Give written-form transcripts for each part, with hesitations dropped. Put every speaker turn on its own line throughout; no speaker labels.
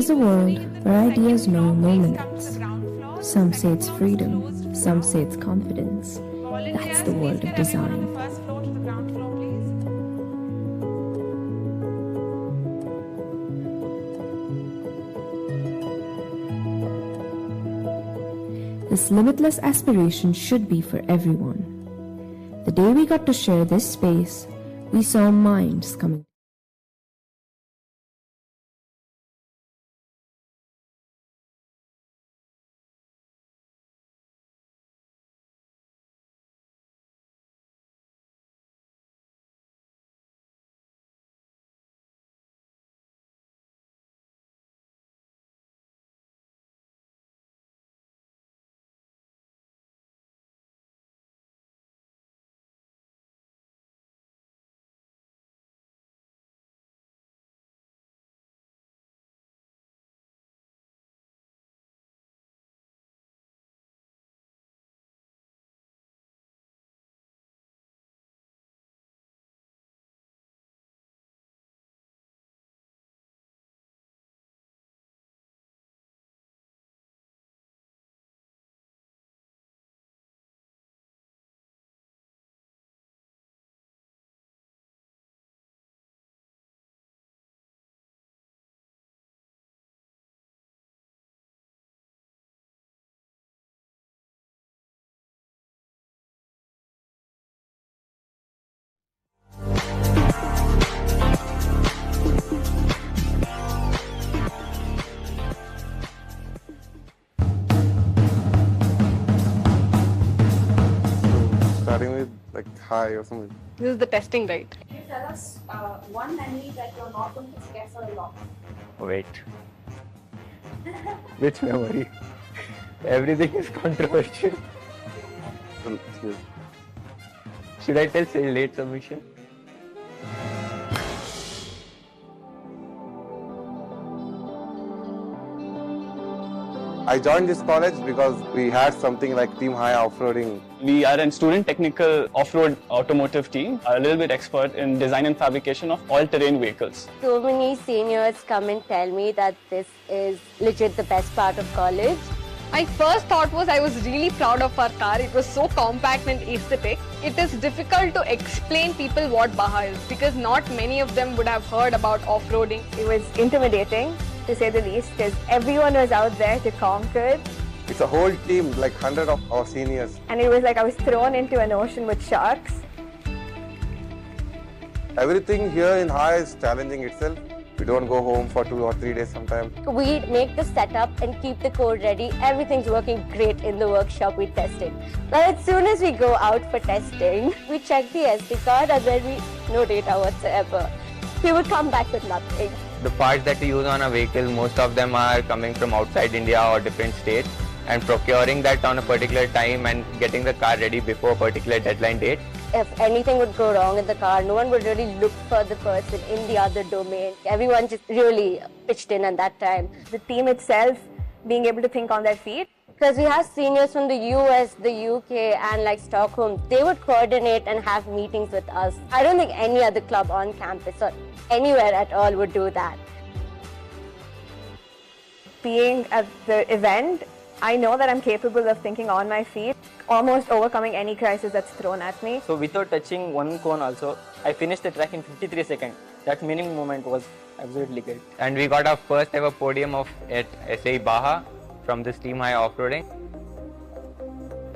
is a world where ideas know no limits. Some say it's freedom, some say it's confidence. That's the world of design.
First floor to the ground floor, please.
This limitless aspiration should be for everyone. The day we got to share this space, we saw minds coming.
Starting with like hi or something.
This is the testing, right?
Can you tell us one memory that you're not going to forget for a long time?
Wait. Which memory? Everything is controversial. Should I tell say late submission?
I joined this college because we had something like Team High Off-Roading.
We are a student technical off-road automotive team, a little bit expert in design and fabrication of all-terrain vehicles.
So many seniors come and tell me that this is legit the best part of college.
My first thought was I was really proud of our car. It was so compact and aesthetic. It is difficult to explain people what Baha is because not many of them would have heard about off-roading.
It was intimidating, to say the least, because everyone was out there to conquer.
It's a whole team, like 100 of our seniors.
And it was like I was thrown into an ocean with sharks.
Everything here in High is challenging itself. We don't go home for 2 or 3 days sometimes.
We make the setup and keep the code ready. Everything's working great in the workshop we tested. But as soon as we go out for testing, we check the SD card and then no data whatsoever. We would come back with nothing.
The parts that we use on a vehicle, most of them are coming from outside India or different states, and procuring that on a particular time and getting the car ready before a particular deadline date.
If anything would go wrong in the car, no one would really look for the person in the other domain. Everyone just really pitched in at that time.
The team itself being able to think on their feet.
Because we have seniors from the US, the UK and like Stockholm, they would coordinate and have meetings with us. I don't think any other club on campus or anywhere at all would do that.
Being at the event, I know that I'm capable of thinking on my feet, almost overcoming any crisis that's thrown at me.
So without touching one cone also, I finished the track in 53 seconds. That winning moment was absolutely great.
And we got our first ever podium at SAE Baha from this Team High Off-Roading.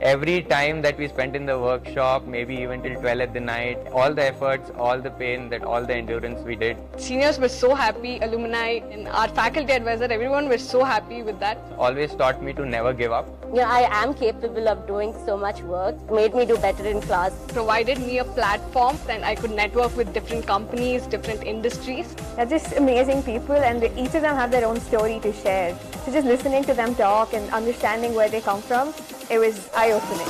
Every time that we spent in the workshop, maybe even till 12 at the night, all the efforts, all the pain, all the endurance we did.
Seniors were so happy, alumni and our faculty advisor, everyone was so happy with that.
Always taught me to never give up.
Yeah, I am capable of doing so much work. Made me do better in class.
Provided me a platform and I could network with different companies, different industries.
They're just amazing people and each of them have their own story to share. So just listening to them talk and understanding where they come from, it was eye-opening.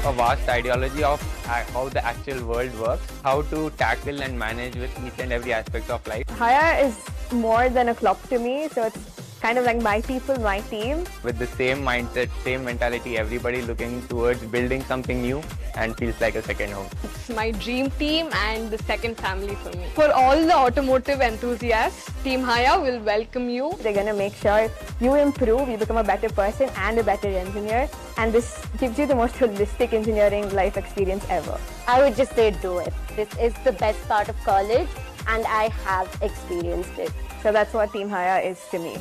A vast ideology of how the actual world works, how to tackle and manage with each and every aspect of life.
Haya is more than a club to me, so it's kind of like my people, my team.
With the same mindset, same mentality, everybody looking towards building something new and feels like a second home.
It's my dream team and the second family for me. For all the automotive enthusiasts, Team Haya will welcome you.
They're going to make sure you improve, you become a better person and a better engineer. And this gives you the most holistic engineering life experience ever.
I would just say do it. This is the best part of college and I have experienced it.
So that's what Team Haya is to me.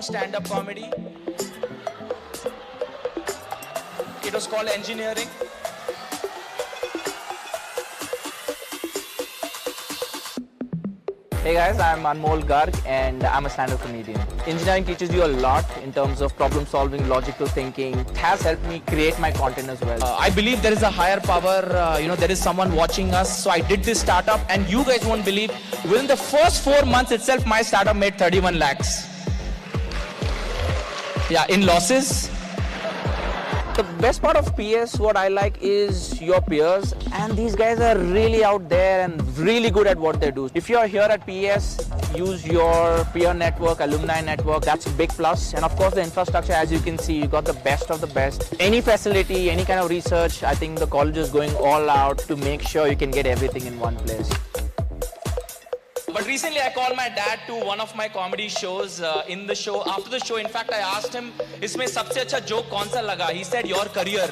Stand-up comedy. It was called engineering.
Hey guys, I'm Anmol Garg and I'm a stand-up comedian. Engineering teaches you a lot in terms of problem solving, logical thinking. It has helped me create my content as well.
I believe there is a higher power, there is someone watching us. So I did this startup and you guys won't believe, within the first 4 months itself, my startup made 31 lakhs. Yeah, in losses.
The best part of PES, what I like, is your peers, and these guys are really out there and really good at what they do. If you're here at PES, use your peer network, alumni network, that's a big plus. And of course the infrastructure, as you can see, you got the best of the best. Any facility, any kind of research, I think the college is going all out to make sure you can get everything in one place.
But recently I called my dad to one of my comedy shows. In the show, after the show, in fact, I asked him, "Isme sabse acha joke kaun sa laga?" He said, "Your career."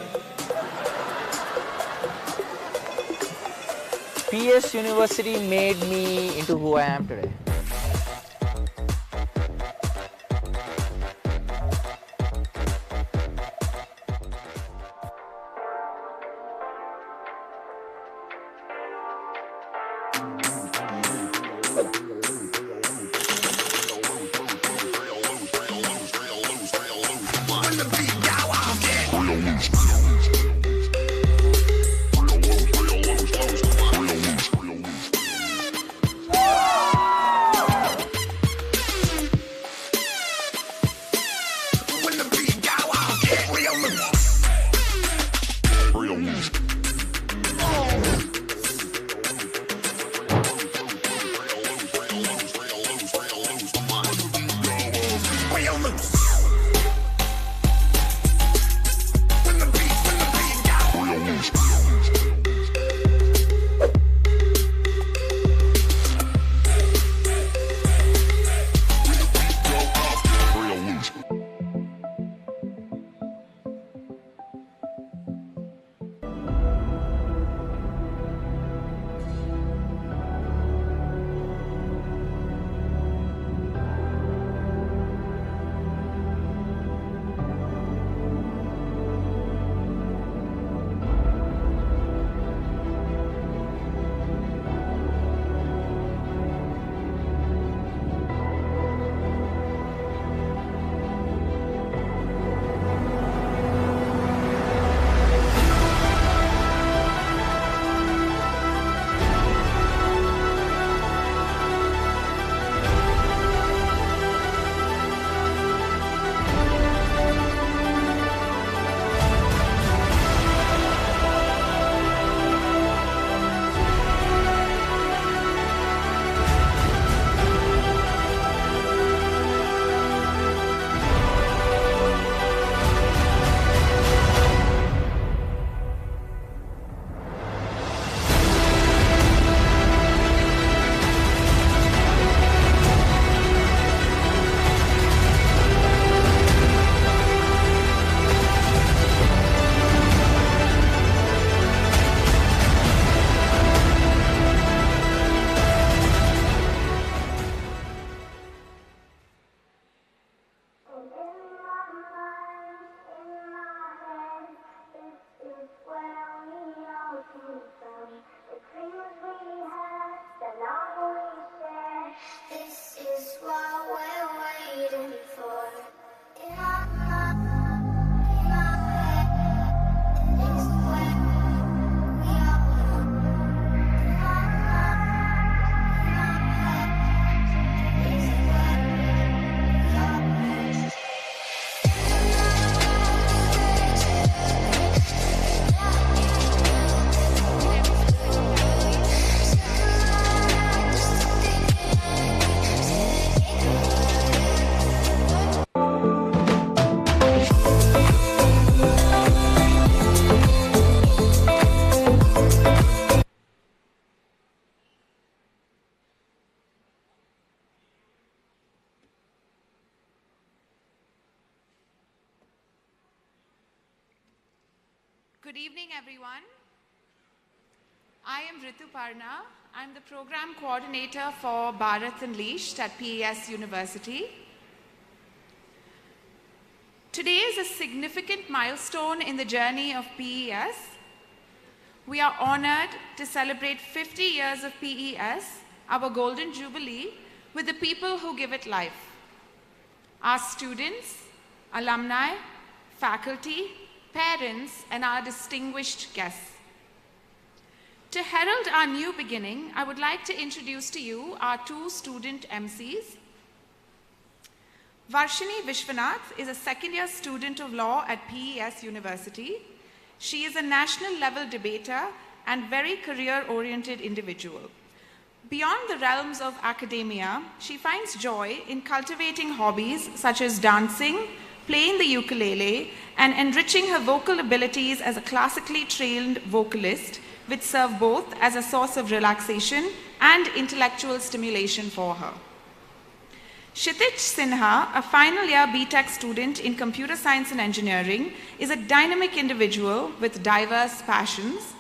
PES University made me into who I am today.
Good evening, everyone. I am Ritu Parna. I'm the program coordinator for Bharat Unleashed at PES University. Today is a significant milestone in the journey of PES. We are honored to celebrate 50 years of PES, our golden jubilee, with the people who give it life. Our students, alumni, faculty, parents, and our distinguished guests. To herald our new beginning, I would like to introduce to you our two student MCs. Varshini Vishwanath is a second-year student of law at PES University. She is a national-level debater and very career-oriented individual. Beyond the realms of academia, she finds joy in cultivating hobbies such as dancing, playing the ukulele, and enriching her vocal abilities as a classically trained vocalist, which serve both as a source of relaxation and intellectual stimulation for her. Kshitij Sinha, a final year BTech student in computer science and engineering, is a dynamic individual with diverse passions.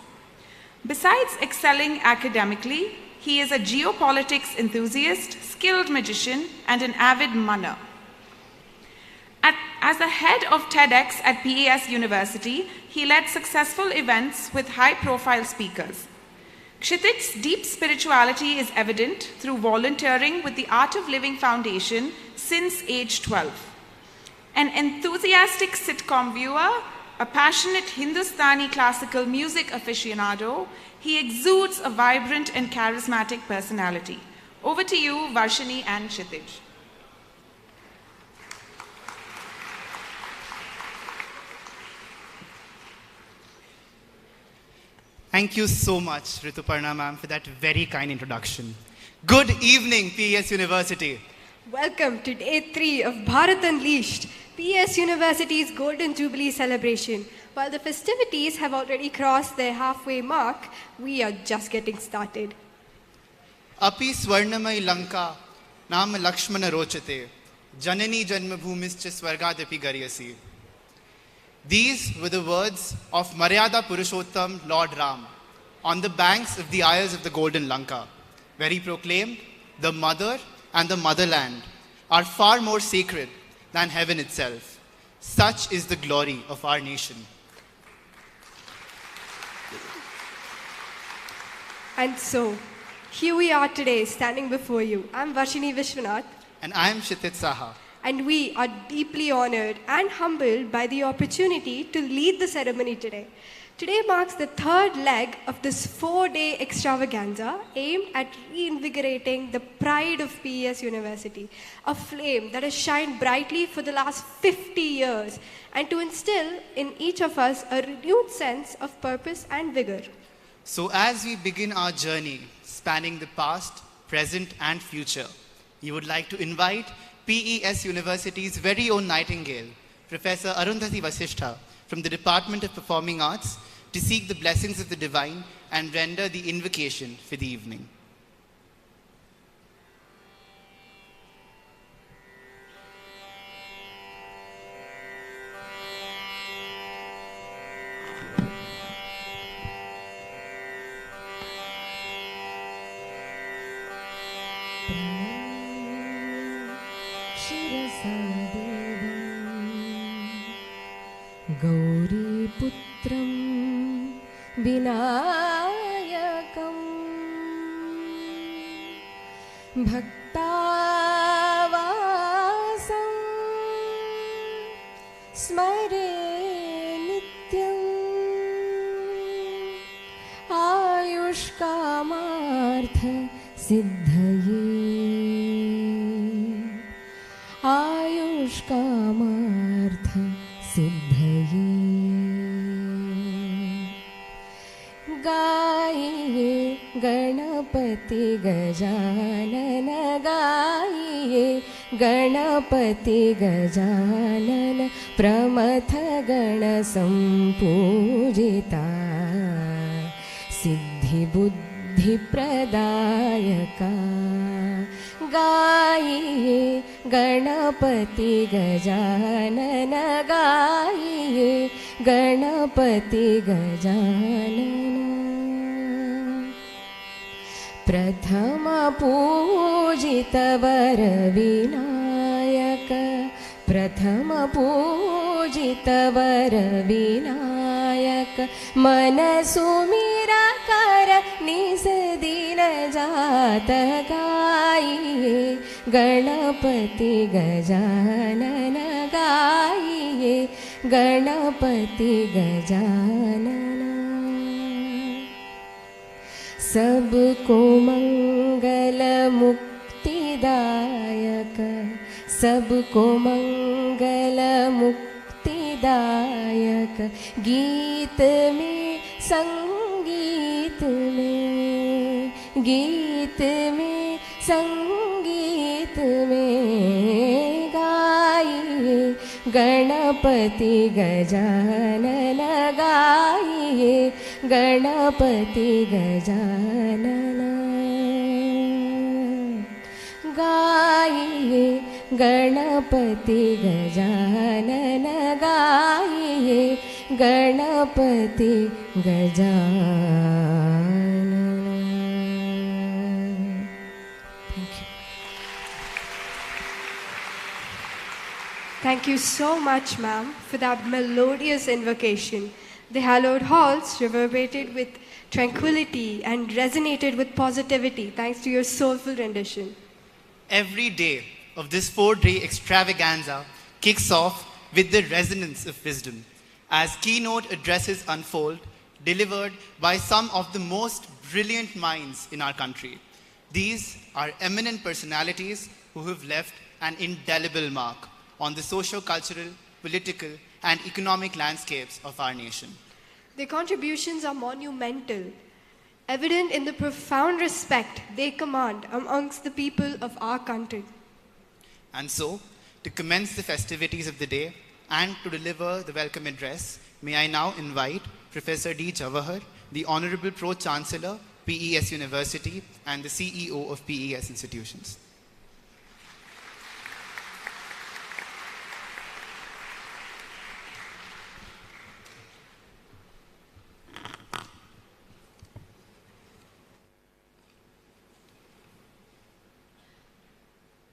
Besides excelling academically, he is a geopolitics enthusiast, skilled magician, and an avid munner. As the head of TEDx at PES University, he led successful events with high-profile speakers. Kshitij's deep spirituality is evident through volunteering with the Art of Living Foundation since age 12. An enthusiastic sitcom viewer, a passionate Hindustani classical music aficionado, he exudes a vibrant and charismatic personality. Over to you, Varshini and Kshitij.
Thank you so much, Rituparna ma'am, for that very kind introduction. Good evening, PES University.
Welcome to Day 3 of Bharat Unleashed, PES University's Golden Jubilee celebration. While the festivities have already crossed their halfway mark, we are just getting started.
Api Swarnamai Lanka, Nam Lakshmana Rochate, Janani Janmabhumischa Swargadapi Garyasi. These were the words of Maryada Purushottam Lord Ram on the banks of the Isles of the Golden Lanka, where he proclaimed, the mother and the motherland are far more sacred than heaven itself. Such is the glory of our nation.
And so, here we are today standing before you. I'm Varshini Vishwanath.
And I am Kshitij Saha.
And we are deeply honored and humbled by the opportunity to lead the ceremony today. Today marks the third leg of this 4-day extravaganza aimed at reinvigorating the pride of PES University, a flame that has shined brightly for the last 50 years, and to instill in each of us a renewed sense of purpose and vigor.
So as we begin our journey spanning the past, present and future, we would like to invite PES University's very own Nightingale, Professor Arundhati Vasishtha from the Department of Performing Arts to seek the blessings of the divine and render the invocation for the evening.
गौरीपुत्रं विनायकं भक्तावासं स्मरे नित्यम् आयुष्कामार्थ सिद्धये आयुष्कामार्थ सिद्धये गाइए गणपति गजानन गाइए गणपति गजानन प्रमथ गण संपूजिता सिद्धि बुद्धि प्रदायका गाइए गणपति गजानन गाइए गणपति गजानन प्रथम पूजित वर विनायक प्रथम पूजित वर विनायक मन सुमिरा कर निज दिन जात गाइए गणपति गजानन गाइए गणपति गजानन सबको मंगल मुक्तिदायक सबको मंगल मुक्तिदायक गीत में संगीत में गाइए गणपति गजानन गाइए गणपति गजानन गाइए गणपति गजानन गाइए Ganpati Gajanan
Thank you so much, ma'am, for that melodious invocation. The hallowed halls reverberated with tranquility and resonated with positivity thanks to your soulful rendition.
Every day of this 4-day extravaganza kicks off with the resonance of wisdom as keynote addresses unfold, delivered by some of the most brilliant minds in our country. These are eminent personalities who have left an indelible mark on the socio-cultural, political, and economic landscapes of our nation.
Their contributions are monumental, evident in the profound respect they command amongst the people of our country.
And so, to commence the festivities of the day and to deliver the welcome address, may I now invite Professor D. Jawahar, the Honorable Pro-Chancellor, PES University, and the CEO of PES Institutions.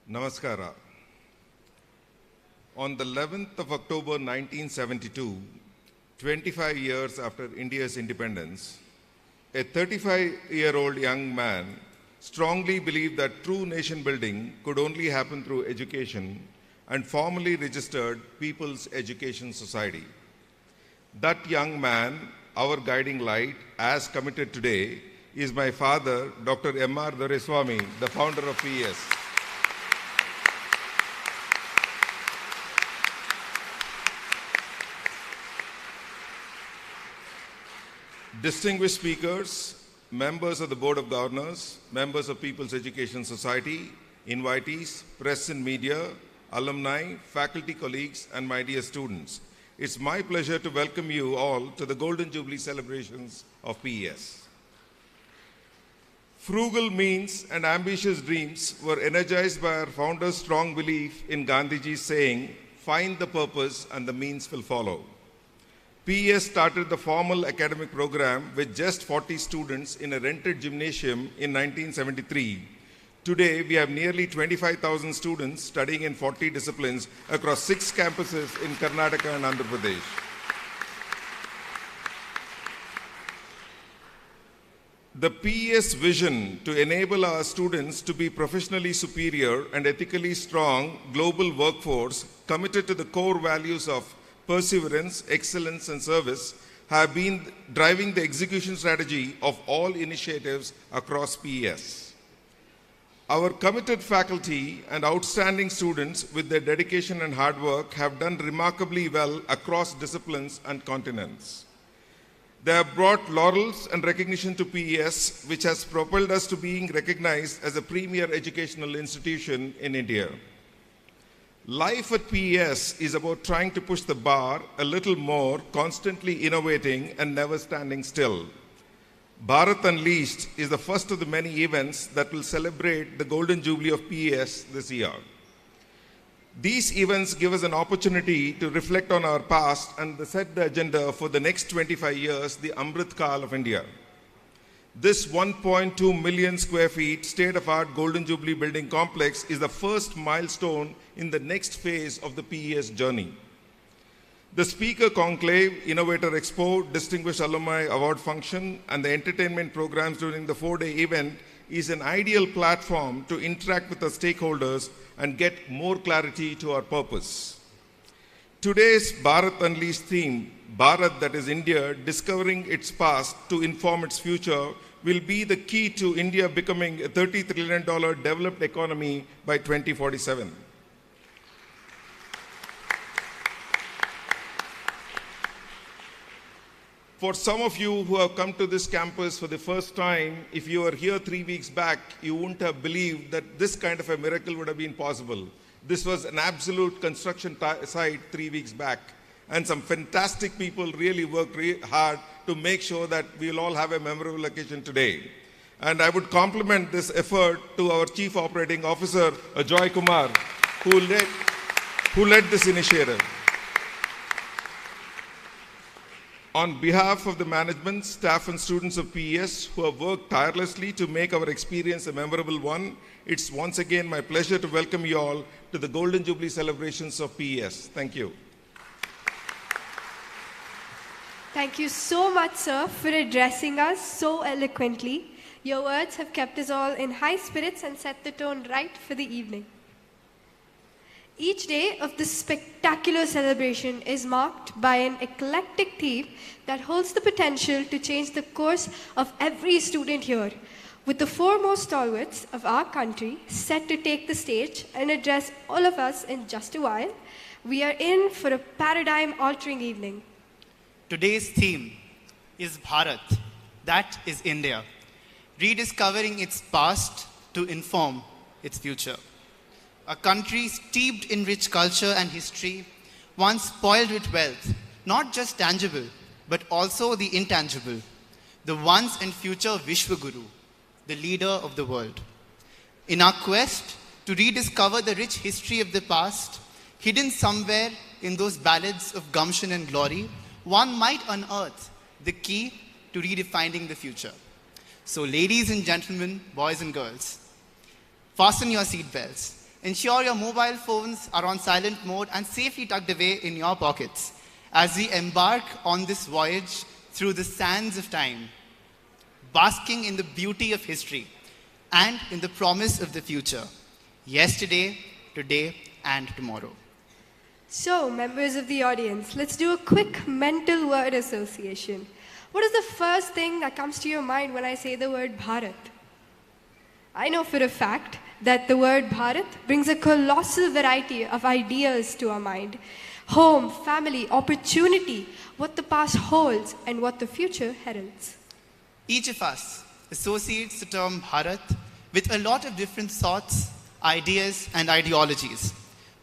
Namaskara. On the 11th of October 1972, 25 years after India's independence, a 35-year-old young man strongly believed that true nation building could only happen through education and formally registered People's Education Society. That young man, our guiding light, as committed today, is my father, Dr. M.R. Doreswamy, the founder of PES. Distinguished speakers, members of the Board of Governors, members of People's Education Society, invitees, press and media, alumni, faculty colleagues, and my dear students. It's my pleasure to welcome you all to the Golden Jubilee celebrations of PES. Frugal means and ambitious dreams were energized by our founder's strong belief in Gandhiji's saying, "Find the purpose and the means will follow." PES started the formal academic program with just 40 students in a rented gymnasium in 1973. Today, we have nearly 25,000 students studying in 40 disciplines across 6 campuses in Karnataka and Andhra Pradesh. The PES vision to enable our students to be professionally superior and ethically strong global workforce committed to the core values of perseverance, excellence, and service have been driving the execution strategy of all initiatives across PES. Our committed faculty and outstanding students with their dedication and hard work have done remarkably well across disciplines and continents. They have brought laurels and recognition to PES, which has propelled us to being recognized as a premier educational institution in India. Life at PES is about trying to push the bar a little more, constantly innovating and never standing still. Bharat Unleashed is the first of the many events that will celebrate the Golden Jubilee of PES this year. These events give us an opportunity to reflect on our past and set the agenda for the next 25 years, the Amrit Kaal of India. This 1.2 million square feet state-of-art Golden Jubilee building complex is the first milestone in the next phase of the PES journey. The Speaker Conclave, Innovator Expo, Distinguished Alumni Award Function, and the entertainment programs during the 4-day event is an ideal platform to interact with the stakeholders and get more clarity to our purpose. Today's Bharat Unleashed theme, Bharat, that is India, discovering its past to inform its future, will be the key to India becoming a $30 trillion developed economy by 2047. For some of you who have come to this campus for the first time, if you were here 3 weeks back, you wouldn't have believed that this kind of a miracle would have been possible. This was an absolute construction site 3 weeks back. And some fantastic people really worked hard to make sure that we'll all have a memorable occasion today. And I would compliment this effort to our Chief Operating Officer, Ajoy Kumar, who led this initiative. On behalf of the management, staff and students of PES who have worked tirelessly to make our experience a memorable one, it's once again my pleasure to welcome you all to the Golden Jubilee celebrations of PES. Thank you.
Thank you so much, sir, for addressing us so eloquently. Your words have kept us all in high spirits and set the tone right for the evening. Each day of this spectacular celebration is marked by an eclectic theme that holds the potential to change the course of every student here, with the foremost stalwarts of our country set to take the stage and address all of us in just a while. We are in for a paradigm-altering evening.
Today's theme is Bharat, that is India, rediscovering its past to inform its future. A country steeped in rich culture and history, once spoiled with wealth, not just tangible, but also the intangible, the once and future Vishwaguru, the leader of the world. In our quest to rediscover the rich history of the past, hidden somewhere in those ballads of gumption and glory, one might unearth the key to redefining the future. So ladies and gentlemen, boys and girls, fasten your seatbelts. Ensure your mobile phones are on silent mode and safely tucked away in your pockets as we embark on this voyage through the sands of time, basking in the beauty of history and in the promise of the future, yesterday, today, and tomorrow.
So, members of the audience, let's do a quick mental word association. What is the first thing that comes to your mind when I say the word Bharat? I know for a fact that the word Bharat brings a colossal variety of ideas to our mind. Home, family, opportunity, what the past holds and what the future heralds.
Each of us associates the term Bharat with a lot of different thoughts, ideas, and ideologies.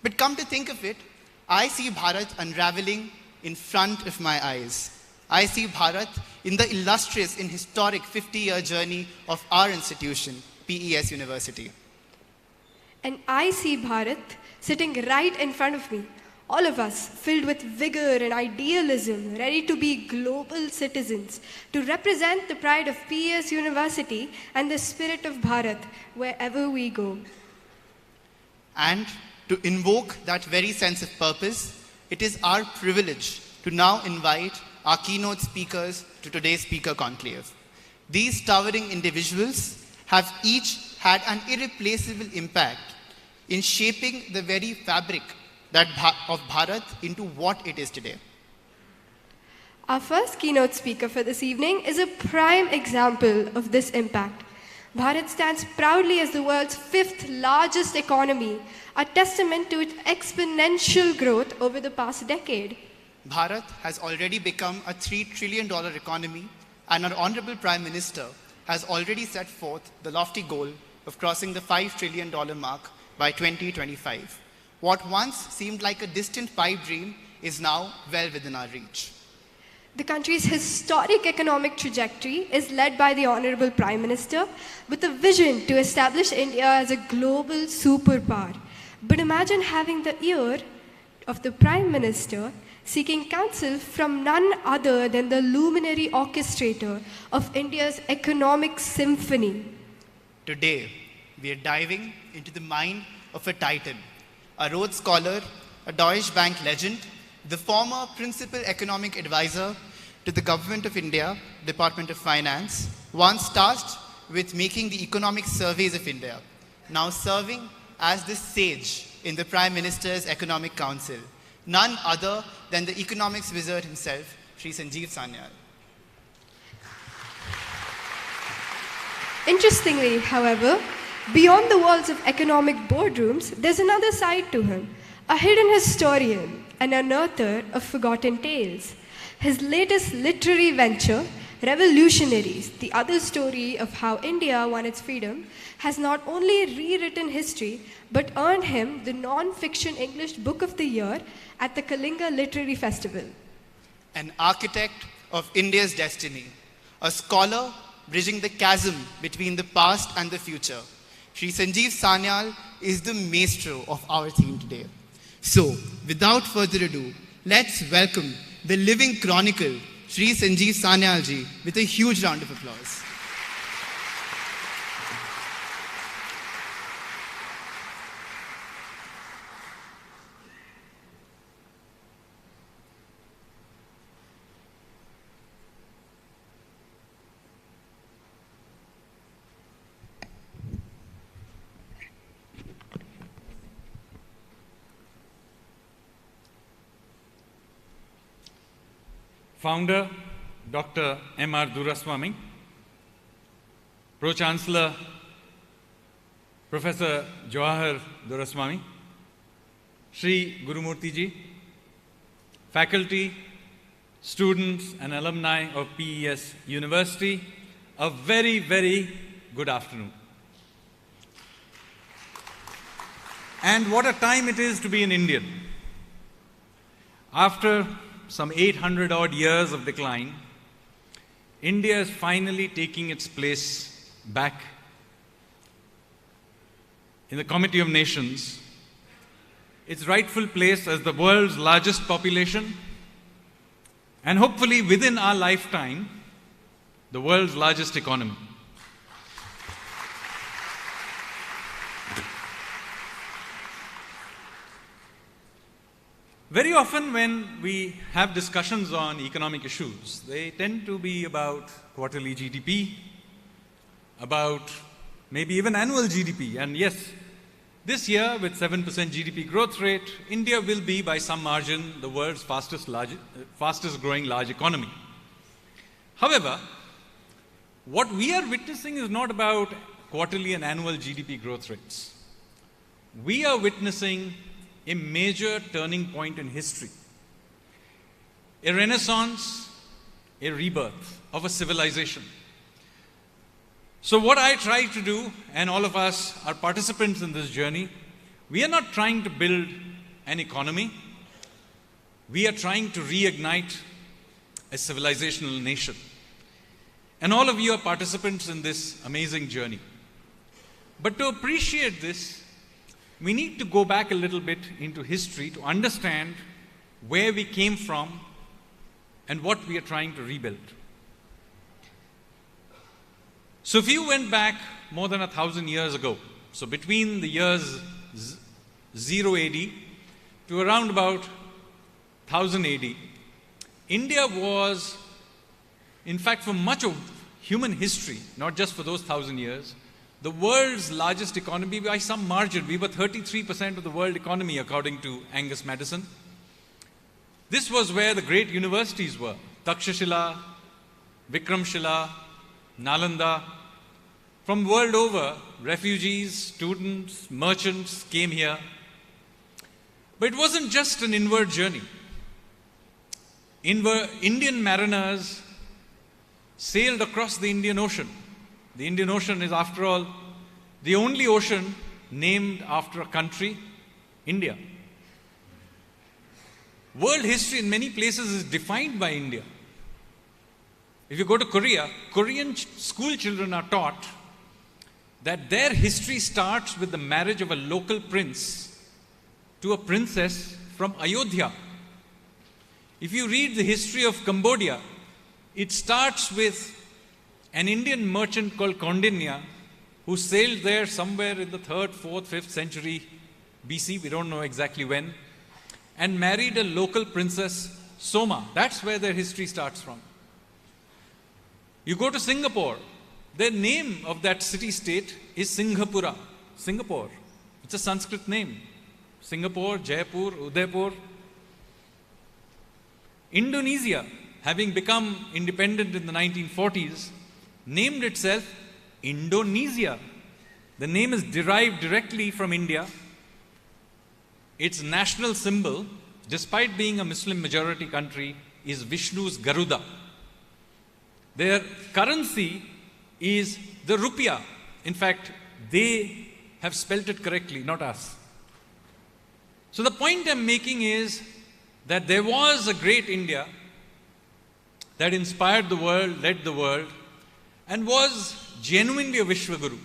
But come to think of it, I see Bharat unraveling in front of my eyes. I see Bharat in the illustrious and historic 50-year journey of our institution, PES University.
And I see Bharat sitting right in front of me, all of us filled with vigor and idealism, ready to be global citizens, to represent the pride of PES University and the spirit of Bharat wherever we go.
And to invoke that very sense of purpose, it is our privilege to now invite our keynote speakers to today's speaker conclave. These towering individuals have each had an irreplaceable impact in shaping the very fabric of Bharat into what it is today.
Our first keynote speaker for this evening is a prime example of this impact. Bharat stands proudly as the world's 5th largest economy, a testament to its exponential growth over the past decade.
Bharat has already become a $3 trillion economy, and our Honorable Prime Minister has already set forth the lofty goal of crossing the $5 trillion mark by 2025. What once seemed like a distant pipe dream is now well within our reach.
The country's historic economic trajectory is led by the Honorable Prime Minister with a vision to establish India as a global superpower. But imagine having the ear of the Prime Minister seeking counsel from none other than the luminary orchestrator of India's economic symphony.
Today, we are diving into the mind of a titan, a Rhodes Scholar, a Deutsche Bank legend, the former principal economic advisor to the Government of India, Department of Finance, once tasked with making the economic surveys of India, now serving as the sage in the Prime Minister's Economic Council, none other than the economics wizard himself, Sri Sanjeev Sanyal.
Interestingly, however, beyond the walls of economic boardrooms, there's another side to him, a hidden historian, an unearther of forgotten tales. His latest literary venture, Revolutionaries, the other story of how India won its freedom, has not only rewritten history, but earned him the non-fiction English Book of the Year at the Kalinga Literary Festival.
An architect of India's destiny, a scholar bridging the chasm between the past and the future, Sri Sanjeev Sanyal is the maestro of our theme today. So, without further ado, let's welcome the living chronicle, Sri Sanjeev Sanyal ji, with a huge round of applause.
Founder, Dr. M.R. Duraswamy, Pro-Chancellor, Professor Jawahar Duraswamy, Sri Gurumurthy ji, faculty, students and alumni of PES University, a very, very good afternoon. And what a time it is to be an Indian. After some 800 odd years of decline, India is finally taking its place back in the Committee of Nations, its rightful place as the world's largest population, and hopefully within our lifetime, the world's largest economy. Very often when we have discussions on economic issues, they tend to be about quarterly GDP, about maybe even annual GDP. And yes, this year with 7% GDP growth rate, India will be by some margin the world's fastest growing large economy. However, what we are witnessing is not about quarterly and annual GDP growth rates. We are witnessing a major turning point in history, a renaissance, a rebirth of a civilization. So what I try to do, and all of us are participants in this journey, we are not trying to build an economy, we are trying to reignite a civilizational nation. And all of you are participants in this amazing journey. But to appreciate this, we need to go back a little bit into history to understand where we came from and what we are trying to rebuild. So if you went back more than 1,000 years ago, so between the years 0 AD to around about 1000 AD, India was, in fact, for much of human history, not just for those 1,000 years, the world's largest economy by some margin. We were 33% of the world economy, according to Angus Maddison. This was where the great universities were. Takshashila, Vikramshila, Nalanda. From world over, refugees, students, merchants came here. But it wasn't just an inward journey. Indian mariners sailed across the Indian Ocean. The Indian Ocean is, after all, the only ocean named after a country, India. World history in many places is defined by India. If you go to Korea, Korean school children are taught that their history starts with the marriage of a local prince to a princess from Ayodhya. If you read the history of Cambodia, it starts with an Indian merchant called Kaundinya who sailed there somewhere in the 3rd, 4th, 5th century BC, we don't know exactly when, and married a local princess, Soma. That's where their history starts from. You go to Singapore, the name of that city-state is Singhapura, Singapore. It's a Sanskrit name. Singapore, Jaipur, Udaipur. Indonesia, having become independent in the 1940s, named itself Indonesia. The name is derived directly from India. Its national symbol, despite being a Muslim majority country, is Vishnu's Garuda. Their currency is the rupiah. In fact, they have spelt it correctly, not us. So the point I'm making is that there was a great India that inspired the world, led the world, and was genuinely a Vishwaguru.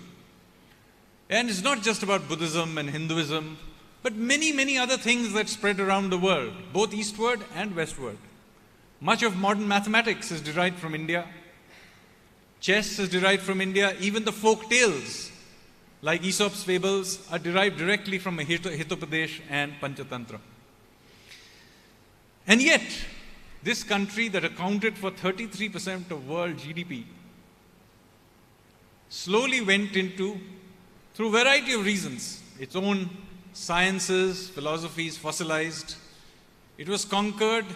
And it's not just about Buddhism and Hinduism, but many, many other things that spread around the world, both eastward and westward. Much of modern mathematics is derived from India. Chess is derived from India. Even the folk tales, like Aesop's fables, are derived directly from Hitopadesh and Panchatantra. And yet, this country that accounted for 33% of world GDP slowly went into, through a variety of reasons, its own sciences, philosophies fossilized. It was conquered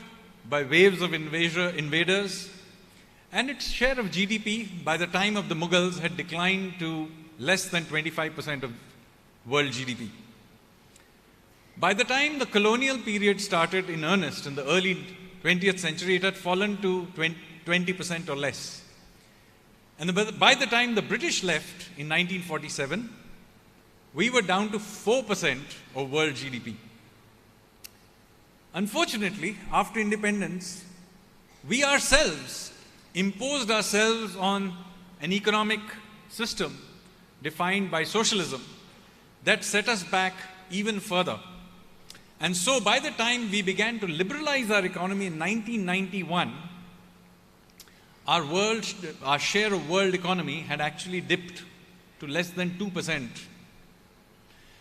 by waves of invaders, and its share of GDP by the time of the Mughals had declined to less than 25% of world GDP. By the time the colonial period started in earnest in the early 20th century, it had fallen to 20% or less. And by the time the British left in 1947, we were down to 4% of world GDP. Unfortunately, after independence, we ourselves imposed ourselves on an economic system defined by socialism that set us back even further. And so by the time we began to liberalize our economy in 1991, our share of world economy had actually dipped to less than 2%.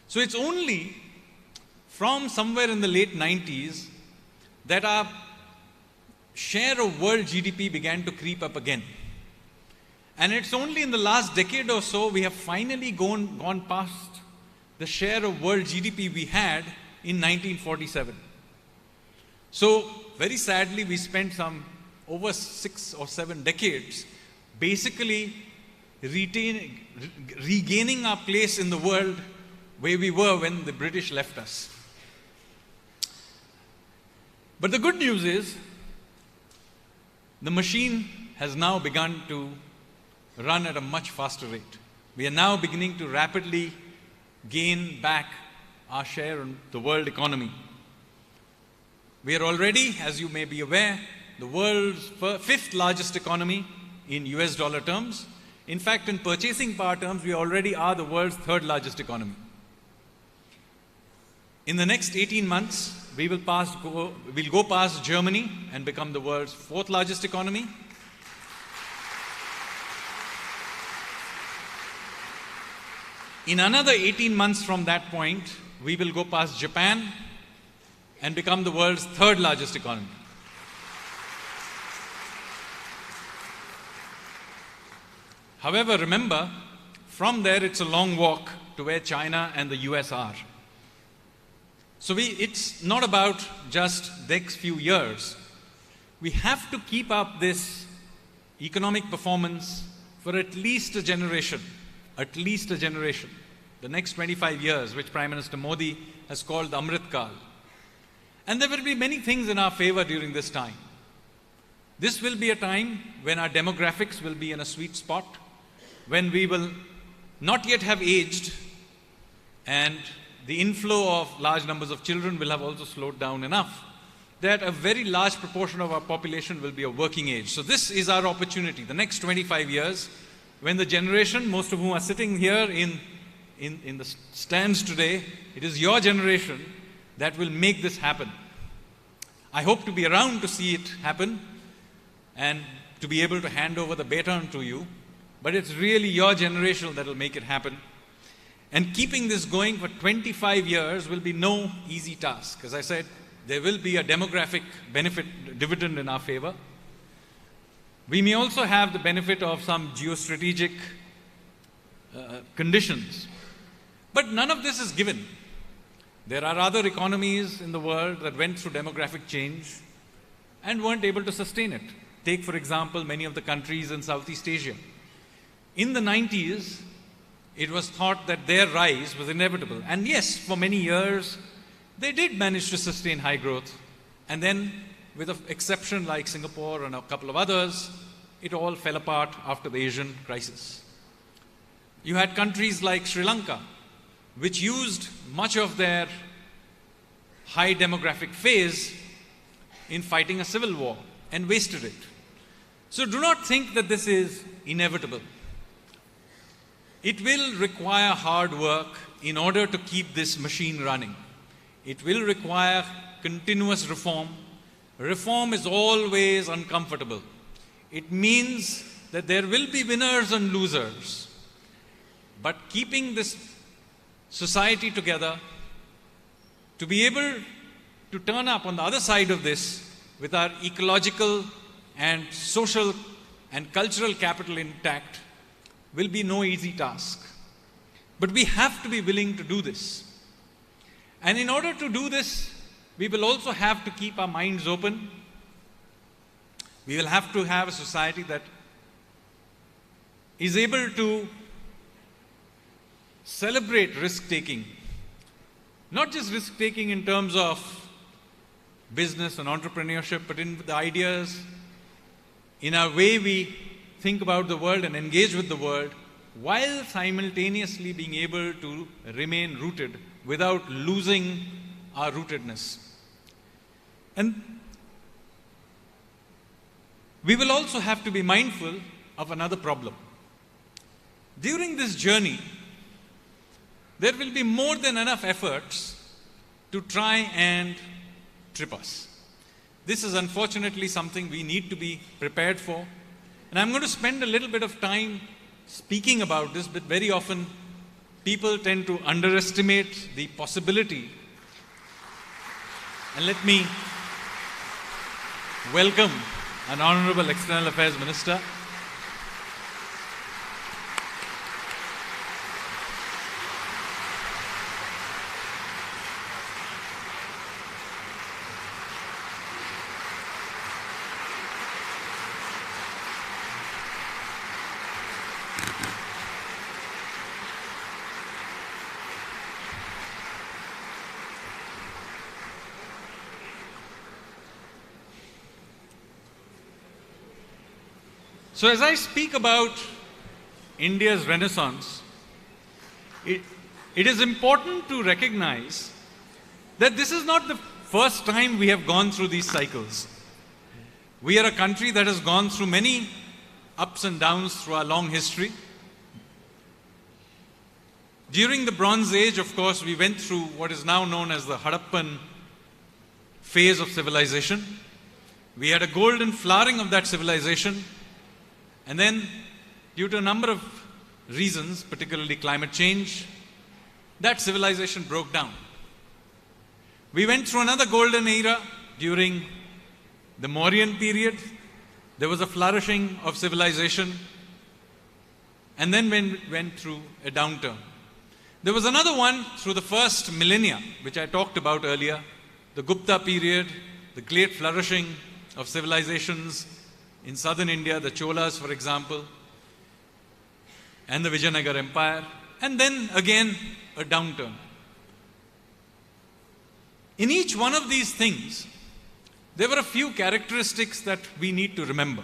So it's only from somewhere in the late 90s that our share of world GDP began to creep up again. And it's only in the last decade or so we have finally gone past the share of world GDP we had in 1947. So very sadly, we spent some over 6 or 7 decades basically regaining our place in the world where we were when the British left us. But the good news is the machine has now begun to run at a much faster rate. We are now beginning to rapidly gain back our share in the world economy. We are already, as you may be aware, the world's 5th largest economy in US dollar terms. In fact, in purchasing power terms, we already are the world's 3rd largest economy. In the next 18 months, we'll go past Germany and become the world's 4th largest economy. In another 18 months from that point, we will go past Japan and become the world's 3rd largest economy. However, remember, from there it's a long walk to where China and the US are. So it's not about just the next few years. We have to keep up this economic performance for at least a generation. At least a generation. The next 25 years, which Prime Minister Modi has called the Amrit Kal. And there will be many things in our favor during this time. This will be a time when our demographics will be in a sweet spot, when we will not yet have aged, and the inflow of large numbers of children will have also slowed down enough that a very large proportion of our population will be of working age. So this is our opportunity, the next 25 years, when the generation, most of whom are sitting here in the stands today, it is your generation that will make this happen. I hope to be around to see it happen and to be able to hand over the baton to you, but it's really your generation that will make it happen. And keeping this going for 25 years will be no easy task. As I said, there will be a demographic benefit dividend in our favor. We may also have the benefit of some geostrategic conditions. But none of this is given. There are other economies in the world that went through demographic change and weren't able to sustain it. Take, for example, many of the countries in Southeast Asia. In the 90s, it was thought that their rise was inevitable. And yes, for many years, they did manage to sustain high growth. And then, with an exception like Singapore and a couple of others, it all fell apart after the Asian crisis. You had countries like Sri Lanka, which used much of their high demographic phase in fighting a civil war and wasted it. So do not think that this is inevitable. It will require hard work in order to keep this machine running. It will require continuous reform. Reform is always uncomfortable. It means that there will be winners and losers. But keeping this society together, to be able to turn up on the other side of this with our ecological and social and cultural capital intact, will be no easy task. But we have to be willing to do this. And in order to do this, we will also have to keep our minds open. We will have to have a society that is able to celebrate risk-taking. Not just risk-taking in terms of business and entrepreneurship, but in the ideas, in our way we think about the world and engage with the world, while simultaneously being able to remain rooted without losing our rootedness. And we will also have to be mindful of another problem. During this journey, there will be more than enough efforts to try and trip us. This is unfortunately something we need to be prepared for. And I'm going to spend a little bit of time speaking about this, but very often people tend to underestimate the possibility. And let me welcome an Honorable External Affairs Minister. So as I speak about India's Renaissance, it is important to recognize that this is not the first time we have gone through these cycles. We are a country that has gone through many ups and downs through our long history. During the Bronze Age, of course, we went through what is now known as the Harappan phase of civilization. We had a golden flowering of that civilization. And then, due to a number of reasons, particularly climate change, that civilization broke down. We went through another golden era during the Mauryan period. There was a flourishing of civilization, and then went through a downturn. There was another one through the first millennia, which I talked about earlier, the Gupta period, the great flourishing of civilizations in southern India, the Cholas, for example, and the Vijayanagar Empire, and then again a downturn. In each one of these things, there were a few characteristics that we need to remember.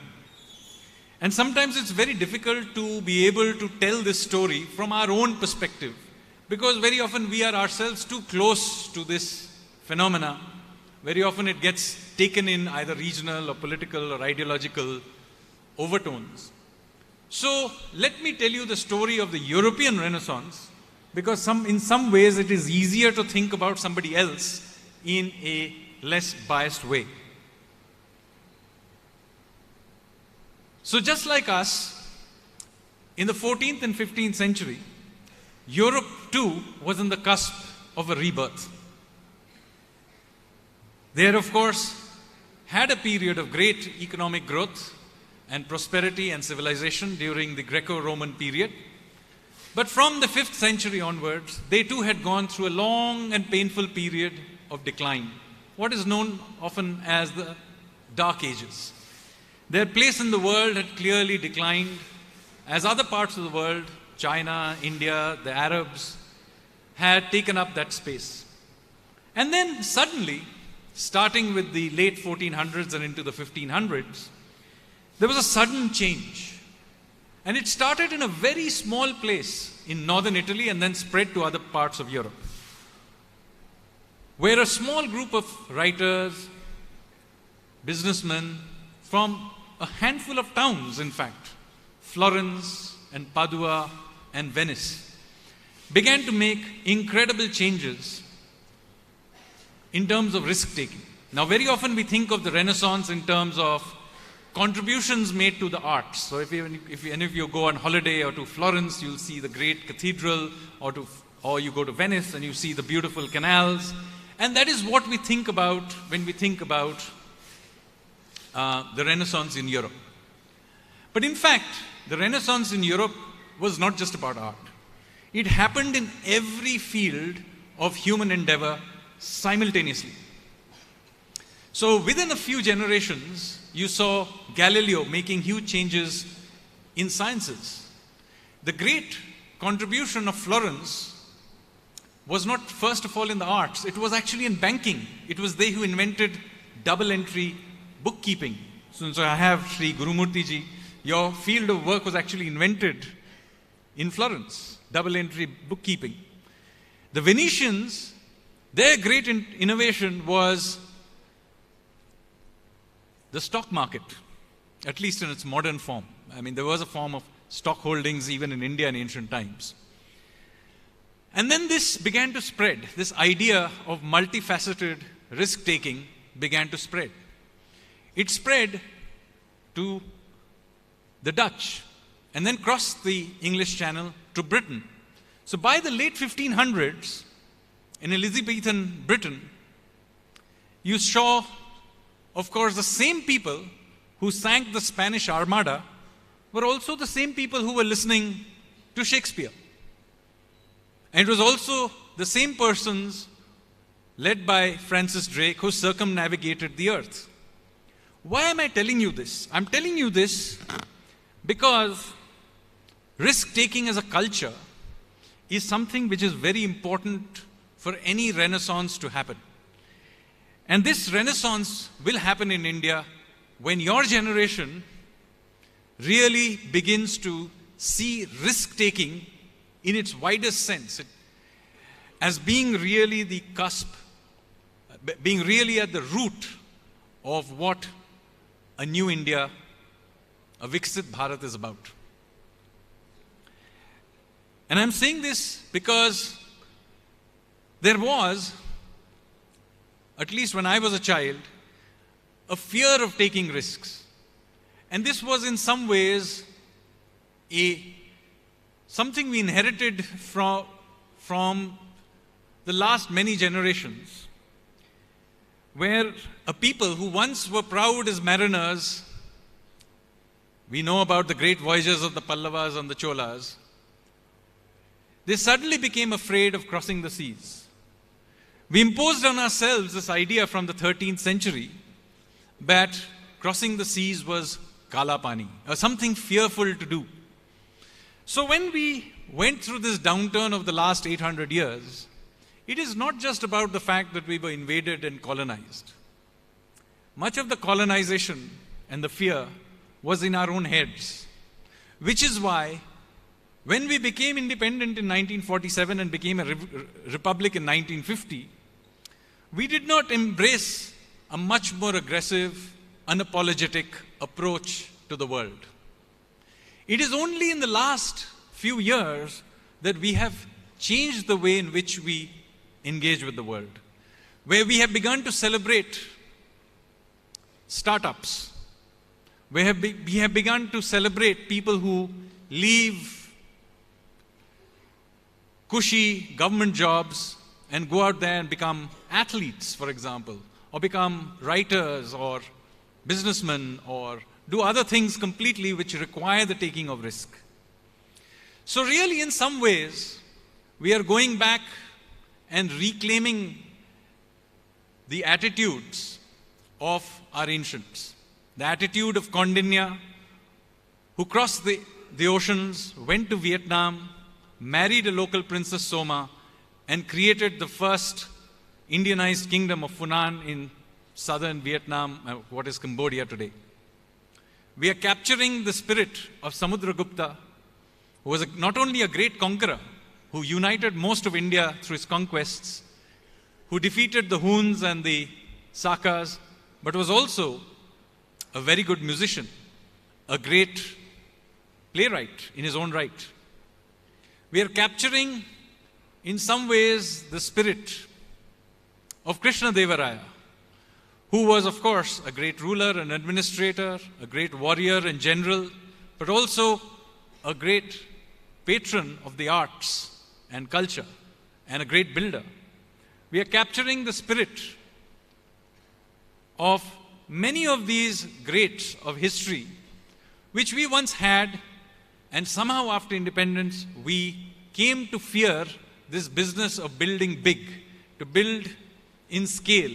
And sometimes it's very difficult to be able to tell this story from our own perspective, because very often we are ourselves too close to this phenomena. Very often it gets taken in either regional or political or ideological overtones. So let me tell you the story of the European Renaissance, because in some ways it is easier to think about somebody else in a less biased way. So just like us, in the 14th and 15th century, Europe too was on the cusp of a rebirth. They had, of course, had a period of great economic growth and prosperity and civilization during the Greco-Roman period. But from the 5th century onwards, they too had gone through a long and painful period of decline, what is known often as the Dark Ages. Their place in the world had clearly declined as other parts of the world, China, India, the Arabs, had taken up that space. And then suddenly, starting with the late 1400s and into the 1500s, there was a sudden change. And it started in a very small place in northern Italy and then spread to other parts of Europe, where a small group of writers, businessmen from a handful of towns, in fact, Florence and Padua and Venice, began to make incredible changes in terms of risk-taking. Now, very often we think of the Renaissance in terms of contributions made to the arts. So if any of you go on holiday or to Florence, you'll see the great cathedral, or you go to Venice and you see the beautiful canals. And that is what we think about when we think about the Renaissance in Europe. But in fact, the Renaissance in Europe was not just about art. It happened in every field of human endeavor simultaneously. So within a few generations, you saw Galileo making huge changes in sciences. The great contribution of Florence was not first of all in the arts, it was actually in banking. It was they who invented double entry bookkeeping. So I have Sri Gurumurthy ji, your field of work was actually invented in Florence, double entry bookkeeping. The Venetians, their great innovation was the stock market, at least in its modern form. I mean, there was a form of stock holdings even in India in ancient times. And then this began to spread. This idea of multifaceted risk-taking began to spread. It spread to the Dutch and then crossed the English Channel to Britain. So by the late 1500s, in Elizabethan Britain, you saw, of course, the same people who sank the Spanish Armada were also the same people who were listening to Shakespeare. And it was also the same persons led by Francis Drake who circumnavigated the earth. Why am I telling you this? I'm telling you this because risk-taking as a culture is something which is very important for any renaissance to happen. And this renaissance will happen in India when your generation really begins to see risk-taking in its widest sense, as being really the cusp, being really at the root of what a new India, a Viksit Bharat is about. And I'm saying this because there was, at least when I was a child, a fear of taking risks. And this was in some ways something we inherited from the last many generations, where a people who once were proud as mariners, we know about the great voyages of the Pallavas and the Cholas, they suddenly became afraid of crossing the seas. We imposed on ourselves this idea from the 13th century that crossing the seas was kala pani, or something fearful to do. So when we went through this downturn of the last 800 years, it is not just about the fact that we were invaded and colonized. Much of the colonization and the fear was in our own heads, which is why when we became independent in 1947 and became a republic in 1950, we did not embrace a much more aggressive, unapologetic approach to the world. It is only in the last few years that we have changed the way in which we engage with the world. where we have begun to celebrate startups, where we have begun to celebrate people who leave cushy government jobs and go out there and become athletes, for example, or become writers or businessmen or do other things completely which require the taking of risk. So really, in some ways, we are going back and reclaiming the attitudes of our ancients. The attitude of Kaundi, who crossed the oceans, went to Vietnam, married a local princess Soma, and created the first Indianized kingdom of Funan in southern Vietnam, what is Cambodia today. We are capturing the spirit of Samudragupta, who was not only a great conqueror, who united most of India through his conquests, who defeated the Huns and the Sakas, but was also a very good musician, a great playwright in his own right. We are capturing, in some ways, the spirit of Krishna Devaraya, who was, of course, a great ruler and administrator, a great warrior and general, but also a great patron of the arts and culture, and a great builder. We are capturing the spirit of many of these greats of history, which we once had, and somehow after independence, we came to fear this business of building big, to build in scale.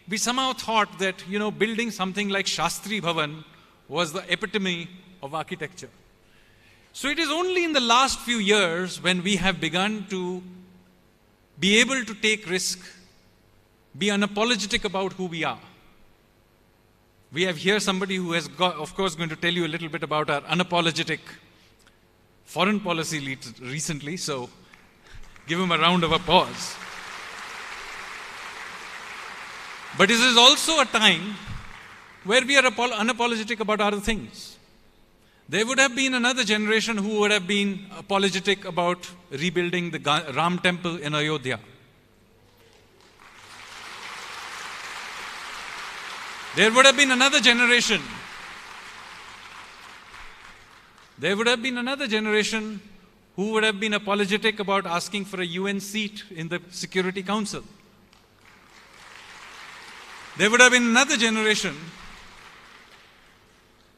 We somehow thought that, building something like Shastri Bhavan was the epitome of architecture. So it is only in the last few years when we have begun to be able to take risk, be unapologetic about who we are. We have here somebody who is, of course, going to tell you a little bit about our unapologetic foreign policy lead recently, so give him a round of applause. But this is also a time where we are unapologetic about other things. There would have been another generation who would have been apologetic about rebuilding the Ram temple in Ayodhya. There would have been another generation. There would have been another generation who would have been apologetic about asking for a UN seat in the Security Council. There would have been another generation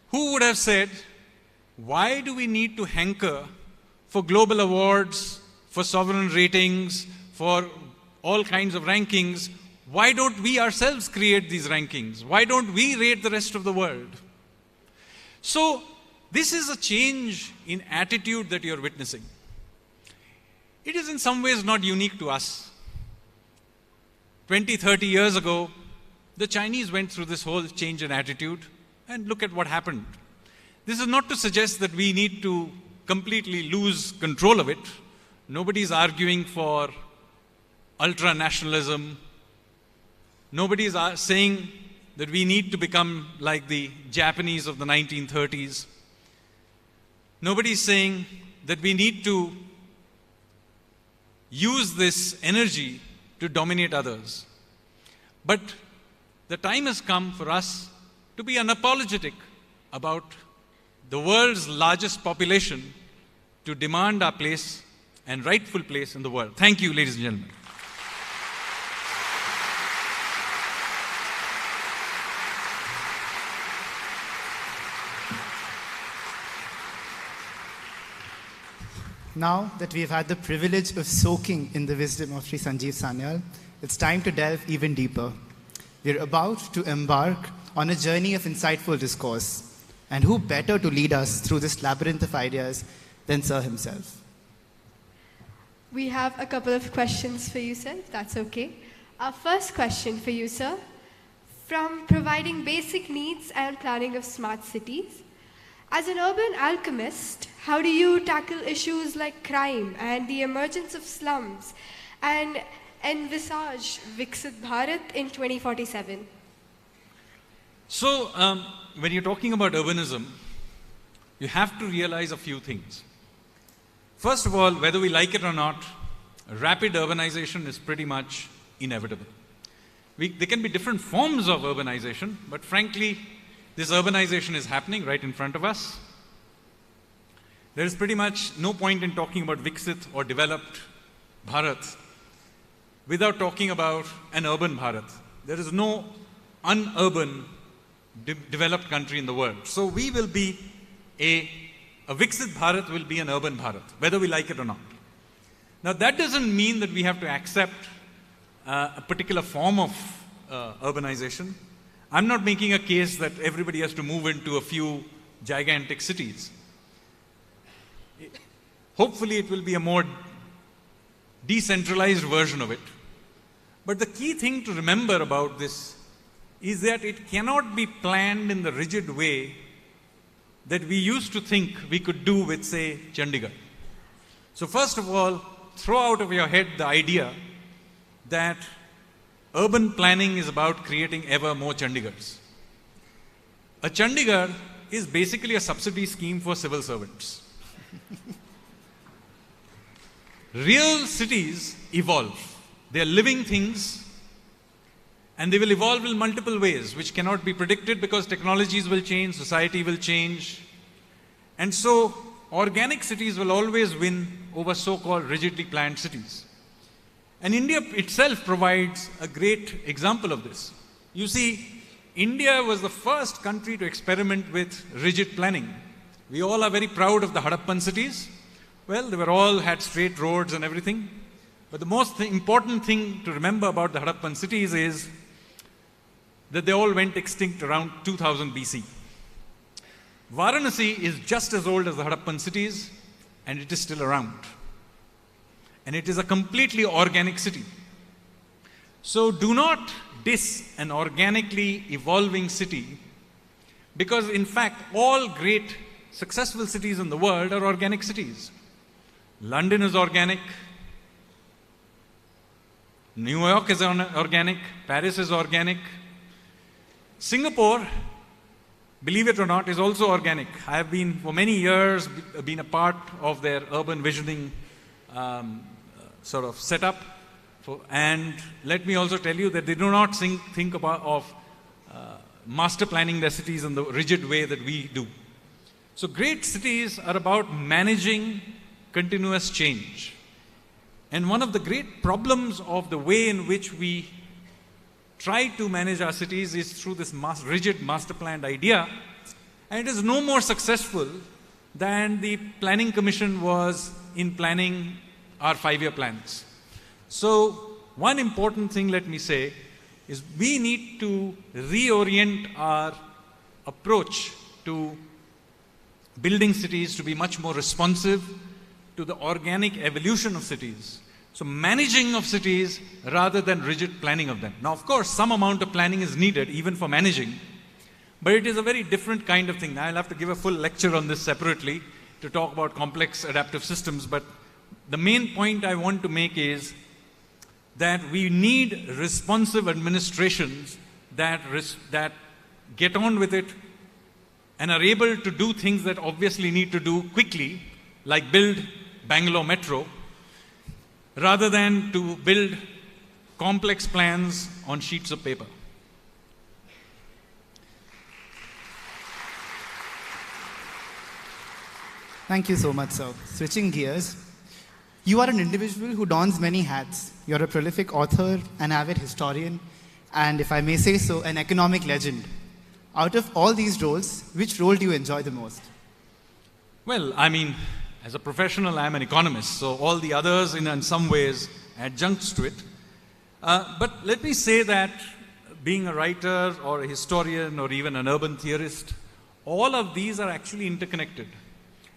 who would have said, why do we need to hanker for global awards, for sovereign ratings, for all kinds of rankings? Why don't we ourselves create these rankings? Why don't we rate the rest of the world? So, this is a change in attitude that you're witnessing. It is in some ways not unique to us. 20, 30 years ago, the Chinese went through this whole change in attitude, and look at what happened. This is not to suggest that we need to completely lose control of it. Nobody's arguing for ultra-nationalism. Nobody's saying that we need to become like the Japanese of the 1930s. Nobody's saying that we need to use this energy to dominate others. But the time has come for us to be unapologetic about the world's largest population, to demand our place and rightful place in the world. Thank you, ladies and gentlemen.
Now that we've had the privilege of soaking in the wisdom of Sri Sanjeev Sanyal, it's time to delve even deeper. We're about to embark on a journey of insightful discourse. And who better to lead us through this labyrinth of ideas than Sir himself?
We have a couple of questions for you, sir, if that's okay. Our first question for you, sir. From providing basic needs and planning of smart cities, as an urban alchemist, how do you tackle issues like crime and the emergence of slums and envisage Viksit Bharat in 2047?
So, when you're talking about urbanism, you have to realize a few things. First of all, whether we like it or not, rapid urbanization is pretty much inevitable. There can be different forms of urbanization, but frankly, this urbanization is happening right in front of us. There is pretty much no point in talking about Viksit or developed Bharat without talking about an urban Bharat. There is no unurban developed country in the world. So we will be a Viksit Bharat will be an urban Bharat, whether we like it or not. Now that doesn't mean that we have to accept a particular form of urbanization. I'm not making a case that everybody has to move into a few gigantic cities. Hopefully it will be a more decentralized version of it. But the key thing to remember about this is that it cannot be planned in the rigid way that we used to think we could do with, say, Chandigarh. So first of all, throw out of your head the idea that urban planning is about creating ever more Chandigarhs. A Chandigarh is basically a subsidy scheme for civil servants. Real cities evolve. They are living things, and they will evolve in multiple ways, which cannot be predicted because technologies will change, society will change. And so, organic cities will always win over so-called rigidly planned cities. And India itself provides a great example of this. You see, India was the first country to experiment with rigid planning. We all are very proud of the Harappan cities. Well, they were all had straight roads and everything. But the most important thing to remember about the Harappan cities is that they all went extinct around 2000 BC. Varanasi is just as old as the Harappan cities, and it is still around. And it is a completely organic city. So do not diss an organically evolving city, because in fact all great successful cities in the world are organic cities. London is organic, New York is organic, Paris is organic. Singapore, believe it or not, is also organic. I have been, for many years, been a part of their urban visioning sort of setup. And let me also tell you that they do not think of master planning their cities in the rigid way that we do. So great cities are about managing continuous change. And one of the great problems of the way in which we try to manage our cities is through this rigid master planned idea. And it is no more successful than the Planning Commission was in planning our 5-year plans. So one important thing, let me say, is we need to reorient our approach to building cities to be much more responsive to the organic evolution of cities. So managing of cities rather than rigid planning of them. Now, of course, some amount of planning is needed even for managing, but it is a very different kind of thing. I'll have to give a full lecture on this separately to talk about complex adaptive systems, but the main point I want to make is that we need responsive administrations that get on with it and are able to do things that obviously need to do quickly, like build Bangalore Metro, rather than to build complex plans on sheets of paper.
Thank you so much, sir. Switching gears, you are an individual who dons many hats. You're a prolific author, an avid historian, and if I may say so, an economic legend. Out of all these roles, which role do you enjoy the most?
Well, I mean, as a professional, I'm an economist, so all the others in some ways adjuncts to it. But let me say that being a writer or a historian or even an urban theorist, all of these are actually interconnected.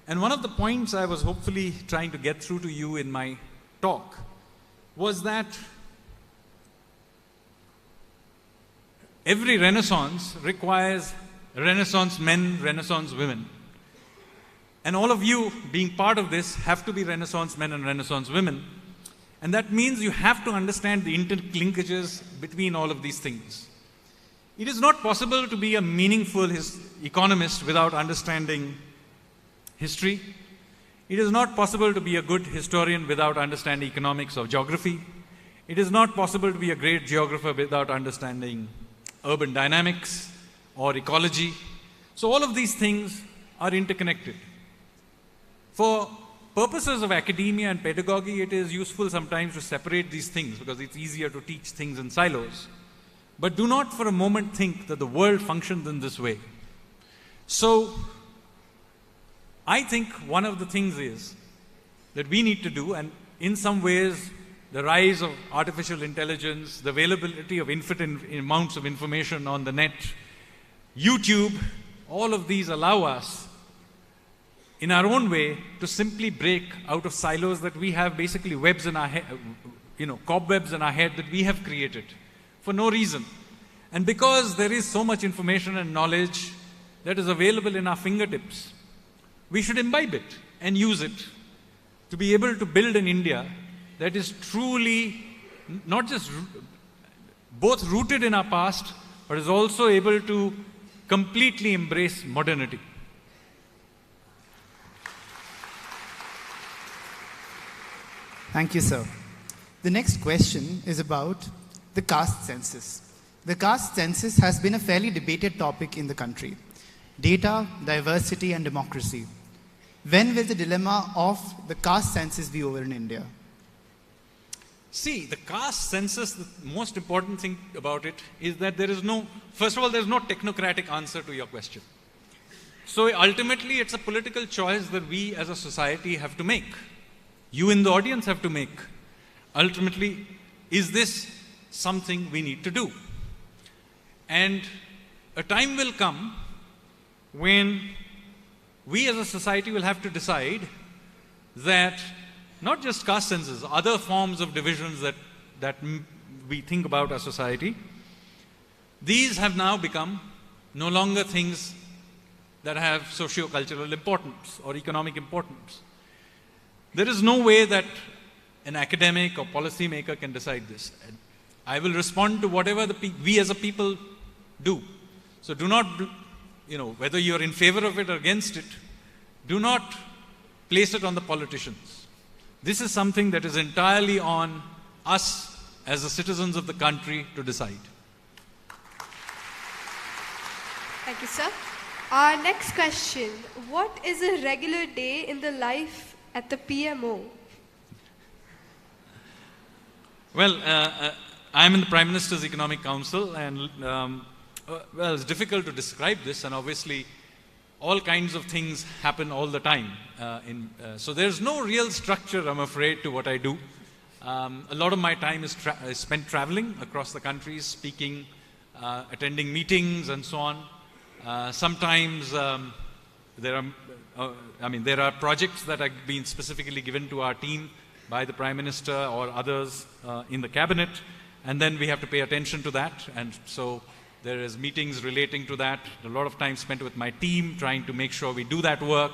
And one of the points I was hopefully trying to get through to you in my talk was that every Renaissance requires Renaissance men, Renaissance women. And all of you being part of this have to be Renaissance men and Renaissance women. And that means you have to understand the interlinkages between all of these things. It is not possible to be a meaningful economist without understanding history. It is not possible to be a good historian without understanding economics or geography. It is not possible to be a great geographer without understanding urban dynamics or ecology. So all of these things are interconnected. For purposes of academia and pedagogy, it is useful sometimes to separate these things because it's easier to teach things in silos. But do not for a moment think that the world functions in this way. So I think one of the things is that we need to do, and in some ways the rise of artificial intelligence, the availability of infinite amounts of information on the net, YouTube, all of these allow us in our own way to simply break out of silos that we have, basically webs in our head, cobwebs in our head that we have created for no reason. And because there is so much information and knowledge that is available in our fingertips, we should imbibe it and use it to be able to build an India that is truly not just both rooted in our past, but is also able to completely embrace modernity.
Thank you, sir. The next question is about the caste census. The caste census has been a fairly debated topic in the country. Data, diversity, and democracy. When will the dilemma of the caste census be over in India?
See, the caste census, the most important thing about it is that there is no, first of all, there is no technocratic answer to your question. So ultimately, it's a political choice that we as a society have to make. You in the audience have to make. Ultimately, is this something we need to do? And a time will come when we as a society will have to decide that not just caste census, other forms of divisions that we think about our society, these have now become no longer things that have socio-cultural importance or economic importance. There is no way that an academic or policymaker can decide this. I will respond to whatever we as a people do. So do not, whether you're in favor of it or against it, do not place it on the politicians. This is something that is entirely on us as the citizens of the country to decide.
Thank you, sir. Our next question. What is a regular day in the life at the PMO?
Well, I'm in the Prime Minister's Economic Council, and well, it's difficult to describe this, and obviously all kinds of things happen all the time. So there's no real structure, I'm afraid, to what I do. A lot of my time is spent traveling across the country, speaking, attending meetings, and so on. Sometimes there are projects that have been specifically given to our team by the Prime Minister or others in the cabinet, and then we have to pay attention to that. And so there is meetings relating to that, a lot of time spent with my team trying to make sure we do that work.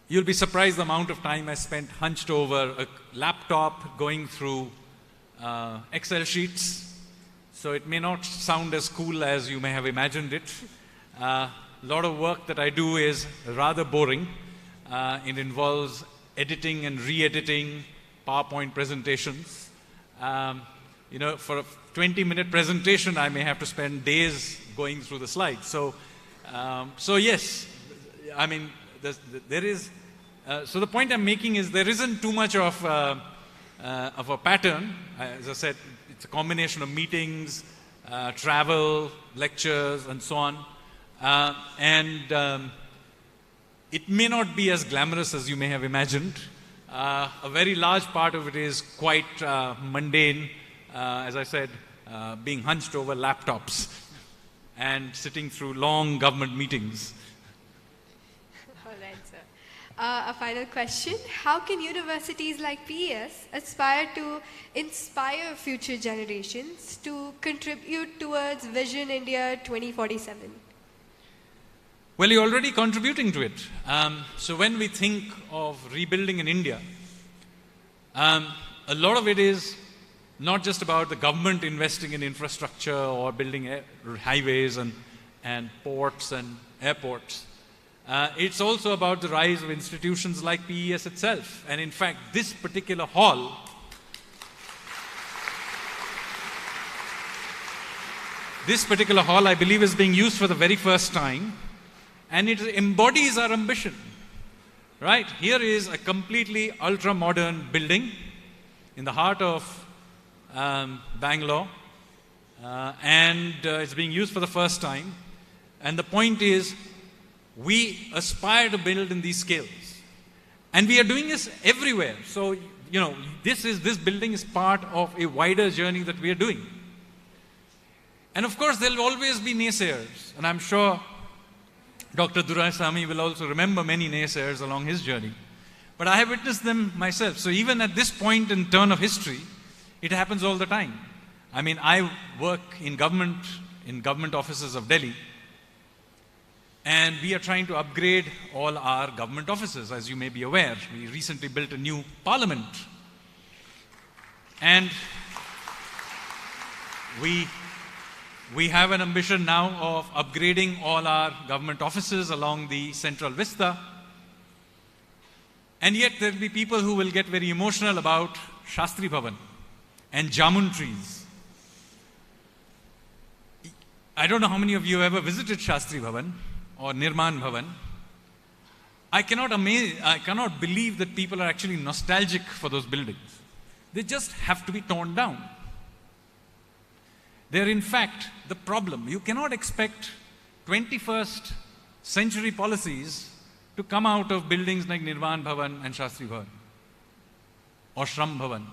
You'll be surprised the amount of time I spent hunched over a laptop going through Excel sheets. So it may not sound as cool as you may have imagined it. A lot of work that I do is rather boring. It involves editing and re-editing PowerPoint presentations. For a 20-minute presentation, I may have to spend days going through the slides. So yes, there is. So the point I'm making is there isn't too much of a pattern. As I said, it's a combination of meetings, travel, lectures, and so on. It may not be as glamorous as you may have imagined. A very large part of it is quite mundane. As I said, being hunched over laptops and sitting through long government meetings.
All right, sir. A final question. How can universities like PES aspire to inspire future generations to contribute towards Vision India 2047?
Well, you're already contributing to it. So when we think of rebuilding in India, a lot of it is not just about the government investing in infrastructure or building highways and ports and airports. It's also about the rise of institutions like PES itself. And in fact, this particular hall This particular hall, I believe, is being used for the very first time, and it embodies our ambition. Right? Here is a completely ultra-modern building in the heart of Bangalore, and it's being used for the first time. And the point is, we aspire to build in these scales. And we are doing this everywhere. So, you know, this building is part of a wider journey that we are doing. And of course, there will always be naysayers. And I'm sure Dr. Duraisamy will also remember many naysayers along his journey. But I have witnessed them myself. So even at this point in turn of history, it happens all the time. I mean, I work in government offices of Delhi. And we are trying to upgrade all our government offices, as you may be aware. We recently built a new parliament. And we have an ambition now of upgrading all our government offices along the central vista. And yet there will be people who will get very emotional about Shastri Bhavan and Jamun trees. I don't know how many of you have ever visited Shastri Bhavan or Nirman Bhavan. I cannot believe that people are actually nostalgic for those buildings. They just have to be torn down. They're in fact the problem. You cannot expect 21st century policies to come out of buildings like Nirman Bhavan and Shastri Bhavan or Shram Bhavan.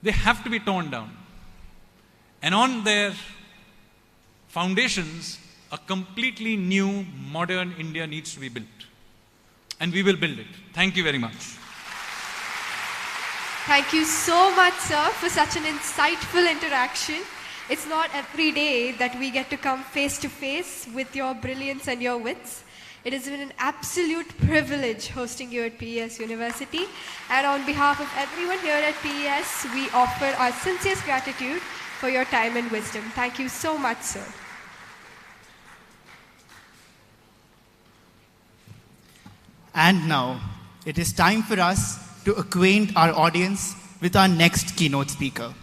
They have to be torn down. And on their foundations, a completely new, modern India needs to be built. And we will build it. Thank you very much.
Thank you so much, sir, for such an insightful interaction. It's not every day that we get to come face to face with your brilliance and your wits. It has been an absolute privilege hosting you at PES University. And on behalf of everyone here at PES, we offer our sincerest gratitude for your time and wisdom. Thank you so much, sir.
And now, it is time for us to acquaint our audience with our next keynote speaker,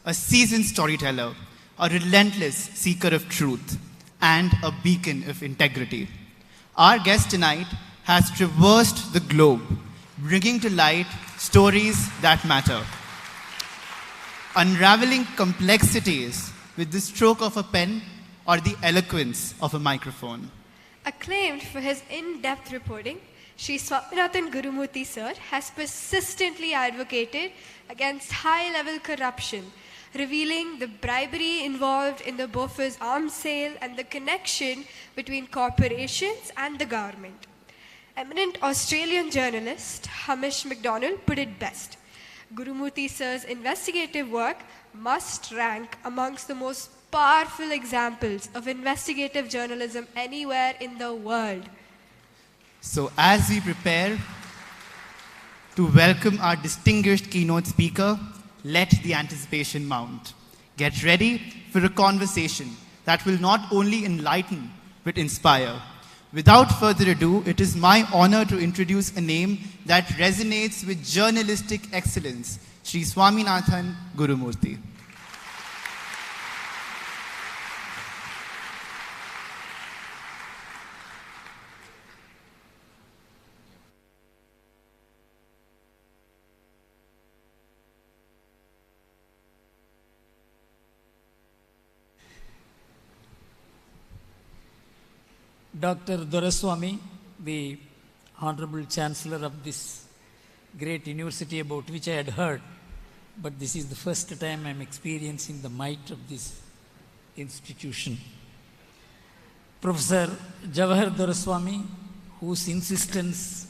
a seasoned storyteller, a relentless seeker of truth, and a beacon of integrity. Our guest tonight has traversed the globe, bringing to light stories that matter, unraveling complexities with the stroke of a pen or the eloquence of a microphone.
Acclaimed for his in-depth reporting, Shri Swaminathan Gurumurthy sir has persistently advocated against high-level corruption, revealing the bribery involved in the Bofors arms sale and the connection between corporations and the government. Eminent Australian journalist Hamish MacDonald put it best. Gurumurthy sir's investigative work must rank amongst the most powerful examples of investigative journalism anywhere in the world.
So as we prepare to welcome our distinguished keynote speaker, let the anticipation mount. Get ready for a conversation that will not only enlighten but inspire. Without further ado, it is my honor to introduce a name that resonates with journalistic excellence, Shri Swaminathan Gurumurthy.
Dr. Duraisamy, the Honorable Chancellor of this great university about which I had heard, but this is the first time I'm experiencing the might of this institution. Professor Jawahar Duraisamy, whose insistence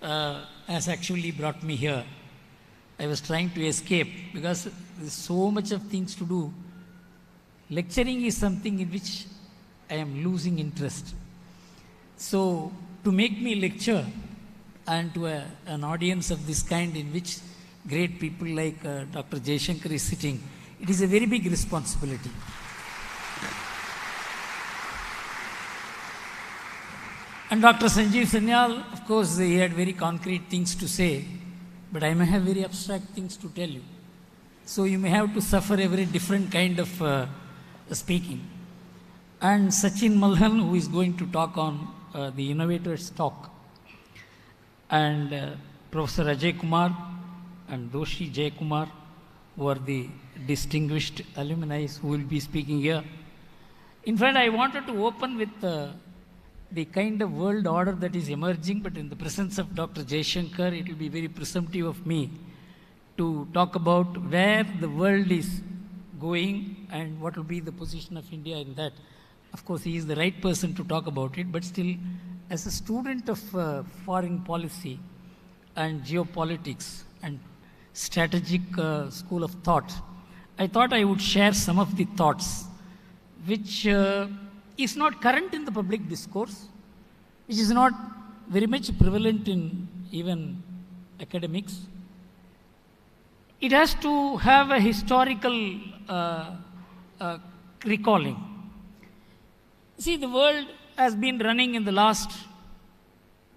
has actually brought me here. I was trying to escape because there's so much of things to do. Lecturing is something in which I am losing interest. So to make me lecture and to an audience of this kind in which great people like Dr. Jaishankar is sitting, it is a very big responsibility. And Dr. Sanjeev Sanyal, of course, he had very concrete things to say, but I may have very abstract things to tell you. So you may have to suffer a very different kind of speaking. And Sachin Malhan, who is going to talk on the Innovator's talk. And Professor Ajay Kumar and Doshi Jay Kumar, who are the distinguished alumni who will be speaking here. In fact, I wanted to open with the kind of world order that is emerging, but in the presence of Dr. Jaishankar, it will be very presumptive of me to talk about where the world is going and what will be the position of India in that. Of course, he is the right person to talk about it, but still, as a student of foreign policy and geopolitics and strategic school of thought, I thought I would share some of the thoughts which is not current in the public discourse, which is not very much prevalent in even academics. It has to have a historical recalling. See, the world has been running in the last,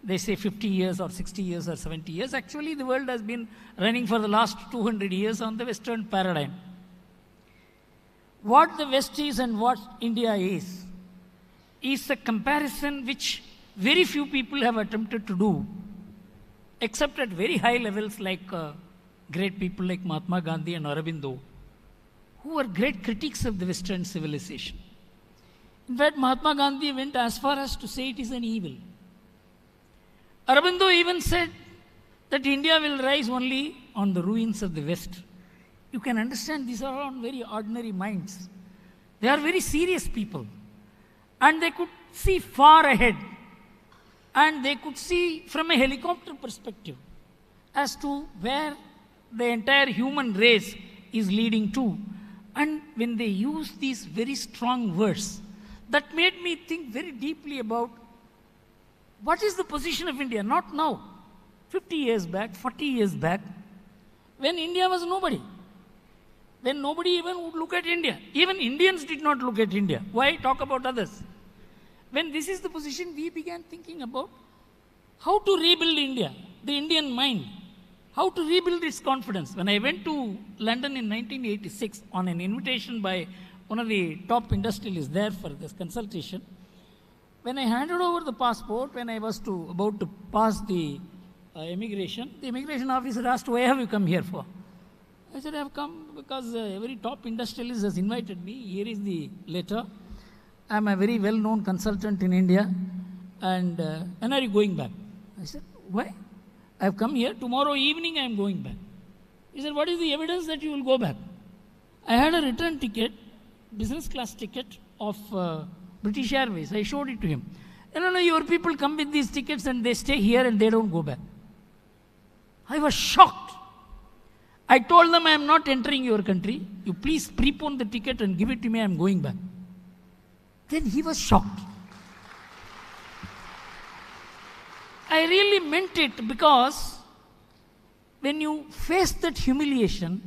they say 50 years or 60 years or 70 years. Actually, the world has been running for the last 200 years on the Western paradigm. What the West is and what India is a comparison which very few people have attempted to do, except at very high levels like great people like Mahatma Gandhi and Aurobindo, who were great critics of the Western civilization. In fact, Mahatma Gandhi went as far as to say it is an evil. Aurobindo even said that India will rise only on the ruins of the West. You can understand these are on very ordinary minds. They are very serious people. And they could see far ahead. And they could see from a helicopter perspective as to where the entire human race is leading to. And when they use these very strong words, that made me think very deeply about what is the position of India, not now, 50 years back, 40 years back, when India was nobody. When nobody even would look at India. Even Indians did not look at India. Why talk about others? When this is the position, we began thinking about how to rebuild India, the Indian mind, how to rebuild its confidence. When I went to London in 1986 on an invitation by one of the top industrialists there for this consultation, when I handed over the passport, when I was about to pass the immigration officer asked, "Why have you come here for?" I said, "I have come because a very top industrialist has invited me. Here is the letter. I am a very well-known consultant in India. And when are you going back?" I said, "Why? I have come here. Tomorrow evening I am going back." He said, "What is the evidence that you will go back?" I had a return ticket, business class ticket of British Airways. I showed it to him. No, your people come with these tickets and they stay here and they don't go back. I was shocked. I told them, "I am not entering your country. You please prepone the ticket and give it to me. I am going back." Then he was shocked. I really meant it, because when you face that humiliation,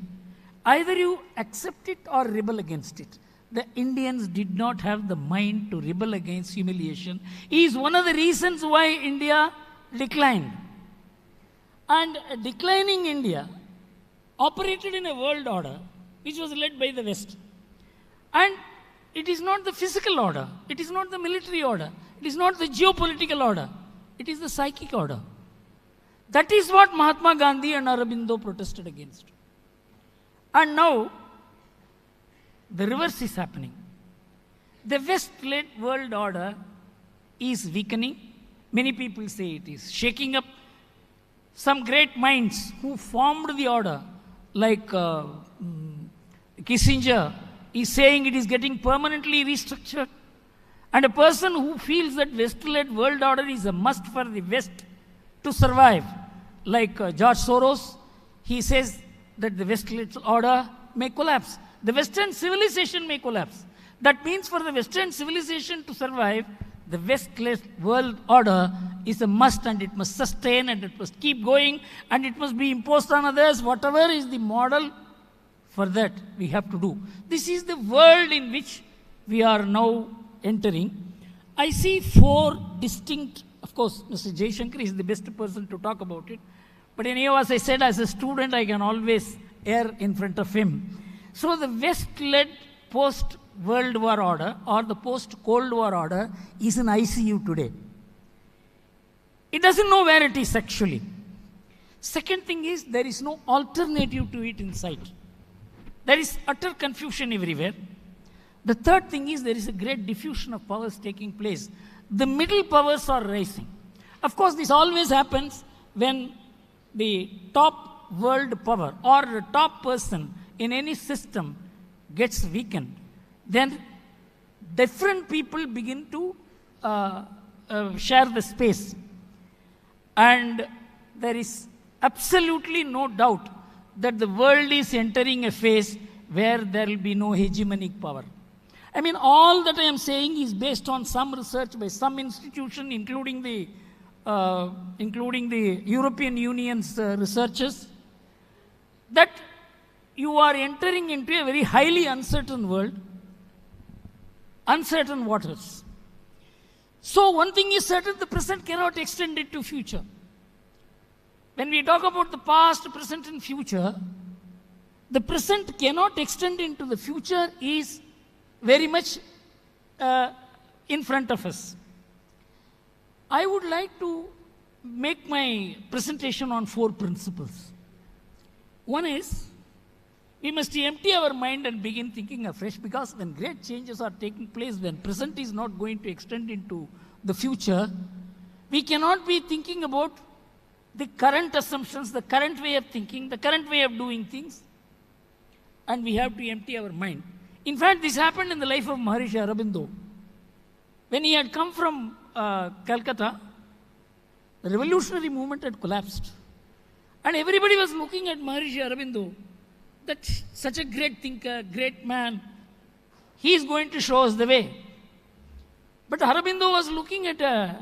either you accept it or rebel against it. The Indians did not have the mind to rebel against humiliation. It is one of the reasons why India declined. And a declining India operated in a world order which was led by the West. And it is not the physical order, it is not the military order, it is not the geopolitical order, it is the psychic order. That is what Mahatma Gandhi and Aurobindo protested against. And now, the reverse is happening. The West-led world order is weakening. Many people say it is shaking up. Some great minds who formed the order, like Kissinger, is saying it is getting permanently restructured. And a person who feels that West-led world order is a must for the West to survive, like George Soros, he says that the West-led order may collapse. The Western civilization may collapse. That means for the Western civilization to survive, the West-led world order is a must, and it must sustain, and it must keep going, and it must be imposed on others. Whatever is the model, for that we have to do. This is the world in which we are now entering. I see four distinct, of course, Mr. Jaishankar is the best person to talk about it, but anyhow, as I said, as a student, I can always err in front of him. So the West-led post-World War order or the post-Cold War order is in ICU today. It doesn't know where it is actually. Second thing is there is no alternative to it in sight. There is utter confusion everywhere. The third thing is there is a great diffusion of powers taking place. The middle powers are rising. Of course, this always happens when the top world power or the top person in any system gets weakened. Then different people begin to share the space. And there is absolutely no doubt that the world is entering a phase where there will be no hegemonic power. I mean, all that I am saying is based on some research by some institution, including the European Union's researchers, that you are entering into a very highly uncertain world, uncertain waters. So one thing is certain, the present cannot extend it to future. When we talk about the past, present and future, the present cannot extend into the future is very much in front of us. I would like to make my presentation on 4 principles. One is, we must empty our mind and begin thinking afresh, because when great changes are taking place, when present is not going to extend into the future, we cannot be thinking about the current assumptions, the current way of thinking, the current way of doing things, and we have to empty our mind. In fact, this happened in the life of Maharishi Aurobindo. When he had come from Calcutta, the revolutionary movement had collapsed. And everybody was looking at Maharishi Aurobindo, that such a great thinker, great man, he is going to show us the way. But Aurobindo was looking at a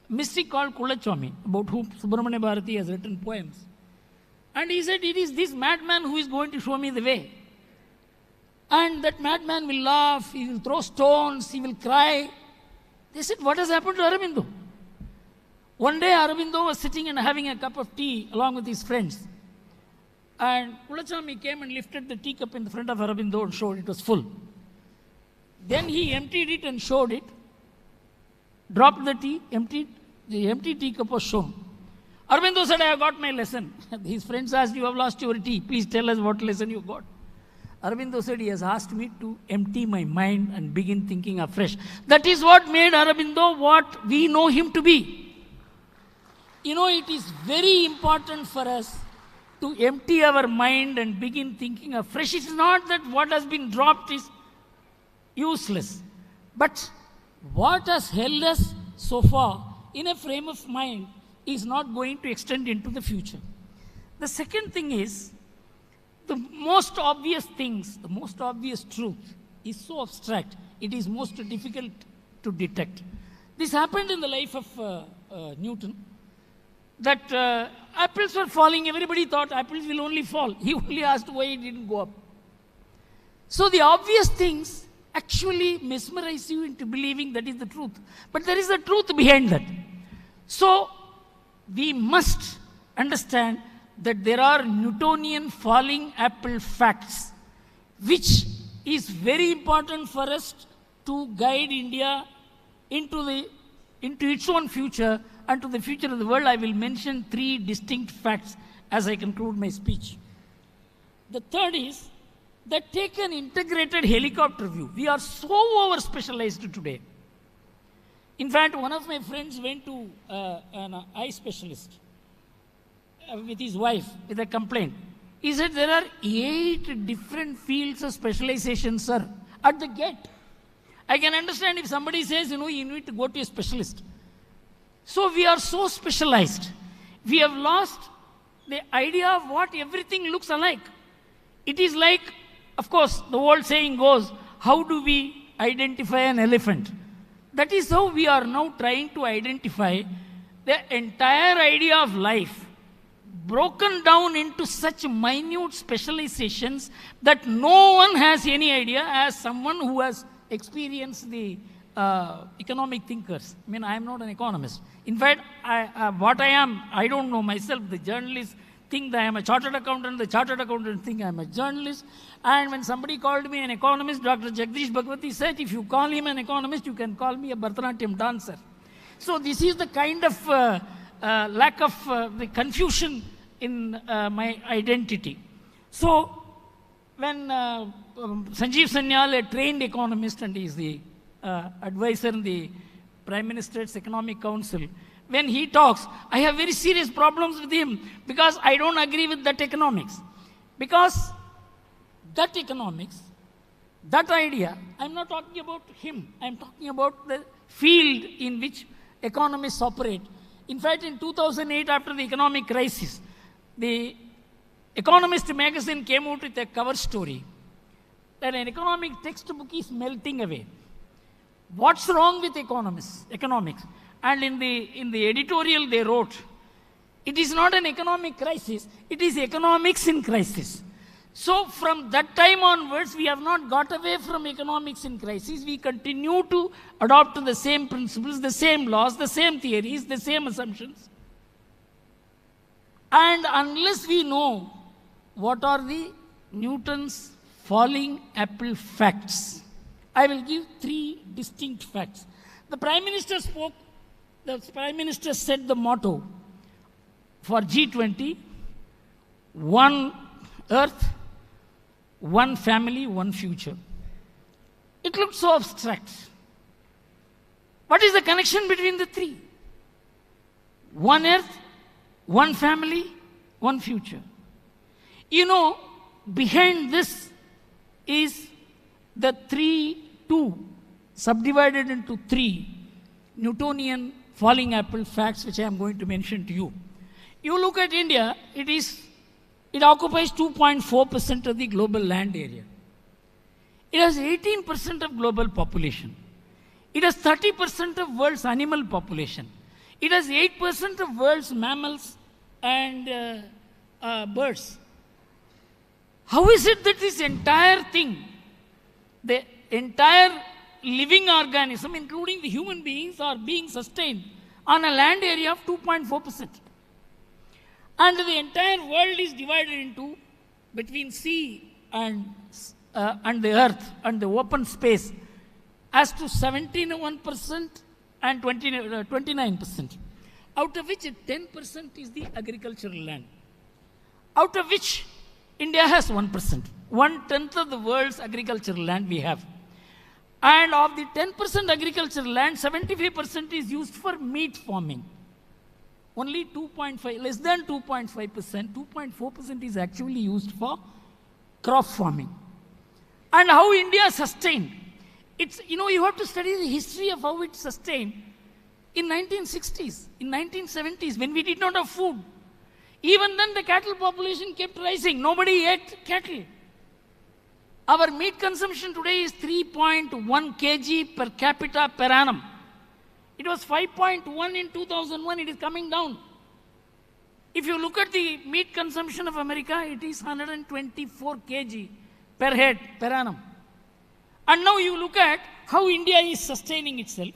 mystic called Kulachwami, about whom Subramanya Bharati has written poems. And he said, it is this madman who is going to show me the way. And that madman will laugh, he will throw stones, he will cry. They said, what has happened to Aurobindo? One day Aurobindo was sitting and having a cup of tea along with his friends. And Kulachwami came and lifted the teacup in the front of Aurobindo and showed it was full. Then he emptied it and showed it. Dropped the tea, emptied, the empty teacup was shown. Aurobindo said, I have got my lesson. His friends asked, you have lost your tea. Please tell us what lesson you got. Aurobindo said, he has asked me to empty my mind and begin thinking afresh. That is what made Aurobindo what we know him to be. You know, it is very important for us to empty our mind and begin thinking afresh. It's not that what has been dropped is useless, but what has held us so far in a frame of mind is not going to extend into the future. The second thing is, the most obvious things, the most obvious truth is so abstract, it is most difficult to detect. This happened in the life of Newton, that apples were falling, everybody thought apples will only fall. He only asked why it didn't go up. So the obvious things actually mesmerize you into believing that is the truth. But there is a truth behind that. So we must understand that there are Newtonian falling apple facts, which is very important for us to guide India into its own future and to the future of the world. I will mention 3 distinct facts as I conclude my speech. The third is that take an integrated helicopter view. We are so over-specialized today. In fact, one of my friends went to an eye specialist with his wife with a complaint. He said, there are 8 different fields of specialization, sir, at the gate. I can understand if somebody says, you need to go to a specialist. So we are so specialized. We have lost the idea of what everything looks alike. It is like, of course, the old saying goes, how do we identify an elephant? That is how we are now trying to identify the entire idea of life, broken down into such minute specializations that no one has any idea, as someone who has experienced the economic thinkers. I am not an economist. In fact, what I am, I don't know myself. The journalists think that I am a chartered accountant, the chartered accountant think I am a journalist. And when somebody called me an economist, Dr. Jagdish Bhagwati said, if you call him an economist, you can call me a Bharatanatyam dancer. So this is the kind of lack of the confusion in my identity. So when Sanjeev Sanyal, a trained economist, and he is the advisor in the Prime Minister's Economic Council, when he talks, I have very serious problems with him because I don't agree with that economics. Because that economics, that idea, I'm not talking about him, I'm talking about the field in which economists operate. In fact, in 2008, after the economic crisis, the Economist magazine came out with a cover story that an economic textbook is melting away. What's wrong with economics? And in the editorial they wrote, it is not an economic crisis, it is economics in crisis. So from that time onwards, we have not got away from economics in crisis. We continue to adopt the same principles, the same laws, the same theories, the same assumptions. And unless we know what are the Newton's falling apple facts, I will give 3 distinct facts. The Prime Minister spoke, the Prime Minister said the motto for G20, one earth, one family, one future. It looked so abstract. What is the connection between the 3? One earth, one family, one future. You know, behind this is the 3-2 subdivided into 3 Newtonian falling apple facts, which I am going to mention to you. You look at India, it occupies 2.4% of the global land area. It has 18% of global population. It has 30% of world's animal population. It has 8% of world's mammals and birds. How is it that this entire thing, the entire living organism, including the human beings, are being sustained on a land area of 2.4%? And the entire world is divided into between sea and the earth and the open space as to 71% and 29%, out of which 10% is the agricultural land, out of which India has 1%. 1/10 of the world's agricultural land we have. And of the 10% agricultural land, 75% is used for meat farming. Only 2.5, less than 2.5%, 2.4% is actually used for crop farming. And how India sustained. It's, you have to study the history of how it sustained. In 1960s, in 1970s, when we did not have food, even then the cattle population kept rising. Nobody ate cattle. Our meat consumption today is 3.1 kg per capita per annum. It was 5.1 in 2001, it is coming down. If you look at the meat consumption of America, it is 124 kg per head per annum. And now you look at how India is sustaining itself.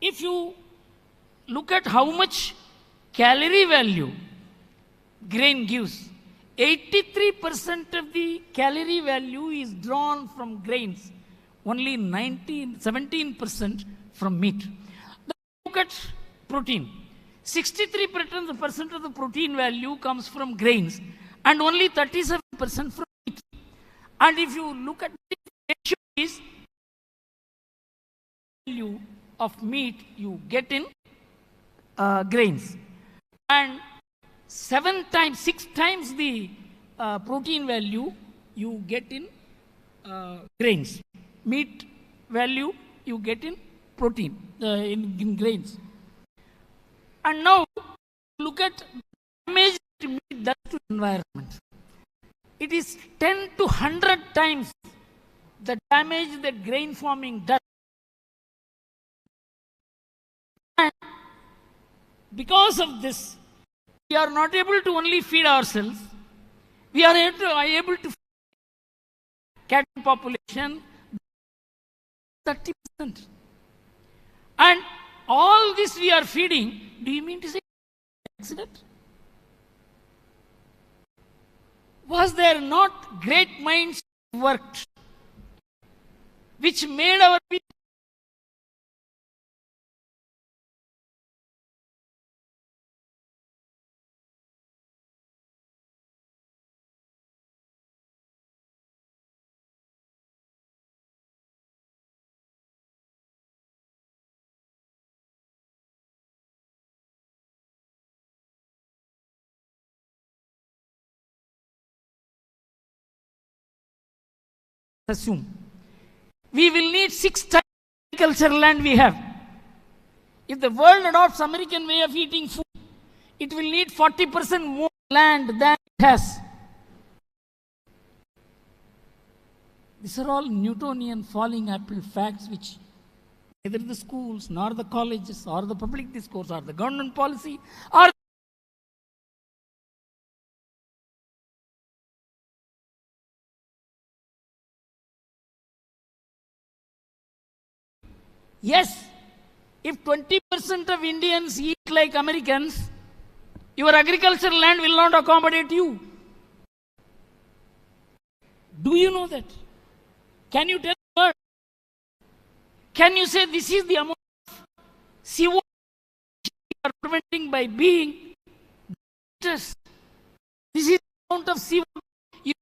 If you look at how much calorie value grain gives, 83% of the calorie value is drawn from grains, only 17% from meat. Then look at protein. 63% of the protein value comes from grains and only 37% from meat. And if you look at the ratio is value of meat you get in grains, and 6 times the protein value you get in grains. Meat value you get in protein, in grains. And now look at damage that meat does to the environment. It is 10 to 100 times the damage that grain farming does. And because of this, we are not able to only feed ourselves, we are able to feed cattle population 30%. And all this we are feeding, do you mean to say accident? Was there not great minds worked which made our people assume? We will need 6 times agricultural land we have. If the world adopts American way of eating food, it will need 40% more land than it has. These are all Newtonian falling apple facts which neither the schools, nor the colleges, or the public discourse, or the government policy, or yes, if 20% of Indians eat like Americans, your agricultural land will not accommodate you. Do you know that? Can you tell the world? Can you say this is the amount of CO2 you are preventing by being this? This is the amount of CO2 you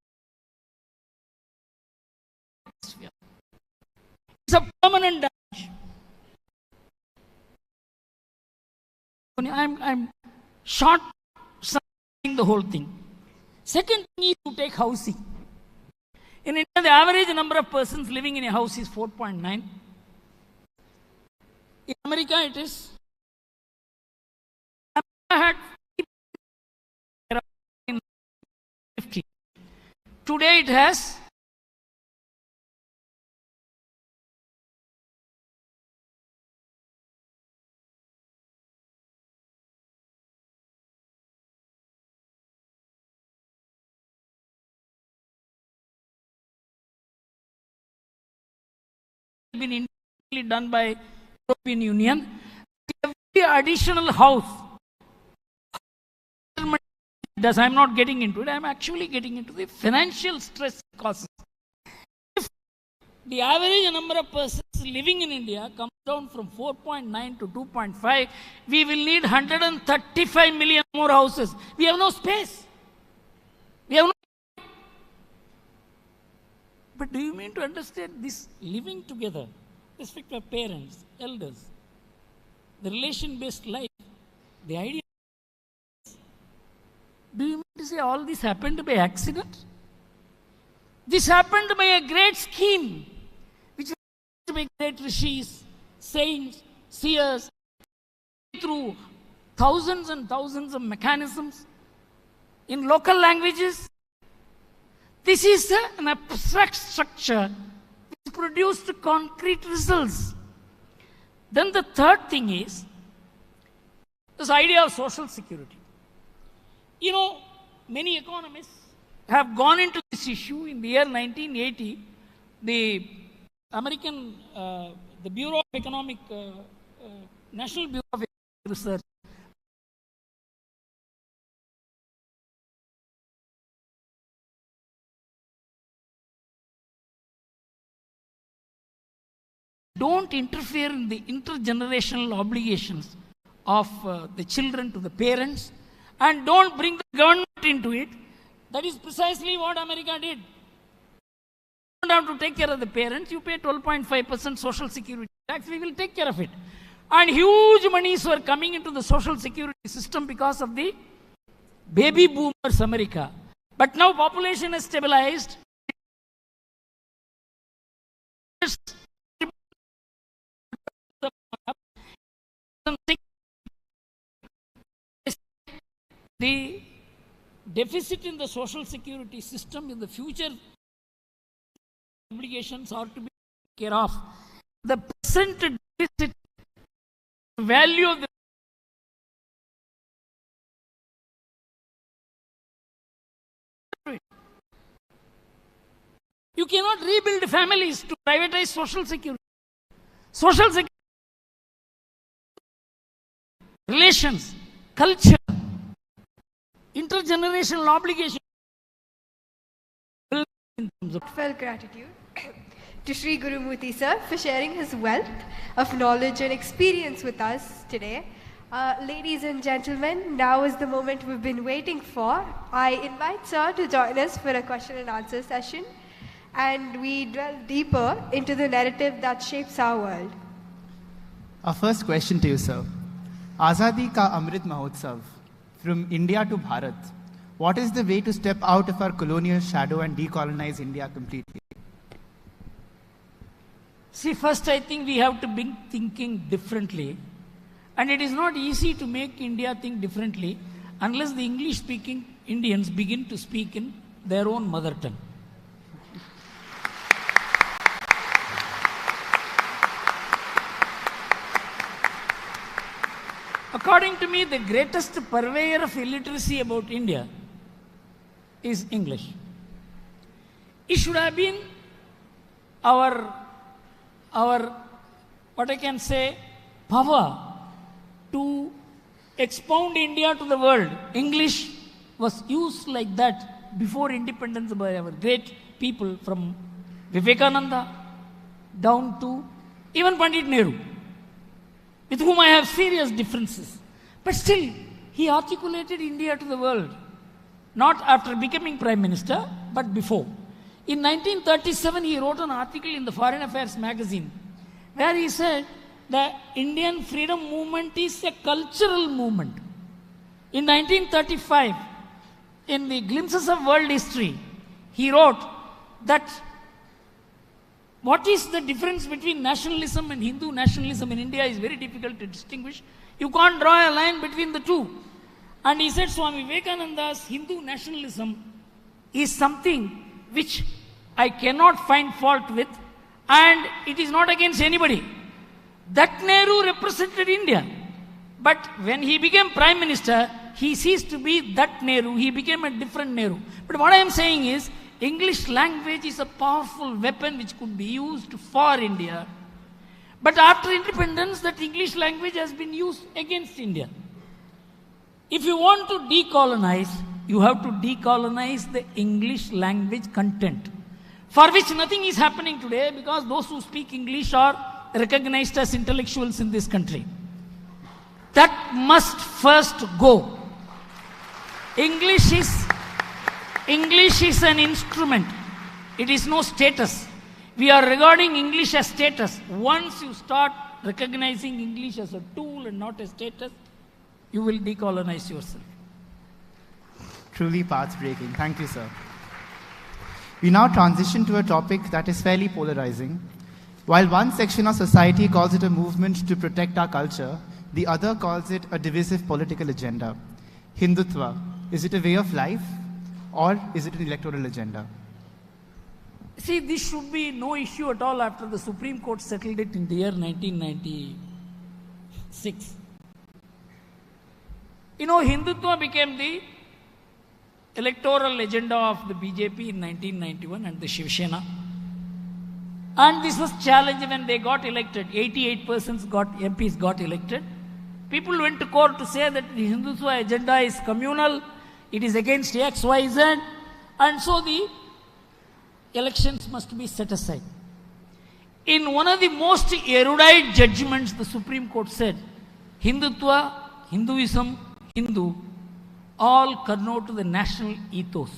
it's a permanent damage. I'm short summarizing the whole thing. Second thing is to take housing. In India, the average number of persons living in a house is 4.9. In America, it is. America had 50. Today, it has been independently done by European Union. Every additional house does, I'm not getting into it, I'm actually getting into the financial stress it causes. If the average number of persons living in India comes down from 4.9 to 2.5, we will need 135 million more houses. We have no space. We have no. But do you mean to understand this living together, respect of parents, elders, the relation-based life, the idea? Do you mean to say all this happened by accident? This happened by a great scheme, which was by great rishis, saints, seers, through thousands and thousands of mechanisms in local languages. This is an abstract structure which produced concrete results. Then the third thing is this idea of social security. You know, many economists have gone into this issue. In the year 1980, the American, the Bureau of Economic, National Bureau of Economic Research don't interfere in the intergenerational obligations of the children to the parents, and don't bring the government into it. That is precisely what America did. You don't have to take care of the parents, you pay 12.5% social security tax, we will take care of it. And huge monies were coming into the social security system because of the baby boomers America. But now population has stabilized. The deficit in the social security system in the future obligations are to be taken care of. The present deficit value of the you cannot rebuild families to privatize social security. Social security, relations, culture, intergenerational obligation. in terms of
Felt gratitude to Sri Gurumurthy sir for sharing his wealth of knowledge and experience with us today. Ladies and gentlemen, now is the moment we've been waiting for. I invite sir to join us for a question and answer session, and we delve deeper into the narrative that shapes our world.
Our first question to you, sir. Azadi Ka Amrit Mahotsav, from India to Bharat. What is the way to step out of our colonial shadow and decolonize India completely?
See, first I think we have to be thinking differently. And it is not easy to make India think differently unless the English-speaking Indians begin to speak in their own mother tongue. According to me, the greatest purveyor of illiteracy about India is English. It should have been our what I can say, power to expound India to the world. English was used like that before independence by our great people, from Vivekananda down to even Pandit Nehru, with whom I have serious differences. But still, he articulated India to the world, not after becoming Prime Minister, but before. In 1937, he wrote an article in the Foreign Affairs magazine where he said the Indian freedom movement is a cultural movement. In 1935, in the Glimpses of World History, he wrote that what is the difference between nationalism and Hindu nationalism in India is very difficult to distinguish. You can't draw a line between the two. And he said Swami Vivekananda's Hindu nationalism is something which I cannot find fault with, and it is not against anybody. That Nehru represented India. But when he became Prime Minister, he ceased to be that Nehru. He became a different Nehru. But what I am saying is, English language is a powerful weapon which could be used for India. But after independence, that English language has been used against India. If you want to decolonize, you have to decolonize the English language content, for which nothing is happening today because those who speak English are recognized as intellectuals in this country. That must first go. English is an instrument. It is no status. We are regarding English as status. Once you start recognizing English as a tool and not a status, you will decolonize yourself.
Truly path-breaking. Thank you, sir. We now transition to a topic that is fairly polarizing. While one section of society calls it a movement to protect our culture, the other calls it a divisive political agenda. Hindutva, is it a way of life or is it an electoral agenda?
See, this should be no issue at all after the Supreme Court settled it in the year 1996. You know, Hindutva became the electoral agenda of the BJP in 1991 and the Shiv Sena. And this was challenged when they got elected. 88% MPs got elected. People went to court to say that the Hindutva agenda is communal, it is against X, Y, Z, and so the elections must be set aside. In one of the most erudite judgments, the Supreme Court said, Hindutva, Hinduism, Hindu, all connote to the national ethos,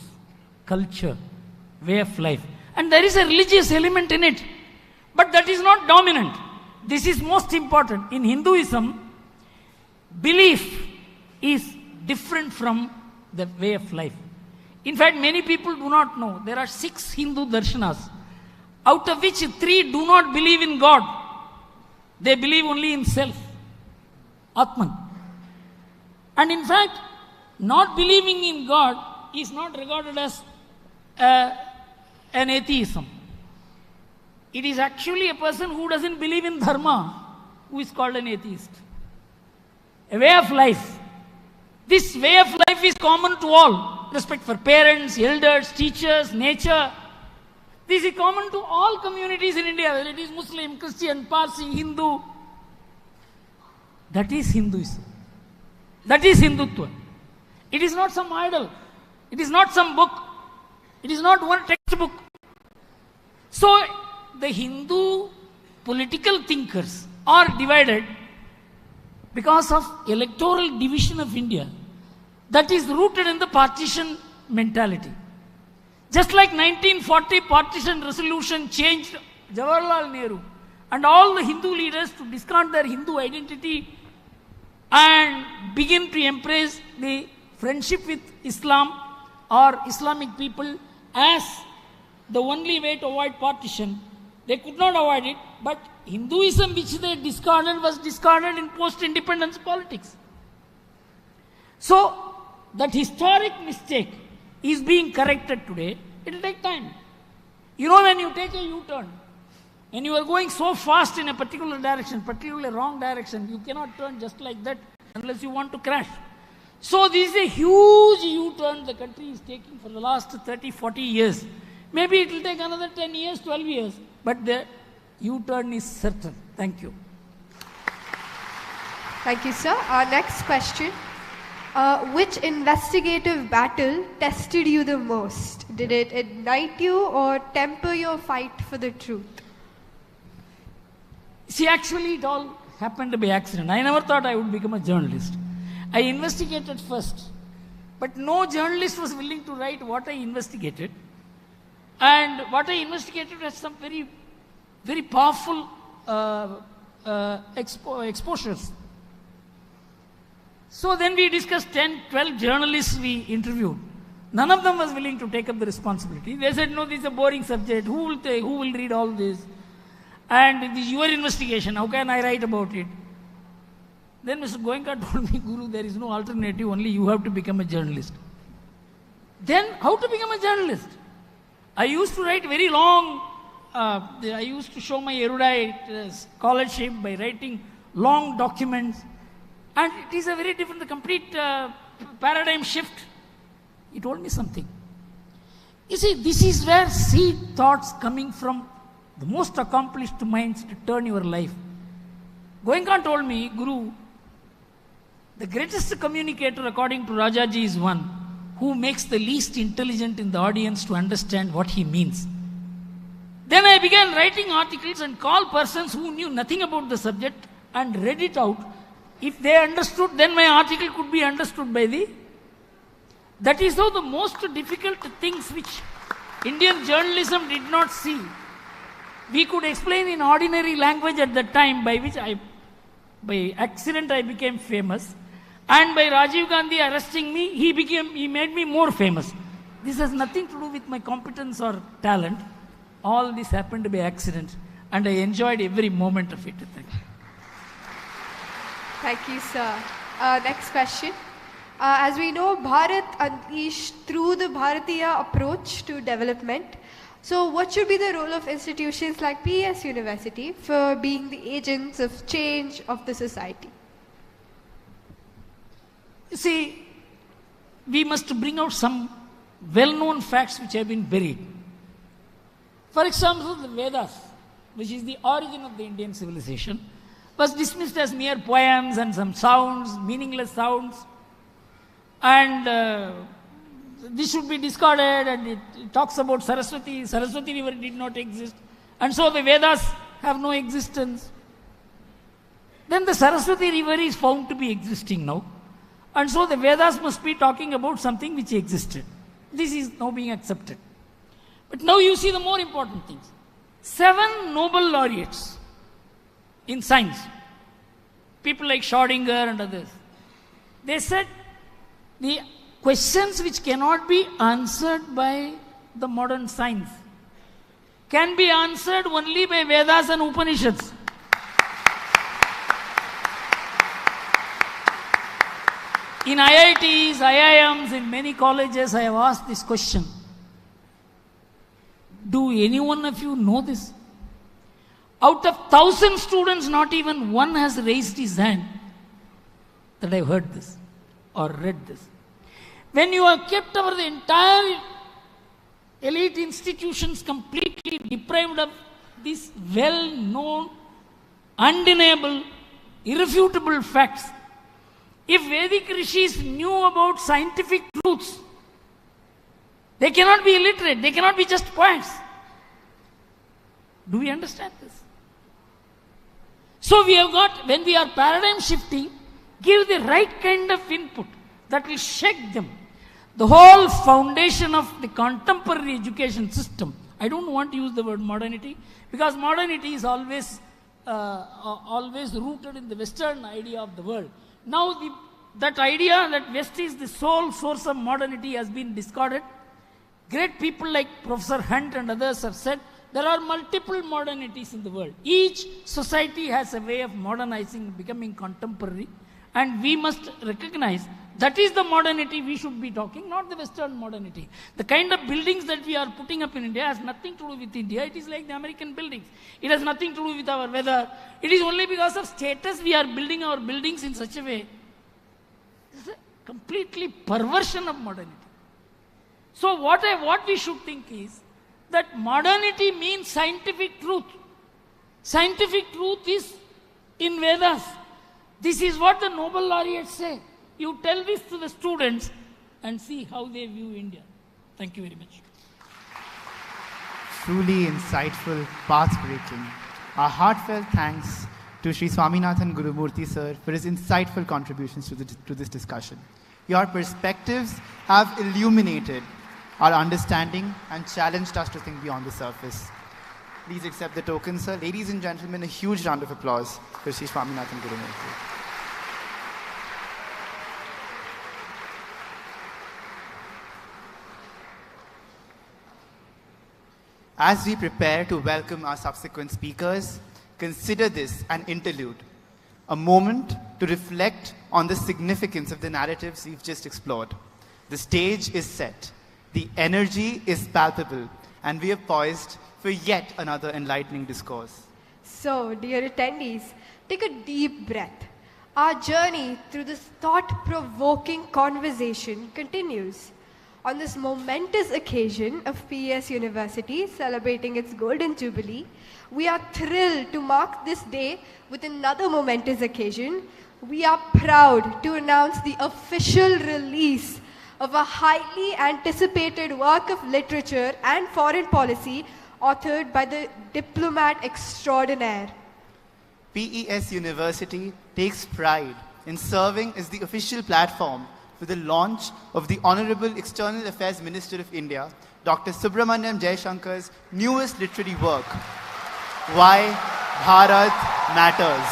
culture, way of life. And there is a religious element in it. But that is not dominant. This is most important. In Hinduism, belief is different from the way of life. In fact, many people do not know. There are 6 Hindu darshanas, out of which 3 do not believe in God. They believe only in self, Atman. And in fact, not believing in God is not regarded as an atheism. It is actually a person who doesn't believe in dharma who is called an atheist. A way of life. This way of life is common to all. Respect for parents, elders, teachers, nature. This is common to all communities in India, whether it is Muslim, Christian, Parsi, Hindu. That is Hinduism. That is Hindutva. It is not some idol. It is not some book. It is not one textbook. So the Hindu political thinkers are divided because of electoral division of India that is rooted in the partition mentality. Just like 1940 partition resolution changed Jawaharlal Nehru and all the Hindu leaders to discard their Hindu identity and begin to embrace the friendship with Islam or Islamic people as the only way to avoid partition. They could not avoid it, but Hinduism which they discarded was discarded in post-independence politics. So that historic mistake is being corrected today. It will take time. You know, when you take a U-turn, and you are going so fast in a particular direction, particularly wrong direction, you cannot turn just like that unless you want to crash. So this is a huge U-turn the country is taking for the last 30, 40 years. Maybe it will take another 10 years, 12 years, but the U-turn is certain. Thank you.
Thank you, sir. Our next question. Which investigative battle tested you the most? Did it ignite you or temper your fight for the truth?
See, actually it all happened by accident. I never thought I would become a journalist. I investigated first, but no journalist was willing to write what I investigated. And what I investigated has some very, very powerful exposures. So then we discussed 10, 12 journalists we interviewed. None of them was willing to take up the responsibility. They said, no, this is a boring subject. Who will read all this? And this is your investigation. How can I write about it? Then Mr. Goenka told me, Guru, there is no alternative. Only you have to become a journalist. Then how to become a journalist? I used to write very long, I used to show my erudite scholarship by writing long documents. And it is a very different, the complete paradigm shift. He told me something. You see, this is where seed thoughts coming from the most accomplished minds to turn your life. Goenka told me, Guru, the greatest communicator according to Rajaji is one who makes the least intelligent in the audience to understand what he means. Then I began writing articles and called persons who knew nothing about the subject and read it out. If they understood, then my article could be understood by the... That is how the most difficult things which Indian journalism did not see, we could explain in ordinary language at that time, by which by accident I became famous. And by Rajiv Gandhi arresting me, he made me more famous. This has nothing to do with my competence or talent. All this happened by accident, and I enjoyed every moment of it. Thank you.
Thank you, sir. Next question. As we know, Bharat unleashed through the Bharatiya approach to development. So what should be the role of institutions like PES University for being the agents of change of the society?
You see, we must bring out some well-known facts which have been buried. For example, the Vedas, which is the origin of the Indian civilization, was dismissed as mere poems and some sounds, meaningless sounds. And this should be discarded, and it talks about Saraswati. Saraswati river did not exist. And so the Vedas have no existence. Then the Saraswati river is found to be existing now. And so the Vedas must be talking about something which existed. This is now being accepted. But now you see the more important things. 7 Nobel laureates in science, people like Schrödinger and others, they said the questions which cannot be answered by the modern science can be answered only by Vedas and Upanishads. In IITs, IIMs, in many colleges, I have asked this question. Do any one of you know this? Out of 1,000 students, not even one has raised his hand that I have heard this or read this. When you have kept our the entire elite institutions completely deprived of these well-known, undeniable, irrefutable facts, if Vedic rishis knew about scientific truths, they cannot be illiterate, they cannot be just poets. Do we understand this? So we have got, when we are paradigm shifting, give the right kind of input that will shake them. The whole foundation of the contemporary education system, I don't want to use the word modernity, because modernity is always rooted in the Western idea of the world. Now that idea that West is the sole source of modernity has been discarded. Great people like Professor Hunt and others have said there are multiple modernities in the world. Each society has a way of modernizing, becoming contemporary, and we must recognize that is the modernity we should be talking, not the Western modernity. The kind of buildings that we are putting up in India has nothing to do with India. It is like the American buildings. It has nothing to do with our weather. It is only because of status we are building our buildings in such a way. This is a completely perversion of modernity. So what we should think is that modernity means scientific truth. Scientific truth is in Vedas. This is what the Nobel laureates say. You tell this to the students and see how they view India. Thank you very much.
Truly insightful, path-breaking. Our heartfelt thanks to Sri Swaminathan Gurumurthy sir for his insightful contributions to this discussion. Your perspectives have illuminated our understanding and challenged us to think beyond the surface. Please accept the token, sir. Ladies and gentlemen, a huge round of applause for Sri Swaminathan Gurumurthy. As we prepare to welcome our subsequent speakers, consider this an interlude, a moment to reflect on the significance of the narratives we've just explored. The stage is set, the energy is palpable, and we are poised for yet another enlightening discourse.
So, dear attendees, take a deep breath. Our journey through this thought-provoking conversation continues. On this momentous occasion of PES University celebrating its Golden Jubilee, we are thrilled to mark this day with another momentous occasion. We are proud to announce the official release of a highly anticipated work of literature and foreign policy authored by the diplomat extraordinaire.
PES University takes pride in serving as the official platform for the launch of the Honorable External Affairs Minister of India, Dr. Subramaniam Jaishankar's newest literary work, Why Bharat Matters.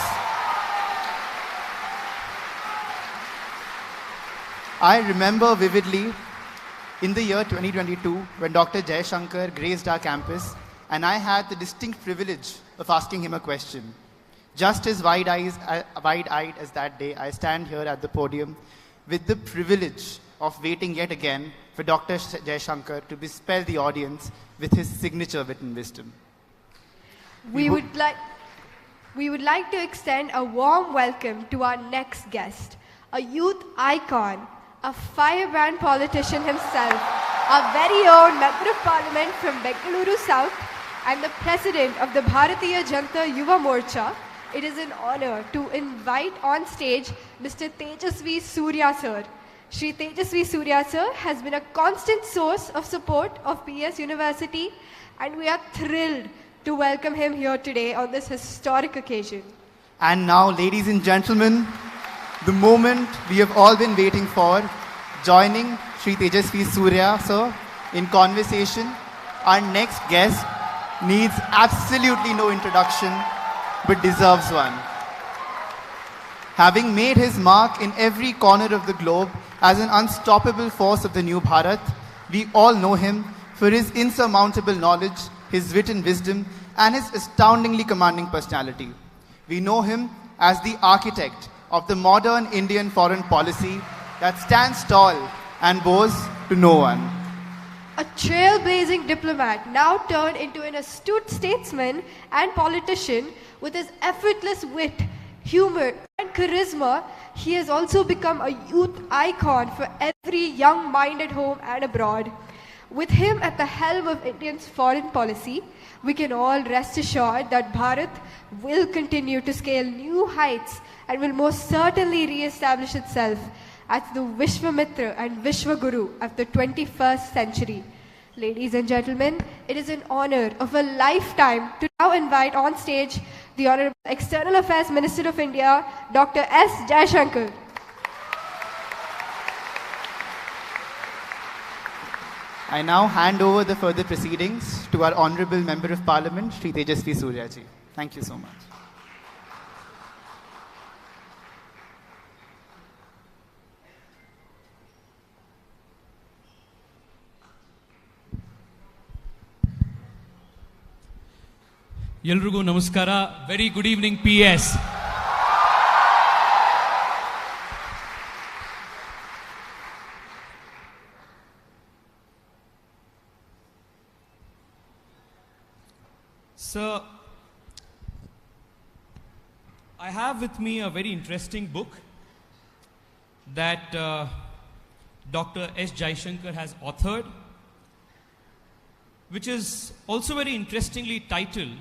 I remember vividly in the year 2022 when Dr. Jaishankar graced our campus, and I had the distinct privilege of asking him a question. Just as wide-eyed as that day, I stand here at the podium with the privilege of waiting yet again for Dr. Jaishankar to bespell the audience with his signature written wisdom.
We would like to extend a warm welcome to our next guest, a youth icon, a firebrand politician himself, our very own Member of Parliament from Bengaluru South and the President of the Bharatiya Janata Yuva Morcha. It is an honor to invite on stage Mr. Tejasvi Surya sir. Shri Tejasvi Surya sir has been a constant source of support of PES University, and we are thrilled to welcome him here today on this historic occasion.
And now, ladies and gentlemen, the moment we have all been waiting for, joining Shri Tejasvi Surya sir in conversation, our next guest needs absolutely no introduction, but deserves one. Having made his mark in every corner of the globe as an unstoppable force of the new Bharat, we all know him for his insurmountable knowledge, his wit and wisdom, and his astoundingly commanding personality. We know him as the architect of the modern Indian foreign policy that stands tall and bows to no one.
A trailblazing diplomat now turned into an astute statesman and politician. With his effortless wit, humor, and charisma, he has also become a youth icon for every young mind at home and abroad. With him at the helm of India's foreign policy, we can all rest assured that Bharat will continue to scale new heights and will most certainly re-establish itself as the Vishwamitra and Vishwaguru of the 21st century. Ladies and gentlemen, it is an honor of a lifetime to now invite on stage the Honorable External Affairs Minister of India, Dr. S. Jaishankar.
I now hand over the further proceedings to our Honorable Member of Parliament, Shri Tejasvi Suryaji. Thank you so much.
Yelrugu Namaskara. Very good evening, PES. So, I have with me a very interesting book that Dr. S. Jaishankar has authored, which is also very interestingly titled,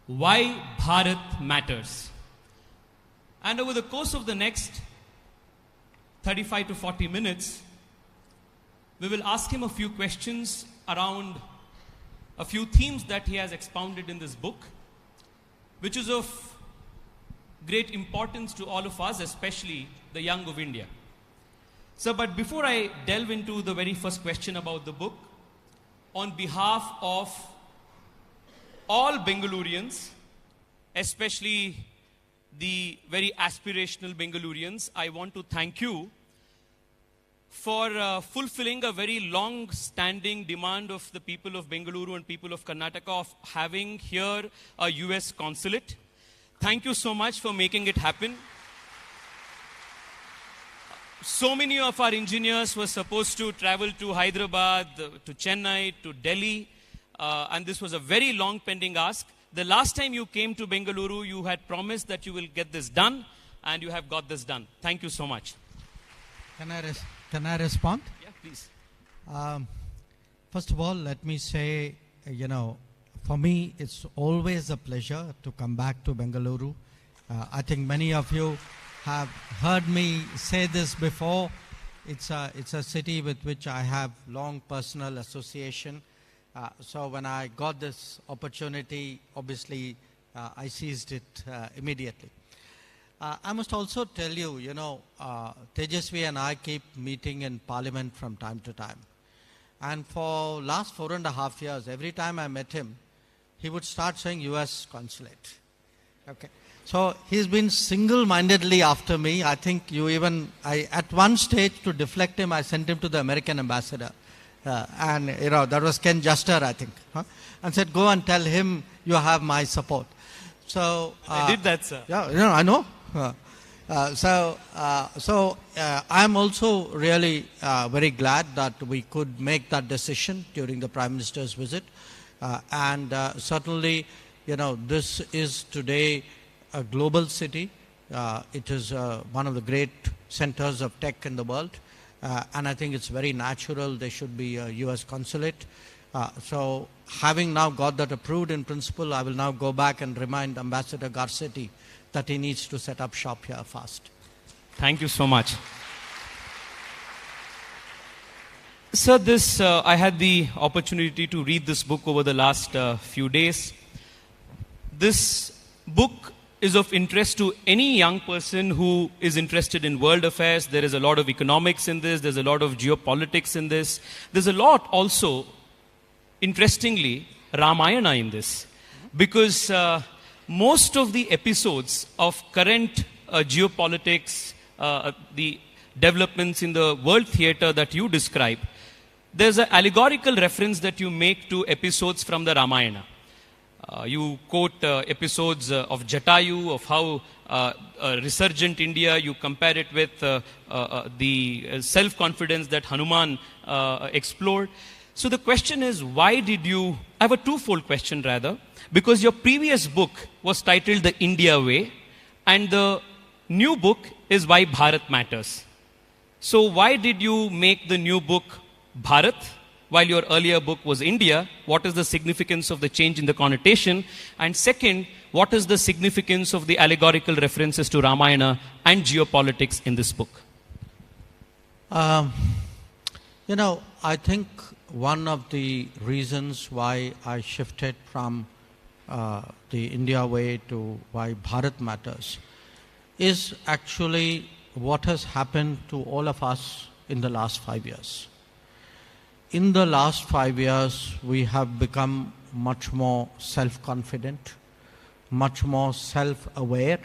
Why Bharat Matters. And over the course of the next 35 to 40 minutes, we will ask him a few questions around a few themes that he has expounded in this book, which is of great importance to all of us, especially the young of India. So, but before I delve into the very first question about the book, on behalf of all Bengalurians, especially the very aspirational Bengalurians, I want to thank you for fulfilling a very long-standing demand of the people of Bengaluru and people of Karnataka of having here a US consulate. Thank you so much for making it happen. So many of our engineers were supposed to travel to Hyderabad, to Chennai, to Delhi, and this was a very long pending ask. The last time you came to Bengaluru, you had promised that you will get this done, and you have got this done. Thank you so much.
Can I respond?
Yeah, please.
First of all, let me say, for me, it's always a pleasure to come back to Bengaluru. I think many of you have heard me say this before. It's a city with which I have long personal association. So when I got this opportunity, obviously, I seized it immediately. I must also tell you, Tejasvi and I keep meeting in Parliament from time to time. And for last 4.5 years, every time I met him, he would start saying US consulate. Okay. So he's been single-mindedly after me. I think at one stage to deflect him, I sent him to the American ambassador. And that was Ken Juster, I think. And said, go and tell him you have my support. So
I did that, sir.
Yeah, I know. I'm also really very glad that we could make that decision during the Prime Minister's visit. Certainly, this is today a global city. It is one of the great centers of tech in the world. And I think it's very natural there should be a US consulate. So having now got that approved in principle, I will now go back and remind Ambassador Garcetti that he needs to set up shop here fast.
Thank you so much. Sir, I had the opportunity to read this book over the last few days. This book is of interest to any young person who is interested in world affairs. There is a lot of economics in this. There's a lot of geopolitics in this. There's a lot also, interestingly, Ramayana in this. Because most of the episodes of current geopolitics, the developments in the world theater that you describe, there's an allegorical reference that you make to episodes from the Ramayana. You quote episodes of Jatayu, of how resurgent India, you compare it with the self-confidence that Hanuman explored. So the question is, why did you... I have a twofold question rather, because your previous book was titled The India Way, and the new book is Why Bharat Matters. So why did you make the new book Bharat, while your earlier book was India? What is the significance of the change in the connotation? And second, what is the significance of the allegorical references to Ramayana and geopolitics in this book?
I think one of the reasons why I shifted from the India way to why Bharat matters is actually what has happened to all of us in the last 5 years. In the last 5 years, we have become much more self-confident, much more self-aware,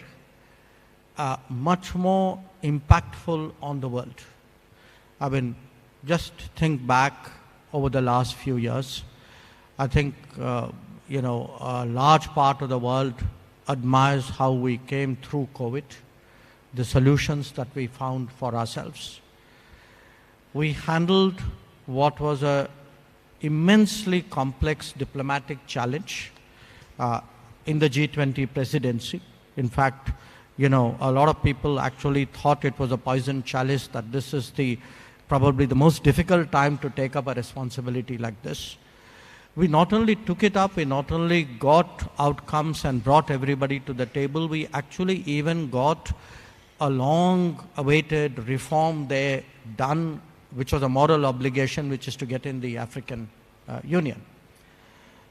much more impactful on the world. I mean, just think back over the last few years. I think, a large part of the world admires how we came through COVID, the solutions that we found for ourselves. We handled what was an immensely complex diplomatic challenge in the G20 presidency. In fact, a lot of people actually thought it was a poison chalice, that this is probably the most difficult time to take up a responsibility like this. We not only took it up, we not only got outcomes and brought everybody to the table, we actually even got a long-awaited reform there done, which was a moral obligation, which is to get in the African Union.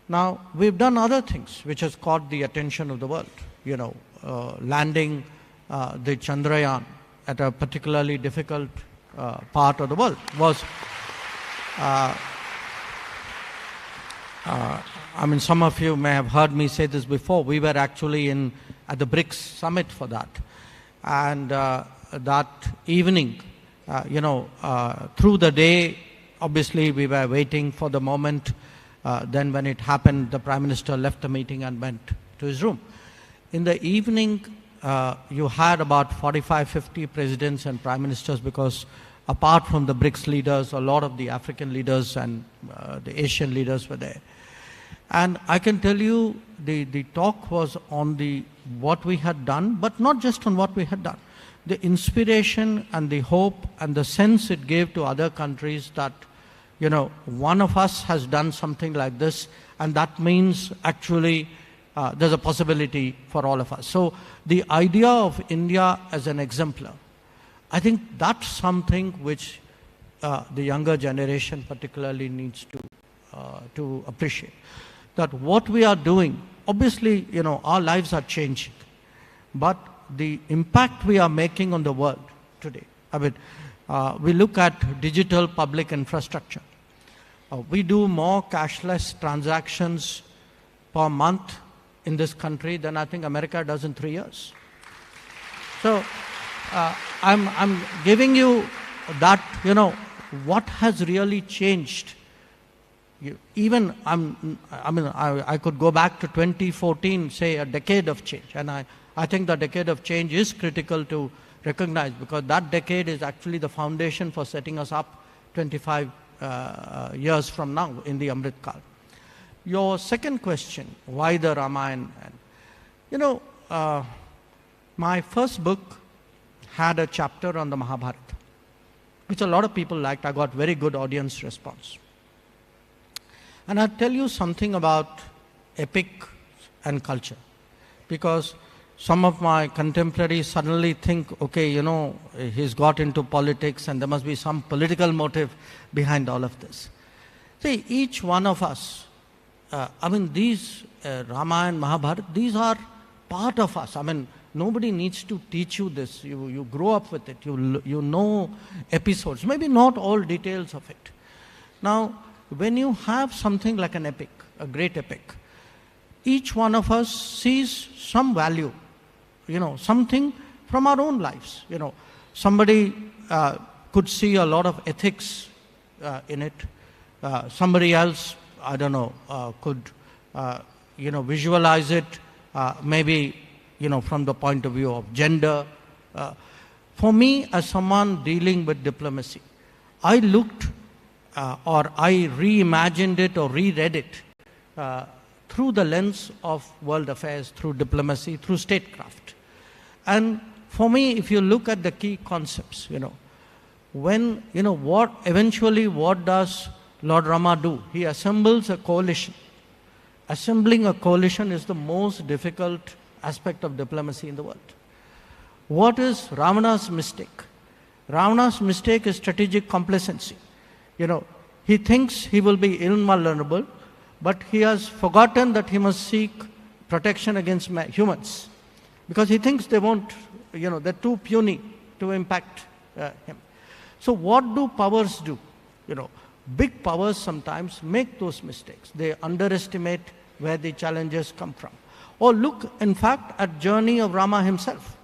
Now, we've done other things which has caught the attention of the world. Landing the Chandrayaan at a particularly difficult part of the world was, some of you may have heard me say this before. We were actually at the BRICS summit for that. And that evening, through the day, obviously we were waiting for the moment. Then when it happened, the Prime Minister left the meeting and went to his room. In the evening, you had about 45, 50 presidents and prime ministers, because apart from the BRICS leaders, a lot of the African leaders and the Asian leaders were there. And I can tell you, the talk was on what we had done, but not just on what we had done. The inspiration and the hope and the sense it gave to other countries that, one of us has done something like this, and that means actually there's a possibility for all of us. So the idea of India as an exemplar, I think that's something which the younger generation particularly needs to appreciate. That what we are doing, obviously, our lives are changing, but the impact we are making on the world today. We look at digital public infrastructure. We do more cashless transactions per month in this country than I think America does in 3 years. So I'm giving you that, what has really changed. I could go back to 2014, say a decade of change. And I think the decade of change is critical to recognize, because that decade is actually the foundation for setting us up 25 years from now in the Amrit Kal. Your second question, why the Ramayana? My first book had a chapter on the Mahabharata, which a lot of people liked. I got very good audience response. And I'll tell you something about epic and culture, because some of my contemporaries suddenly think, okay, he's got into politics and there must be some political motive behind all of this. See, each one of us, these Ramayana, Mahabharata, these are part of us. Nobody needs to teach you this. You grow up with it. You know episodes, maybe not all details of it. Now, when you have something like an epic, a great epic, each one of us sees some value, something from our own lives. Somebody could see a lot of ethics in it. Somebody else, could, visualize it, maybe, from the point of view of gender. For me, as someone dealing with diplomacy, I looked or I reimagined it or reread it through the lens of world affairs, through diplomacy, through statecraft. And for me, if you look at the key concepts, what does Lord Rama do? He assembles a coalition. Assembling a coalition is the most difficult aspect of diplomacy in the world. What is Ravana's mistake? Ravana's mistake is strategic complacency. He thinks he will be invulnerable, but he has forgotten that he must seek protection against humans, because he thinks they won't, they're too puny to impact him. So what do powers do? Big powers sometimes make those mistakes. They underestimate where the challenges come from. Or look, in fact, at journey of Rama himself.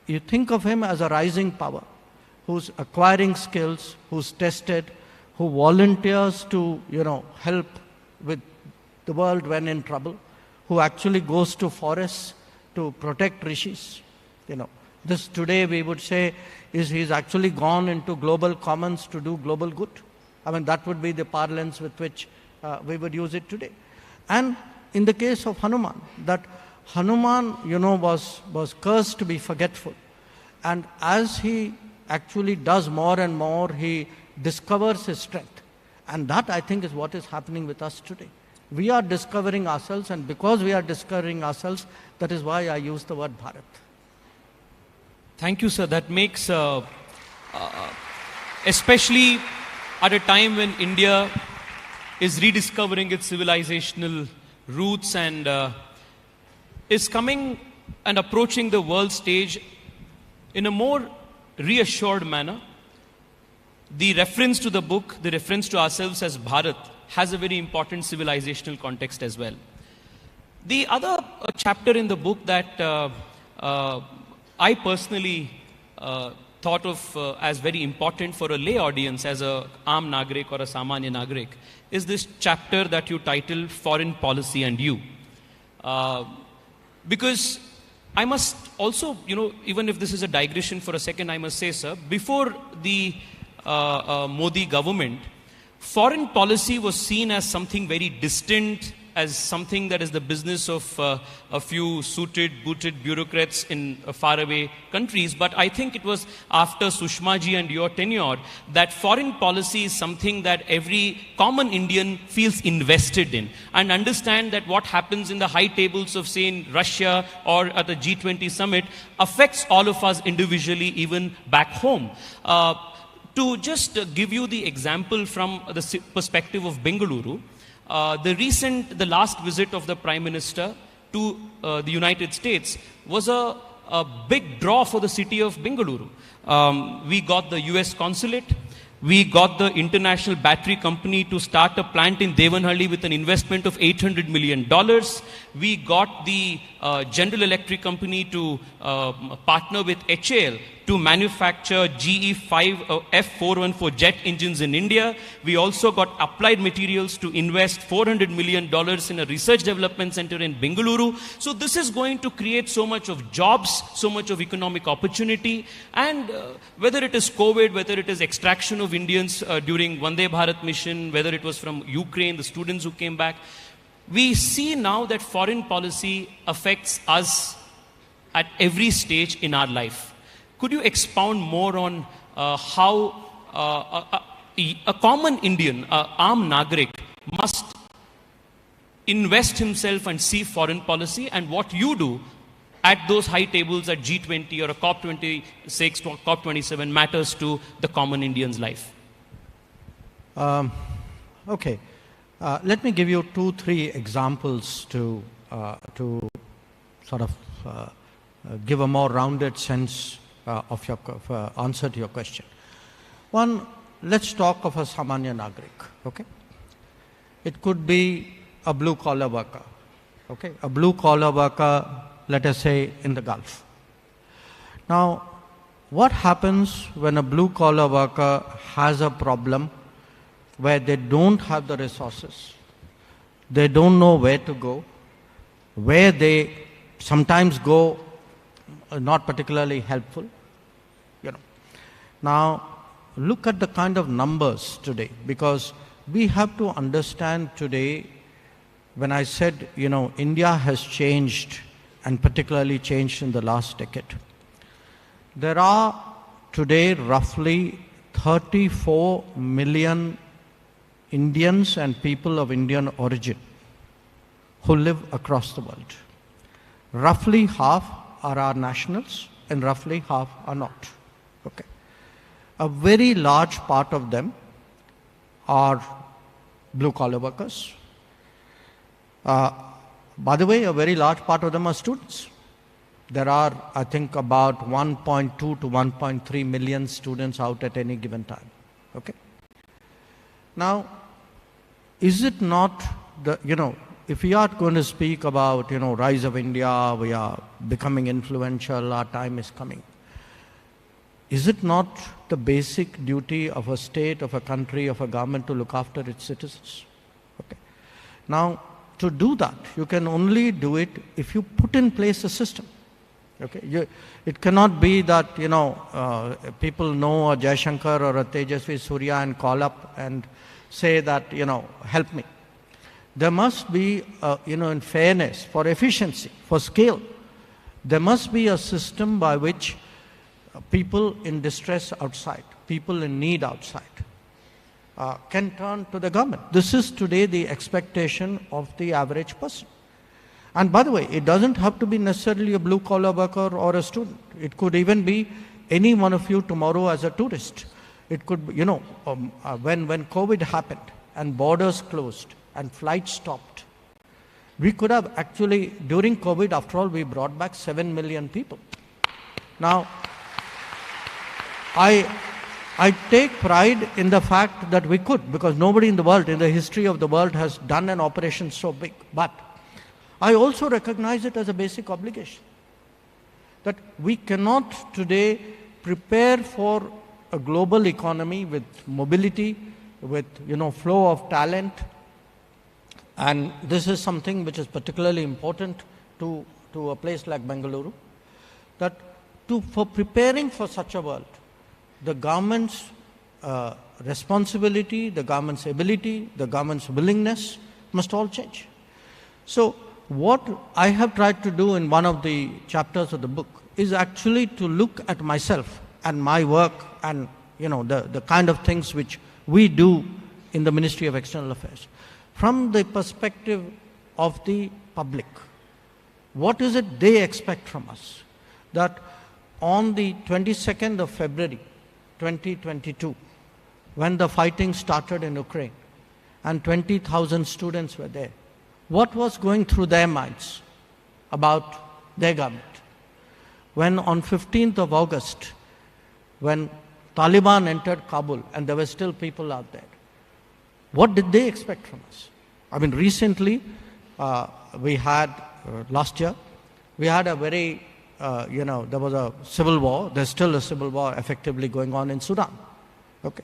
You think of him as a rising power, who's acquiring skills, who's tested, who volunteers to, help with the world when in trouble, who actually goes to forests to protect rishis. This today we would say is he's actually gone into global commons to do global good. I mean, that would be the parlance with which we would use it today. And in the case of Hanuman, that Hanuman, was cursed to be forgetful. And as he actually does more and more, he discovers his strength. And that, I think, is what is happening with us today. We are discovering ourselves, and because we are discovering ourselves, that is why I use the word Bharat.
Thank you, sir. That makes, especially at a time when India is rediscovering its civilizational roots and is coming and approaching the world stage in a more reassured manner. The reference to the book, the reference to ourselves as Bharat, has a very important civilizational context as well. The other chapter in the book that I personally thought of as very important for a lay audience, as a Aam Nagrik or a Samanya Nagrik, is this chapter that you title Foreign Policy and You. Because I must also, even if this is a digression for a second, I must say, sir, before the Modi government, foreign policy was seen as something very distant, as something that is the business of a few suited, booted bureaucrats in faraway countries. But I think it was after Sushma ji and your tenure that foreign policy is something that every common Indian feels invested in, and understand that what happens in the high tables of, say, in Russia or at the G20 summit affects all of us individually, even back home. To just give you the example from the perspective of Bengaluru, the last visit of the Prime Minister to the United States was a big draw for the city of Bengaluru. We got the US consulate. We got the International Battery Company to start a plant in Devanhalli with an investment of $800 million. We got the General Electric Company to partner with HAL to manufacture F414 jet engines in India. We also got Applied Materials to invest $400 million in a research development center in Bengaluru. So this is going to create so much of jobs, so much of economic opportunity, and whether it is COVID, whether it is extraction of Indians during Vande Bharat mission, whether it was from Ukraine, the students who came back, we see now that foreign policy affects us at every stage in our life. Could you expound more on how a common Indian, Aam Nagrik, must invest himself and see foreign policy, and what you do at those high tables at G20 or a COP26 or COP27 matters to the common Indian's life?
Okay. Let me give you 2-3 examples to sort of give a more rounded sense of your answer to your question. One, let's talk of a Samanya Nagrik, okay? It could be a blue-collar worker, okay? A blue-collar worker, let us say, in the Gulf. Now, what happens when a blue-collar worker has a problem where they don't have the resources, they don't know where to go, where they sometimes go not particularly helpful, Now, look at the kind of numbers today, because we have to understand today, when I said, India has changed, and particularly changed in the last decade. There are today roughly 34 million Indians and people of Indian origin who live across the world. Roughly half are our nationals and roughly half are not. Okay. A very large part of them are blue-collar workers. By the way, a very large part of them are students. There are, I think, about 1.2 to 1.3 million students out at any given time. Okay. Now, is it not the, if we are going to speak about, rise of India, we are becoming influential, our time is coming. Is it not the basic duty of a state, of a country, of a government to look after its citizens? Okay. Now, to do that, you can only do it if you put in place a system. Okay. It cannot be that, people know a Jaishankar or a Tejasvi Surya and call up and say that, help me. There must be, in fairness, for efficiency, for scale, there must be a system by which people in distress outside, people in need outside, can turn to the government. This is today the expectation of the average person. And by the way, it doesn't have to be necessarily a blue-collar worker or a student. It could even be any one of you tomorrow as a tourist. It could, when COVID happened and borders closed and flights stopped, we could have actually, during COVID, after all, we brought back 7 million people. Now, I take pride in the fact that we could, because nobody in the world, in the history of the world, has done an operation so big. But I also recognize it as a basic obligation that we cannot today prepare for a global economy with mobility, with flow of talent, and this is something which is particularly important to a place like Bengaluru, that for preparing for such a world, the government's responsibility, the government's ability, the government's willingness must all change. So what I have tried to do in one of the chapters of the book is actually to look at myself and my work and the kind of things which we do in the Ministry of External Affairs from the perspective of the public. What is it they expect from us? That on the 22nd of February 2022, when the fighting started in Ukraine and 20,000 students were there, what was going through their minds about their government? When on 15th of August, when Taliban entered Kabul and there were still people out there, what did they expect from us? I mean, recently, we had, last year, we had a very, there was a civil war. There's still a civil war effectively going on in Sudan. Okay.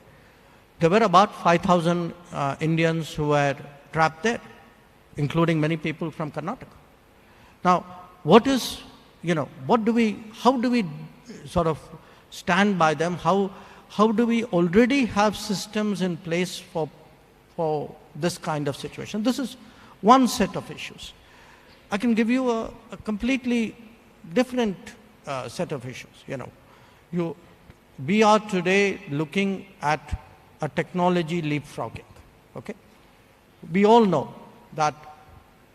There were about 5,000 Indians who were trapped there, including many people from Karnataka. Now, what is, how do we sort of stand by them? How do we already have systems in place for this kind of situation? This is one set of issues. I can give you a completely different set of issues. We are today looking at a technology leapfrogging. Okay, we all know that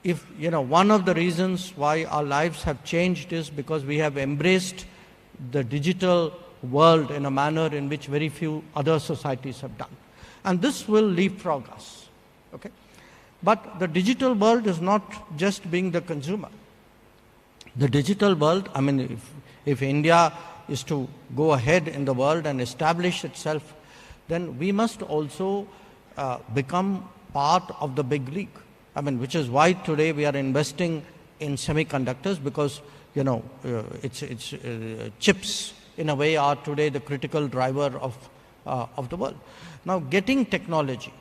if one of the reasons why our lives have changed is because we have embraced the digital world in a manner in which very few other societies have done, and this will leapfrog us. Okay, but the digital world is not just being the consumer. The digital world, I mean, if India is to go ahead in the world and establish itself, then we must also become part of the big league. I mean, which is why today we are investing in semiconductors, because chips in a way are today the critical driver of the world. Now, getting technology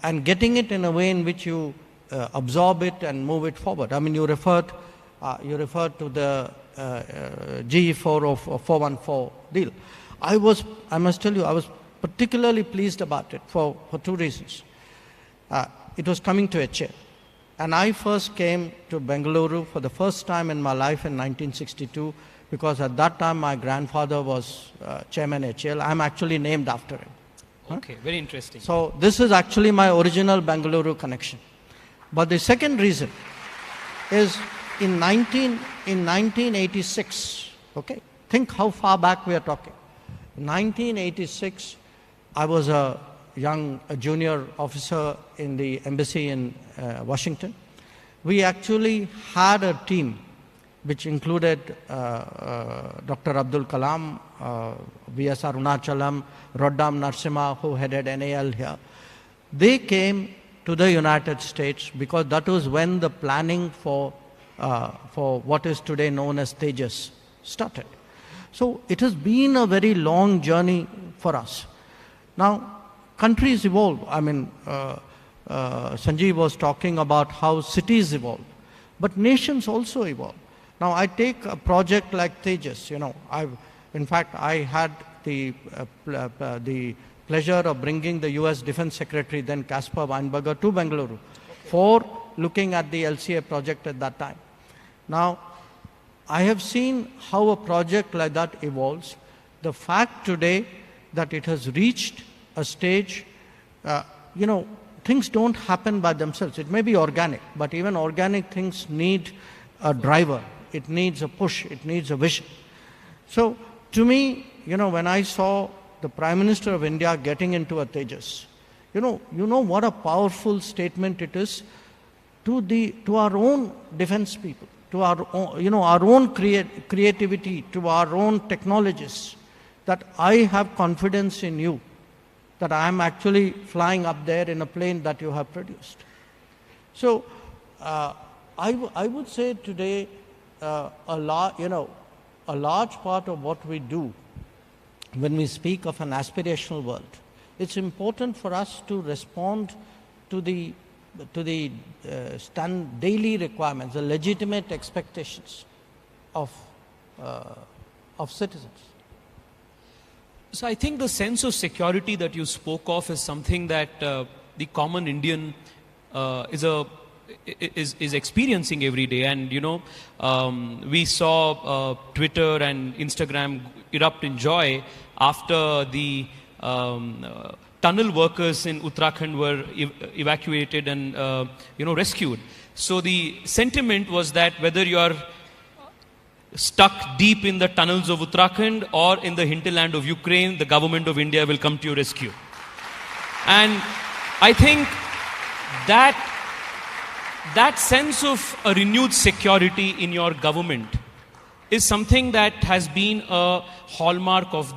and getting it in a way in which you absorb it and move it forward. I mean, you referred to the GE4 of 414 deal. I must tell you, I was particularly pleased about it for two reasons. It was coming to HA. And I first came to Bengaluru for the first time in my life in 1962, because at that time my grandfather was chairman HAL. I'm actually named after him.
Okay, very interesting.
So this is actually my original Bengaluru connection. But the second reason is in 1986, okay, think how far back we are talking. In 1986, I was a young junior officer in the embassy in Washington. We actually had a team which included Dr. Abdul Kalam, V.S. Arunachalam, Roddam Narasimha, who headed NAL here. They came to the United States because that was when the planning for what is today known as Tejas started. So it has been a very long journey for us. Now, countries evolve. I mean, Sanjeev was talking about how cities evolve, but nations also evolve. Now, I take a project like Tejas. In fact, I had the pleasure of bringing the US Defense Secretary, then Caspar Weinberger, to Bengaluru for looking at the LCA project at that time. Now, I have seen how a project like that evolves. The fact today that it has reached a stage, things don't happen by themselves. It may be organic, but even organic things need a driver. It needs a push. It needs a vision. So, to me, when I saw the Prime Minister of India getting into a Tejas, you know what a powerful statement it is to our own defense people, to our own creativity, to our own technologists, that I have confidence in you, that I am actually flying up there in a plane that you have produced. So, I would say today, a large part of what we do when we speak of an aspirational world, it's important for us to respond to the daily requirements, the legitimate expectations of citizens.
So I think the sense of security that you spoke of is something that the common Indian is experiencing every day. And we saw Twitter and Instagram erupt in joy after the tunnel workers in Uttarakhand were evacuated and rescued. So the sentiment was that whether you are stuck deep in the tunnels of Uttarakhand or in the hinterland of Ukraine, the government of India will come to your rescue. And I think that sense of a renewed security in your government is something that has been a hallmark of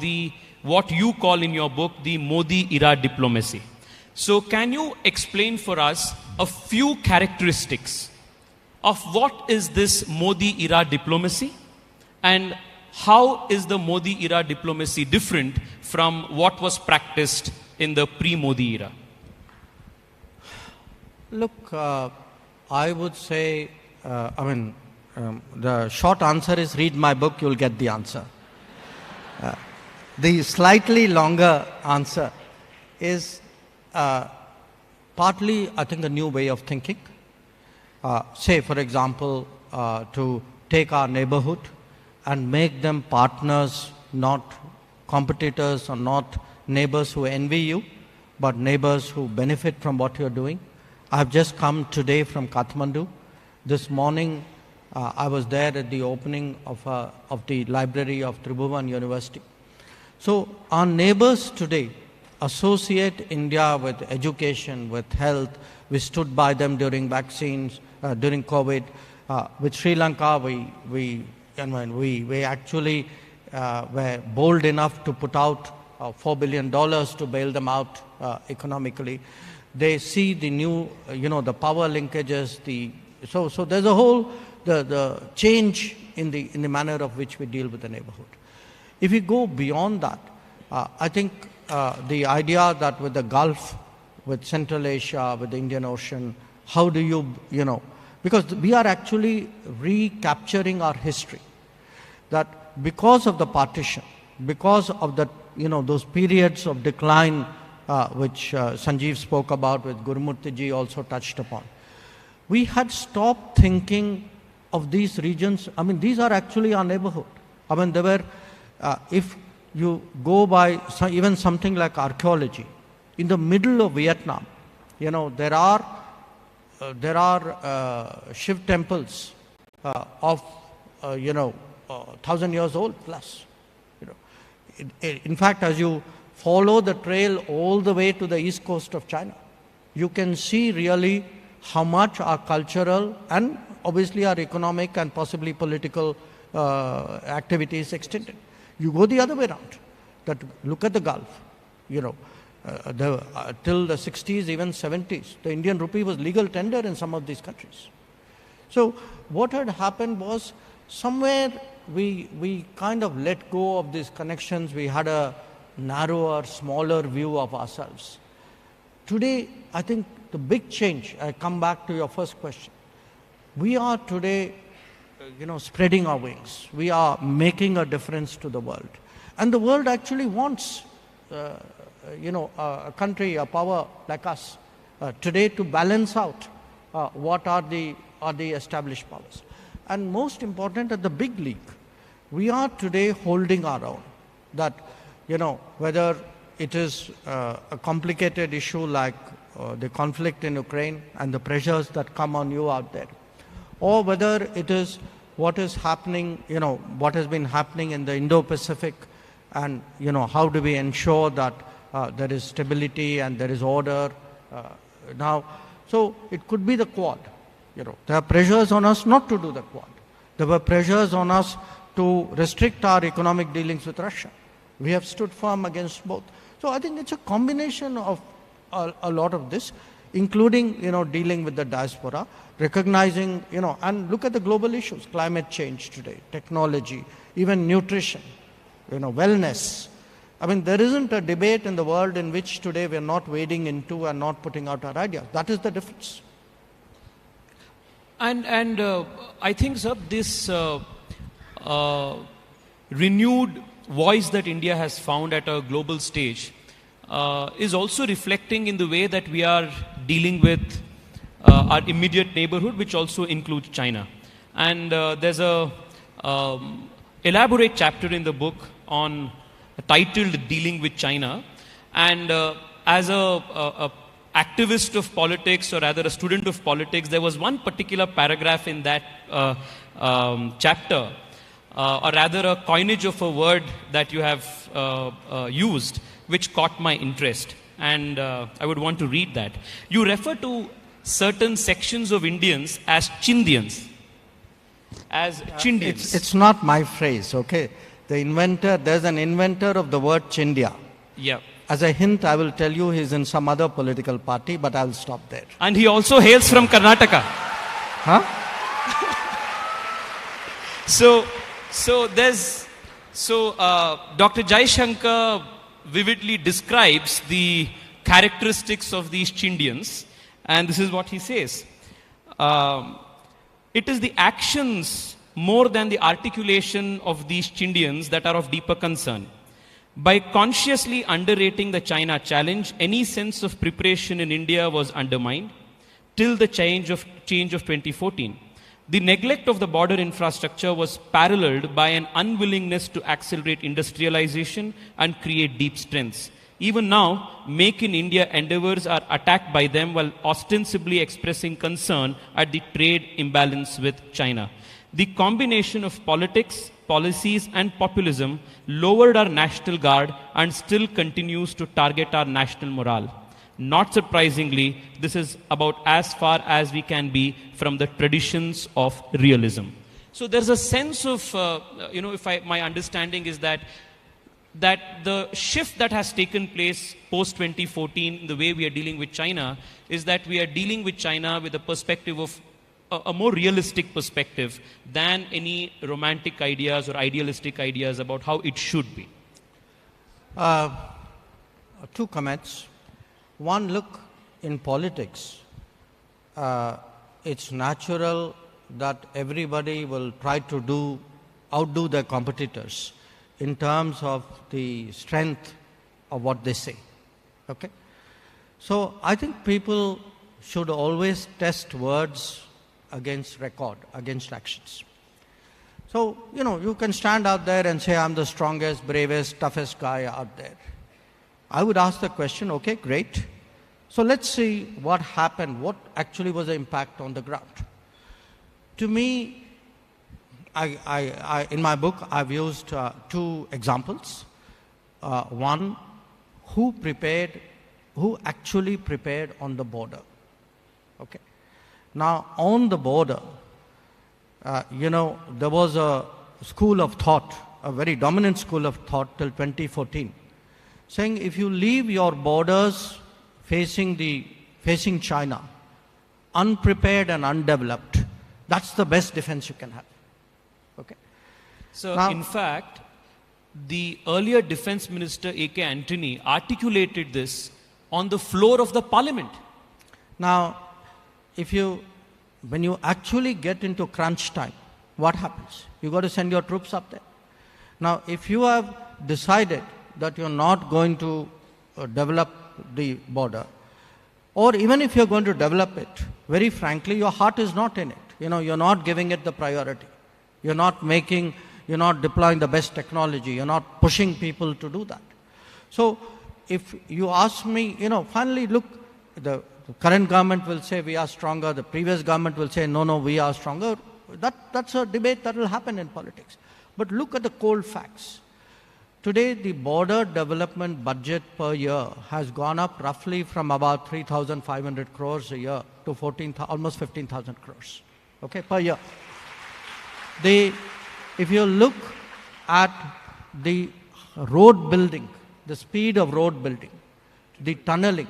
what you call in your book the Modi era diplomacy. So can you explain for us a few characteristics of what is this Modi era diplomacy and how is the Modi era diplomacy different from what was practiced in the pre-Modi era?
Look, I would say, the short answer is read my book, you'll get the answer. The slightly longer answer is partly, I think, a new way of thinking. Say, for example, to take our neighborhood and make them partners, not competitors or not neighbors who envy you, but neighbors who benefit from what you're doing. I have just come today from Kathmandu. This morning, I was there at the opening of the library of Tribhuvan University. So our neighbors today associate India with education, with health. We stood by them during vaccines, during COVID. With Sri Lanka, we actually were bold enough to put out $4 billion to bail them out economically. They see the new, the power linkages. So there's a whole the change in the manner of which we deal with the neighborhood. If we go beyond that, I think the idea that with the Gulf, with Central Asia, with the Indian Ocean, how do you because we are actually recapturing our history. That because of the partition, because of the those periods of decline which Sanjeev spoke about, which Gurumurthy ji also touched upon, we had stopped thinking of these regions. These are actually our neighborhood. There were, if you go by even something like archaeology, in the middle of Vietnam, there are Shiv temples of 1,000 years old plus. In fact, as you follow the trail all the way to the east coast of China, you can see really how much our cultural and obviously our economic and possibly political activity is extended. You go the other way around. That look at the Gulf. You know, till the 60s, even 70s, the Indian rupee was legal tender in some of these countries. So what had happened was somewhere we kind of let go of these connections. We had a narrower, smaller view of ourselves. Today, I think the big change, I come back to your first question. We are today, spreading our wings. We are making a difference to the world. And the world actually wants, a country, a power like us today to balance out what are the established powers. And most important, at the big league, we are today holding our own. That, whether it is a complicated issue like the conflict in Ukraine and the pressures that come on you out there, or whether it is what is happening, what has been happening in the Indo-Pacific, and, how do we ensure that there is stability and there is order now. So it could be the Quad. There are pressures on us not to do the Quad. There were pressures on us to restrict our economic dealings with Russia. We have stood firm against both. So I think it's a combination of a lot of this, including, dealing with the diaspora, recognizing, and look at the global issues, climate change today, technology, even nutrition, wellness. I mean, there isn't a debate in the world in which today we're not wading into and not putting out our ideas. That is the difference.
And I think, sir, this renewed voice that India has found at a global stage is also reflecting in the way that we are dealing with our immediate neighborhood, which also includes China. And there's a elaborate chapter in the book on titled "Dealing with China." And as a activist of politics, or rather a student of politics, there was one particular paragraph in that chapter, or rather a coinage of a word that you have used, which caught my interest. And I would want to read that. You refer to certain sections of Indians as Chindians. As Chindians.
It's not my phrase, okay? There's an inventor of the word Chindia.
Yeah.
As a hint, I will tell you he's in some other political party, but I'll stop there.
And he also hails from Karnataka.
Huh?
Dr. Jaishankar vividly describes the characteristics of these Chindians, and this is what he says. It is the actions more than the articulation of these Chindians that are of deeper concern. By consciously underrating the China challenge, any sense of preparation in India was undermined till the change of 2014. The neglect of the border infrastructure was paralleled by an unwillingness to accelerate industrialization and create deep strengths. Even now, Make in India endeavors are attacked by them while ostensibly expressing concern at the trade imbalance with China. The combination of politics, policies and populism lowered our national guard and still continues to target our national morale. Not surprisingly, this is about as far as we can be from the traditions of realism. So there's a sense of, my understanding is that the shift that has taken place post-2014 in the way we are dealing with China is that we are dealing with China with a perspective of a more realistic perspective than any romantic ideas or idealistic ideas about how it should be.
Two comments. One, look, in politics, it's natural that everybody will try to outdo their competitors in terms of the strength of what they say. Okay? So I think people should always test words against record, against actions. So, you can stand out there and say, I'm the strongest, bravest, toughest guy out there. I would ask the question, okay, great. So let's see what happened, what actually was the impact on the ground. To me, in my book, I've used two examples. One, who actually prepared on the border. Okay. Now, on the border, there was a school of thought, a very dominant school of thought till 2014, saying if you leave your borders facing China, unprepared and undeveloped, that's the best defense you can have. Okay.
So,
now,
in fact, the earlier Defense Minister A.K. Antony articulated this on the floor of the Parliament.
Now, when you actually get into crunch time, what happens? You got to send your troops up there. Now, if you have decided that you're not going to develop the border, or even if you're going to develop it, very frankly, your heart is not in it. You're not giving it the priority. You're not deploying the best technology. You're not pushing people to do that. So, if you ask me, finally, look, the current government will say we are stronger. The previous government will say, no, we are stronger. That's a debate that will happen in politics. But look at the cold facts. Today, the border development budget per year has gone up roughly from about 3,500 crores a year to almost 15,000 crores, okay, per year. If you look at the road building, the speed of road building, the tunneling,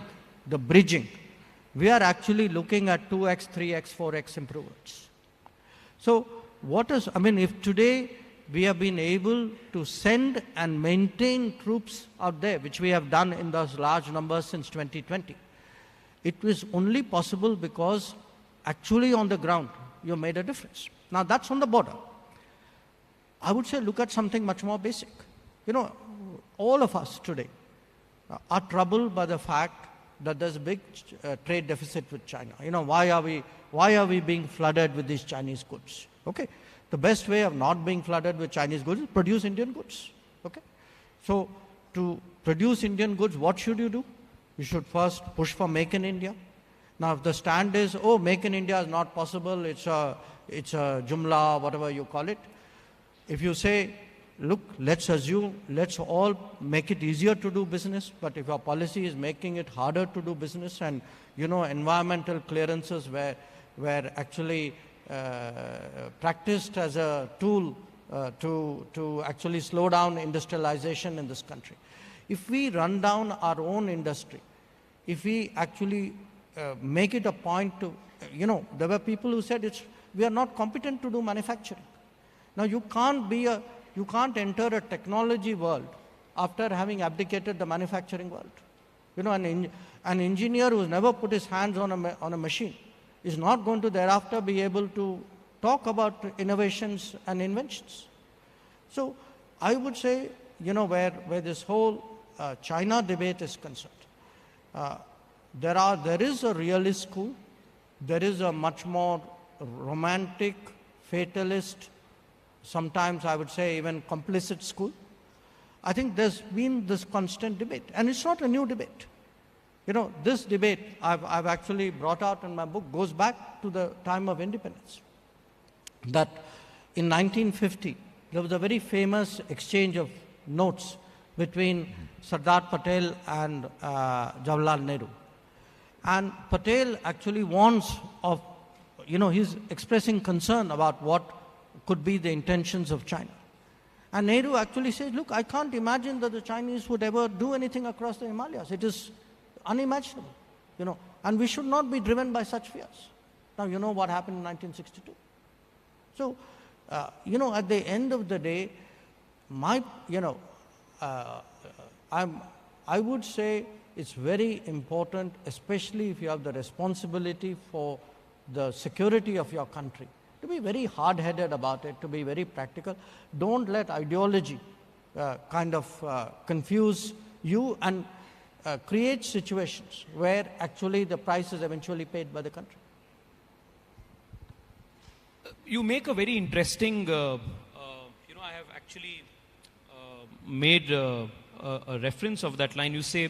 the bridging, we are actually looking at 2x, 3x, 4x improvements. So if today we have been able to send and maintain troops out there, which we have done in those large numbers since 2020, it was only possible because actually on the ground you made a difference. Now that's on the border. I would say look at something much more basic. All of us today are troubled by the fact that there's a big trade deficit with China. Why are we being flooded with these Chinese goods? Okay. The best way of not being flooded with Chinese goods is produce Indian goods. Okay. So to produce Indian goods, what should you do? You should first push for Make in India. Now, if the stand is, Make in India is not possible, it's a Jumla, whatever you call it. If you say, look, let's all make it easier to do business, but if our policy is making it harder to do business and, environmental clearances were actually practiced as a tool to actually slow down industrialization in this country. If we run down our own industry, if we actually make it a point to, there were people who said we are not competent to do manufacturing. Now you can't enter a technology world after having abdicated the manufacturing world. An engineer who's never put his hands on a machine is not going to thereafter be able to talk about innovations and inventions. So I would say, where this whole China debate is concerned, there is a realist school, there is a much more romantic, fatalist, sometimes I would say even complicit school. I think there's been this constant debate, and it's not a new debate. This debate I've actually brought out in my book goes back to the time of independence. That in 1950, there was a very famous exchange of notes between Sardar Patel and Jawaharlal Nehru. And Patel actually warns of, he's expressing concern about what could be the intentions of China. And Nehru actually says, look, I can't imagine that the Chinese would ever do anything across the Himalayas. It is unimaginable, and we should not be driven by such fears. Now, you know what happened in 1962. So, at the end of the day, I would say it's very important, especially if you have the responsibility for the security of your country, to be very hard-headed about it, to be very practical. Don't let ideology confuse you and create situations where actually the price is eventually paid by the country.
You make a very interesting, I have actually made a reference of that line. You say,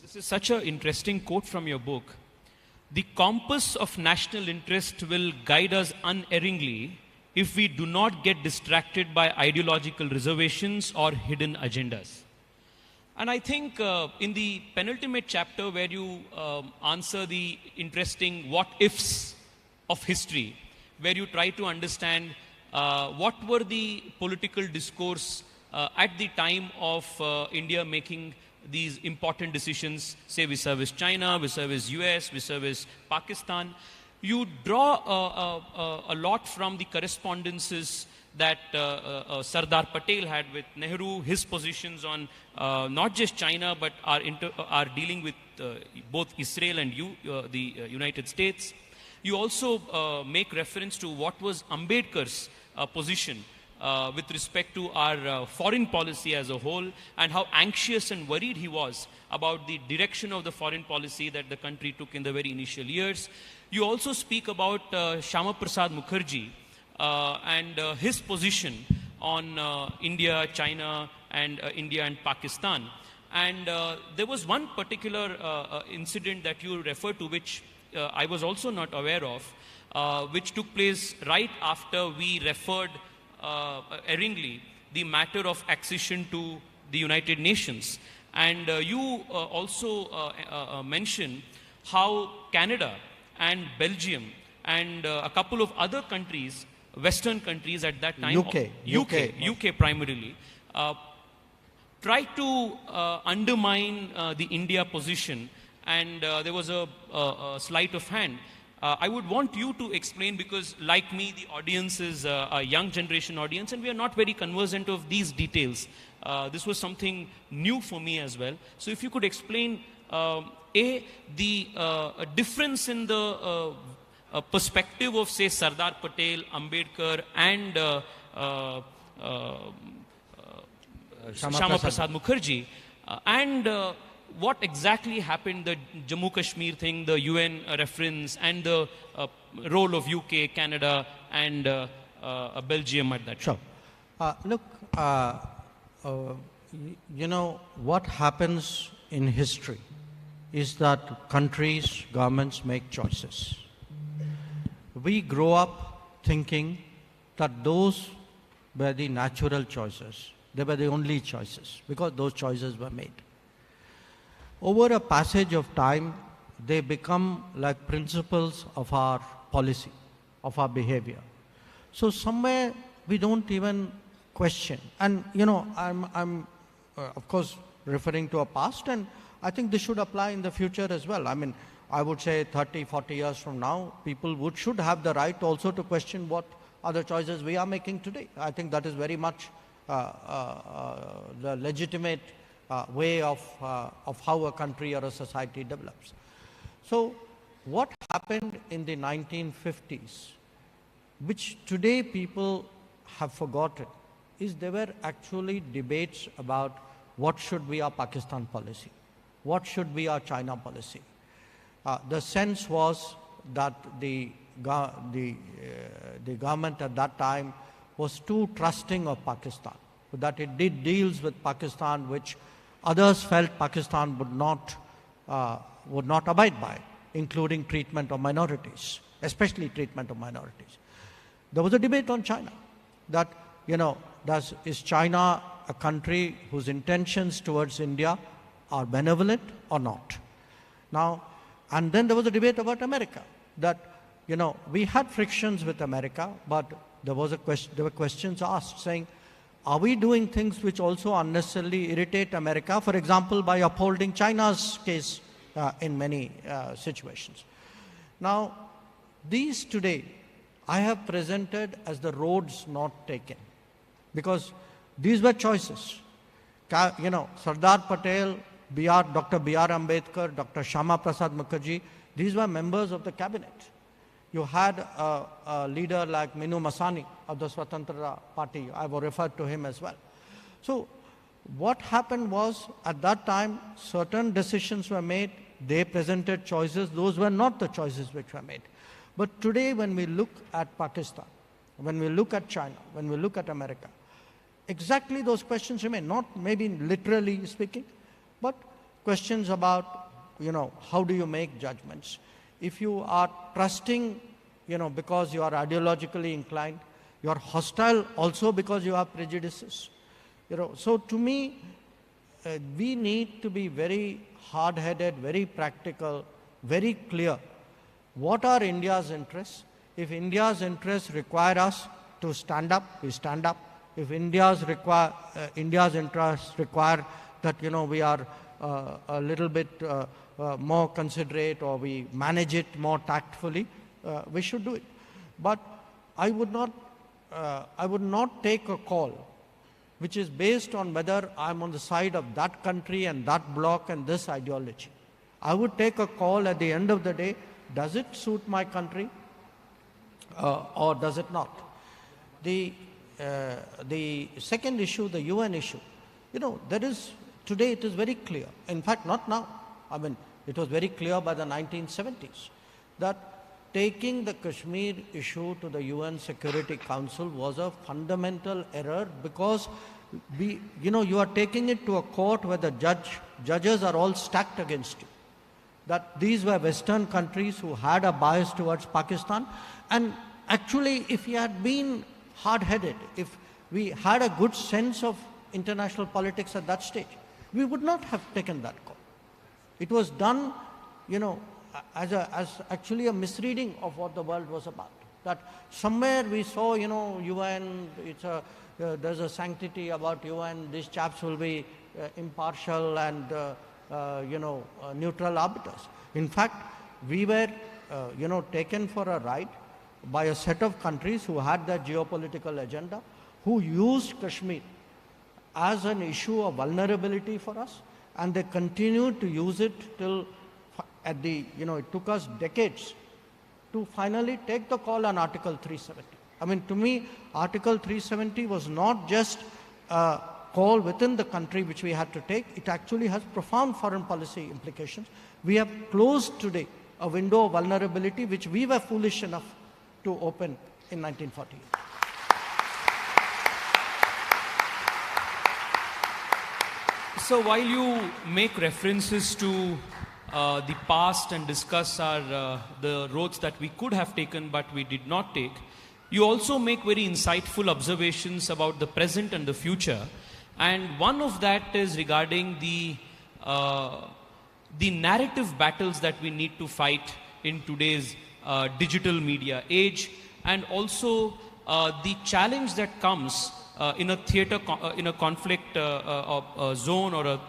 this is such an interesting quote from your book. The compass of national interest will guide us unerringly if we do not get distracted by ideological reservations or hidden agendas. And I think in the penultimate chapter where you answer the interesting what-ifs of history, where you try to understand what were the political discourse at the time of India making these important decisions, say vis-a-vis China, vis-a-vis US, vis-a-vis Pakistan. You draw a lot from the correspondences that Sardar Patel had with Nehru, his positions on not just China, but are dealing with both Israel and the United States. You also make reference to what was Ambedkar's position with respect to our foreign policy as a whole, and how anxious and worried he was about the direction of the foreign policy that the country took in the very initial years. You also speak about Shyama Prasad Mukherjee and his position on India, China, and India and Pakistan. And there was one particular incident that you referred to, which I was also not aware of, which took place right after we referred erringly the matter of accession to the United Nations. And you also mentioned how Canada and Belgium and a couple of other countries, Western countries at that time, UK primarily, tried to undermine the India position, and there was a sleight of hand. I would want you to explain, because like me, the audience is a young generation audience, and we are not very conversant of these details. This was something new for me as well. So if you could explain, the difference in the perspective of, say, Sardar Patel, Ambedkar, and Shyama Prasad Mukherjee, and what exactly happened, the Jammu Kashmir thing, the UN reference, and the role of UK, Canada, and Belgium at that time.
Sure. Look, you know, what happens in history is that countries, governments make choices. We grow up thinking that those were the natural choices. They were the only choices, because those choices were made. Over a passage of time, they become like principles of our policy, of our behavior. So somewhere we don't even question. And you know, I'm of course referring to a past, and I think this should apply in the future as well. I mean, I would say 30, 40 years from now, people should have the right also to question what other choices we are making today. I think that is very much the legitimate way of how a country or a society develops. So what happened in the 1950s, which today people have forgotten, is there were actually debates about what should be our Pakistan policy, what should be our China policy. The sense was that the government at that time was too trusting of Pakistan, that it did deals with Pakistan which others felt Pakistan would not abide by, including treatment of minorities, especially treatment of minorities. There was a debate on China, that, you know, is China a country whose intentions towards India are benevolent or not? Now, and then there was a debate about America, that, you know, we had frictions with America, but there were questions asked saying, are we doing things which also unnecessarily irritate America, for example, by upholding China's case in many situations? Now, these today I have presented as the roads not taken, because these were choices. You know, Sardar Patel, Dr. B.R. Ambedkar, Dr. Shyama Prasad Mukherjee, these were members of the cabinet. You had a leader like Minu Masani of the Swatantra Party. I will refer to him as well. So what happened was, at that time, certain decisions were made. They presented choices. Those were not the choices which were made. But today, when we look at Pakistan, when we look at China, when we look at America, exactly those questions remain. Not maybe literally speaking, but questions about, you know, how do you make judgments? If you are trusting, you know, because you are ideologically inclined, You are hostile also because you have prejudices. So to me, we need to be very hard-headed, very practical, very clear. What are India's interests? If India's interests require us to stand up, we stand up. If India's interests require that we are a little bit more considerate, or we manage it more tactfully, we should do it. But I would not take a call which is based on whether I'm on the side of that country and that bloc and this ideology. I would take a call at the end of the day, does it suit my country or does it not? The second issue, the UN issue, today it is very clear. In fact, not now. It was very clear by the 1970s that taking the Kashmir issue to the UN Security Council was a fundamental error, because you are taking it to a court where the judges are all stacked against you. That these were Western countries who had a bias towards Pakistan. And actually, if we had been hard-headed, if we had a good sense of international politics at that stage, we would not have taken that call. It was done, as actually a misreading of what the world was about. That somewhere we saw, UN, there's a sanctity about UN, these chaps will be impartial and, neutral arbiters. In fact, we were, taken for a ride by a set of countries who had their geopolitical agenda, who used Kashmir as an issue of vulnerability for us, and they continued to use it till it took us decades to finally take the call on Article 370. To me, Article 370 was not just a call within the country which we had to take. It actually has profound foreign policy implications. We have closed today a window of vulnerability which we were foolish enough to open in 1948.
So while you make references to the past and discuss the roads that we could have taken but we did not take, you also make very insightful observations about the present and the future. And one of that is regarding the narrative battles that we need to fight in today's digital media age, and also the challenge that comes in a theater, in a conflict zone or a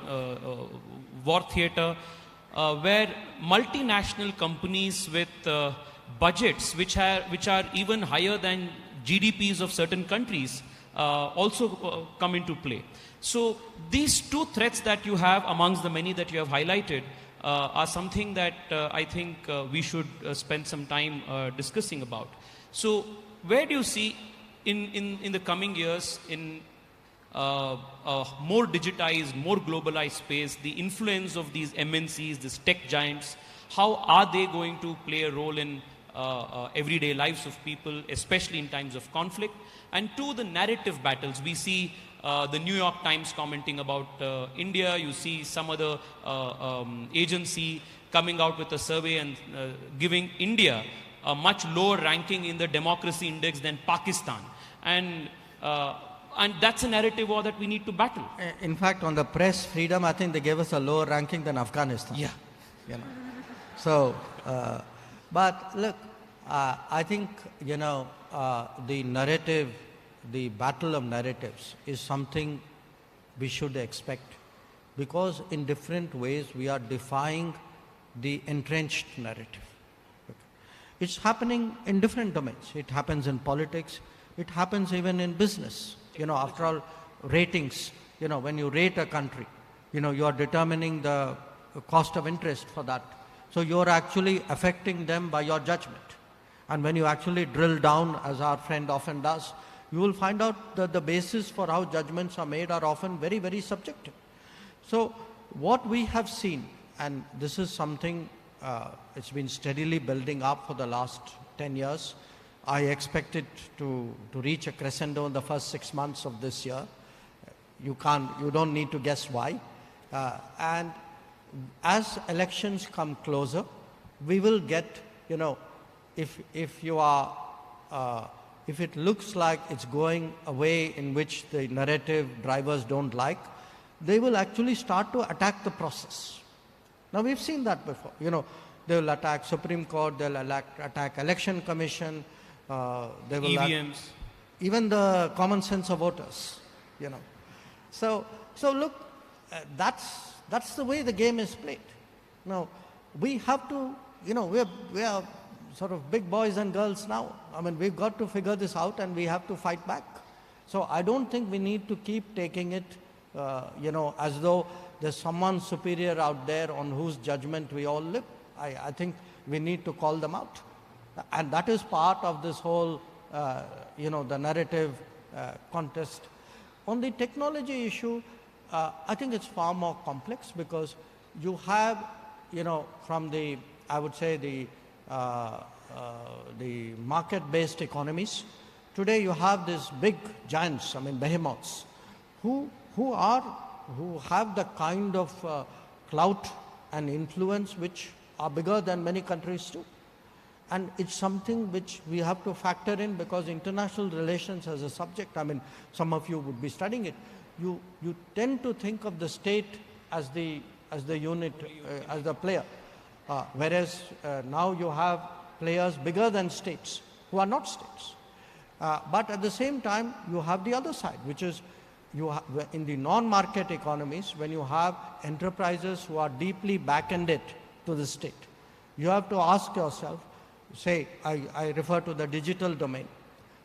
war theater, where multinational companies with budgets which are even higher than GDPs of certain countries also come into play. So these two threats that you have amongst the many that you have highlighted are something that I think we should spend some time discussing about. So where do you see in the coming years, in a more digitized, more globalized space, the influence of these MNCs, these tech giants? How are they going to play a role in everyday lives of people, especially in times of conflict? And two, the narrative battles. We see the New York Times commenting about India. You see some other agency coming out with a survey and giving India a much lower ranking in the democracy index than Pakistan. And that's a narrative war that we need to battle.
In fact, on the press freedom, I think they gave us a lower ranking than Afghanistan.
Yeah.
So, but look, I think, the narrative, the battle of narratives is something we should expect, because in different ways we are defying the entrenched narrative. It's happening in different domains. It happens in politics. It happens even in business. After all, ratings, when you rate a country, you are determining the cost of interest for that. So you're actually affecting them by your judgment. And when you actually drill down, as our friend often does, you will find out that the basis for how judgments are made are often very, very subjective. So what we have seen, and this is something it's been steadily building up for the last 10 years. I expect it to reach a crescendo in the first 6 months of this year. You don't need to guess why. And as elections come closer, we will get, if you are if it looks like it's going a way in which the narrative drivers don't like, they will actually start to attack the process. Now, we've seen that before. You know, they will attack Supreme Court, they'll attack Election Commission, they will
EVMs.
Even the common sense of voters, you know. So look, that's the way the game is played. Now, we have to, you know, we are sort of big boys and girls now. I mean, we've got to figure this out and we have to fight back. So I don't think we need to keep taking it, you know, as though there's someone superior out there on whose judgment we all live. I think we need to call them out. And that is part of this whole, you know, the narrative contest. On the technology issue, I think it's far more complex because you have, you know, from the, I would say the market-based economies. Today you have these big giants, I mean behemoths, who have the kind of clout and influence which are bigger than many countries too. And it's something which we have to factor in because international relations as a subject, I mean, some of you would be studying it. You tend to think of the state as the unit, as the player. Whereas now you have players bigger than states who are not states. But at the same time, you have the other side, which is in the non-market economies, when you have enterprises who are deeply back-ended to the state. You have to ask yourself, say, I refer to the digital domain.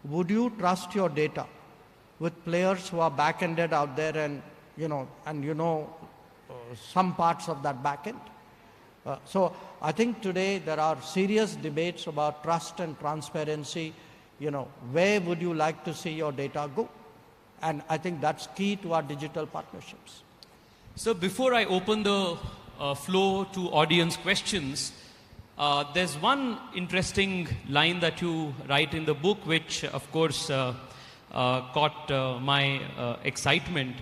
Would you trust your data with players who are back-ended out there and you know some parts of that back-end? So I think today there are serious debates about trust and transparency. You know, where would you like to see your data go? And I think that's key to our digital partnerships.
So before I open the floor to audience questions, there's one interesting line that you write in the book, which of course caught my excitement.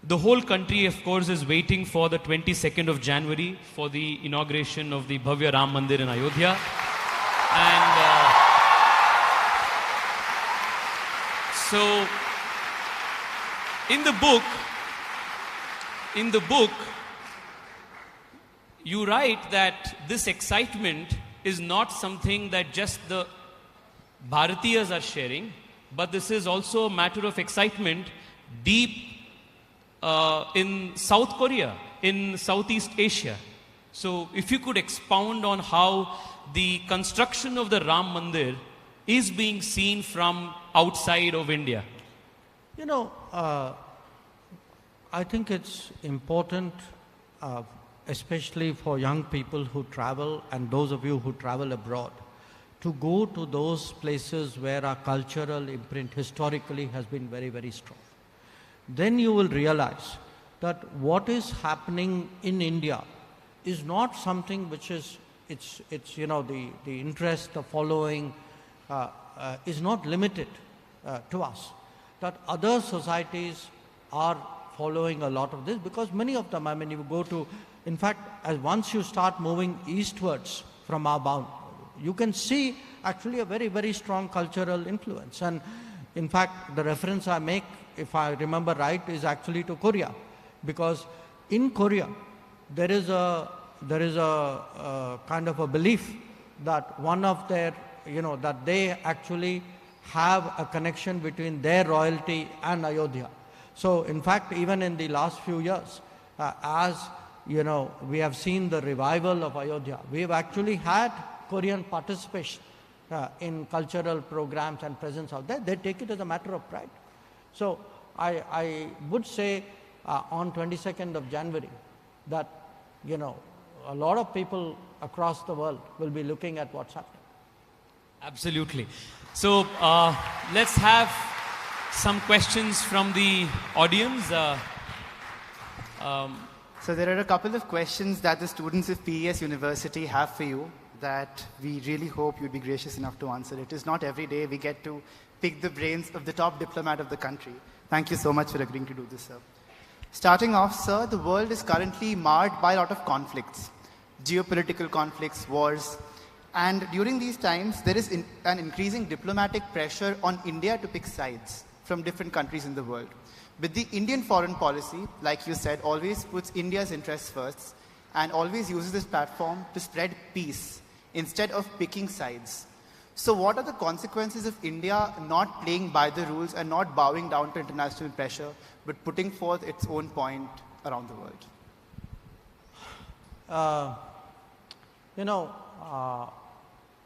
The whole country, of course, is waiting for the 22nd of January for the inauguration of the Bhavya Ram Mandir in Ayodhya. And so in the book, you write that this excitement is not something that just the Bharatiyas are sharing, but this is also a matter of excitement deep in South Korea, in Southeast Asia. So if you could expound on how the construction of the Ram Mandir is being seen from outside of India.
You know, I think it's important, especially for young people who travel and those of you who travel abroad, to go to those places where our cultural imprint historically has been very, very strong. Then you will realize that what is happening in India is not something which is, it's you know, the interest, the following is not limited to us. That other societies are following a lot of this because many of them, I mean, you go to, in fact, as once you start moving eastwards from our bound, you can see actually a very, very strong cultural influence. And in fact, the reference I make, if I remember right, is actually to Korea, because in Korea there is a kind of a belief that one of their, you know, that they actually have a connection between their royalty and Ayodhya. So in fact, even in the last few years, as you know, we have seen the revival of Ayodhya. We have actually had Korean participation in cultural programs and presence out there. They take it as a matter of pride. So I would say on 22nd of January that, you know, a lot of people across the world will be looking at what's happening.
Absolutely. So let's have some questions from the audience.
So there are a couple of questions that the students of PES University have for you that we really hope you'd be gracious enough to answer. It is not every day we get to pick the brains of the top diplomat of the country. Thank you so much for agreeing to do this, sir. Starting off, sir, the world is currently marred by a lot of conflicts, geopolitical conflicts, wars, And during these times, there is an increasing diplomatic pressure on India to pick sides from different countries in the world. But the Indian foreign policy, like you said, always puts India's interests first and always uses this platform to spread peace instead of picking sides. So what are the consequences of India not playing by the rules and not bowing down to international pressure, but putting forth its own point around the world?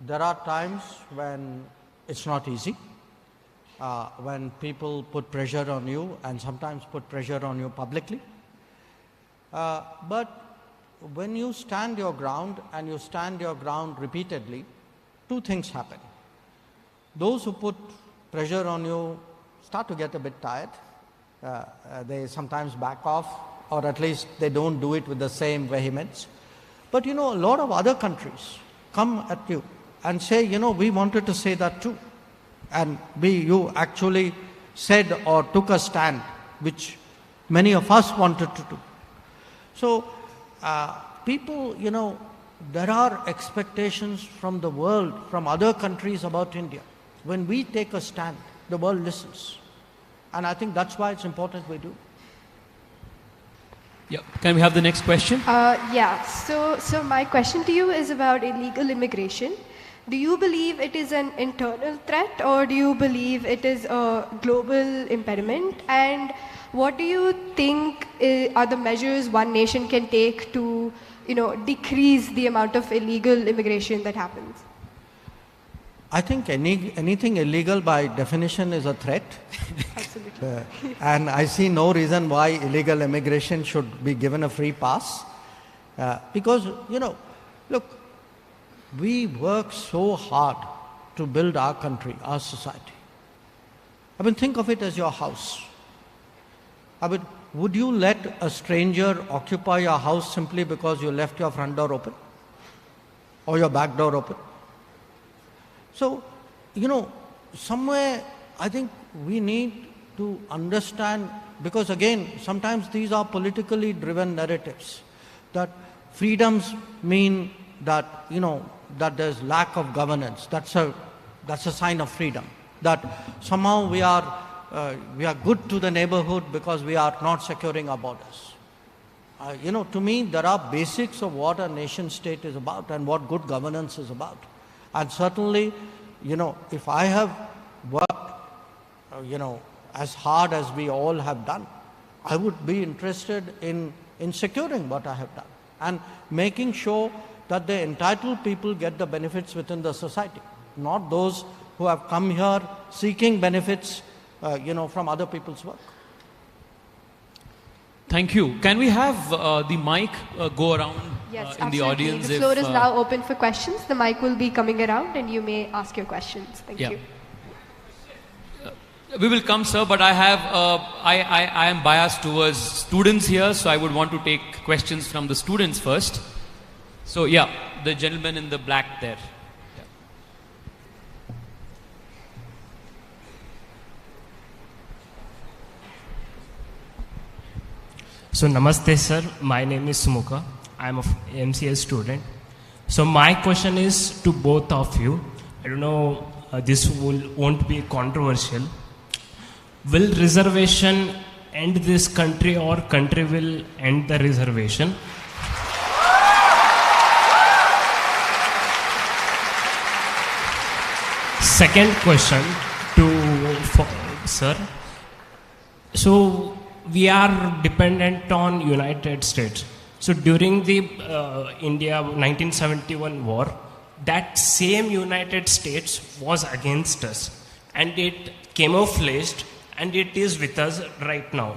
There are times when it's not easy, when people put pressure on you and sometimes put pressure on you publicly. But when you stand your ground and you stand your ground repeatedly, two things happen. Those who put pressure on you start to get a bit tired. They sometimes back off, or at least they don't do it with the same vehemence. But a lot of other countries come at you and say, we wanted to say that too. And you actually said or took a stand, which many of us wanted to do. So people, there are expectations from the world, from other countries about India. When we take a stand, the world listens. And I think that's why it's important we do.
Yeah. Can we have the next question?
So my question to you is about illegal immigration. Do you believe it is an internal threat, or do you believe it is a global impediment? And what do you think are the measures one nation can take to, decrease the amount of illegal immigration that happens?
I think anything illegal by definition is a threat.
Absolutely.
And I see no reason why illegal immigration should be given a free pass. Because, look, we work so hard to build our country, our society. Think of it as your house. Would you let a stranger occupy your house simply because you left your front door open? Or your back door open? So, somewhere I think we need to understand, because again, sometimes these are politically driven narratives, that freedoms mean that, that there's lack of governance. That's a sign of freedom. That somehow we are good to the neighborhood because we are not securing our borders. To me, there are basics of what a nation state is about and what good governance is about. And certainly, if I have worked, as hard as we all have done, I would be interested in securing what I have done and making sure that the entitled people get the benefits within the society, not those who have come here seeking benefits, from other people's work.
Thank you. Can we have the mic go around in the audience?
The floor is now open for questions. The mic will be coming around and you may ask your questions. Thank you.
We will come, sir, but I am biased towards students here, so I would want to take questions from the students first. So, the gentleman in the black there.
So Namaste sir, my name is Sumukha. I am a MCA student. So my question is to both of you. I don't know, this won't be controversial. Will reservation end this country, or country will end the reservation? Second question to sir. So we are dependent on United States. So during the India 1971 war, that same United States was against us, and it camouflaged, and it is with us right now.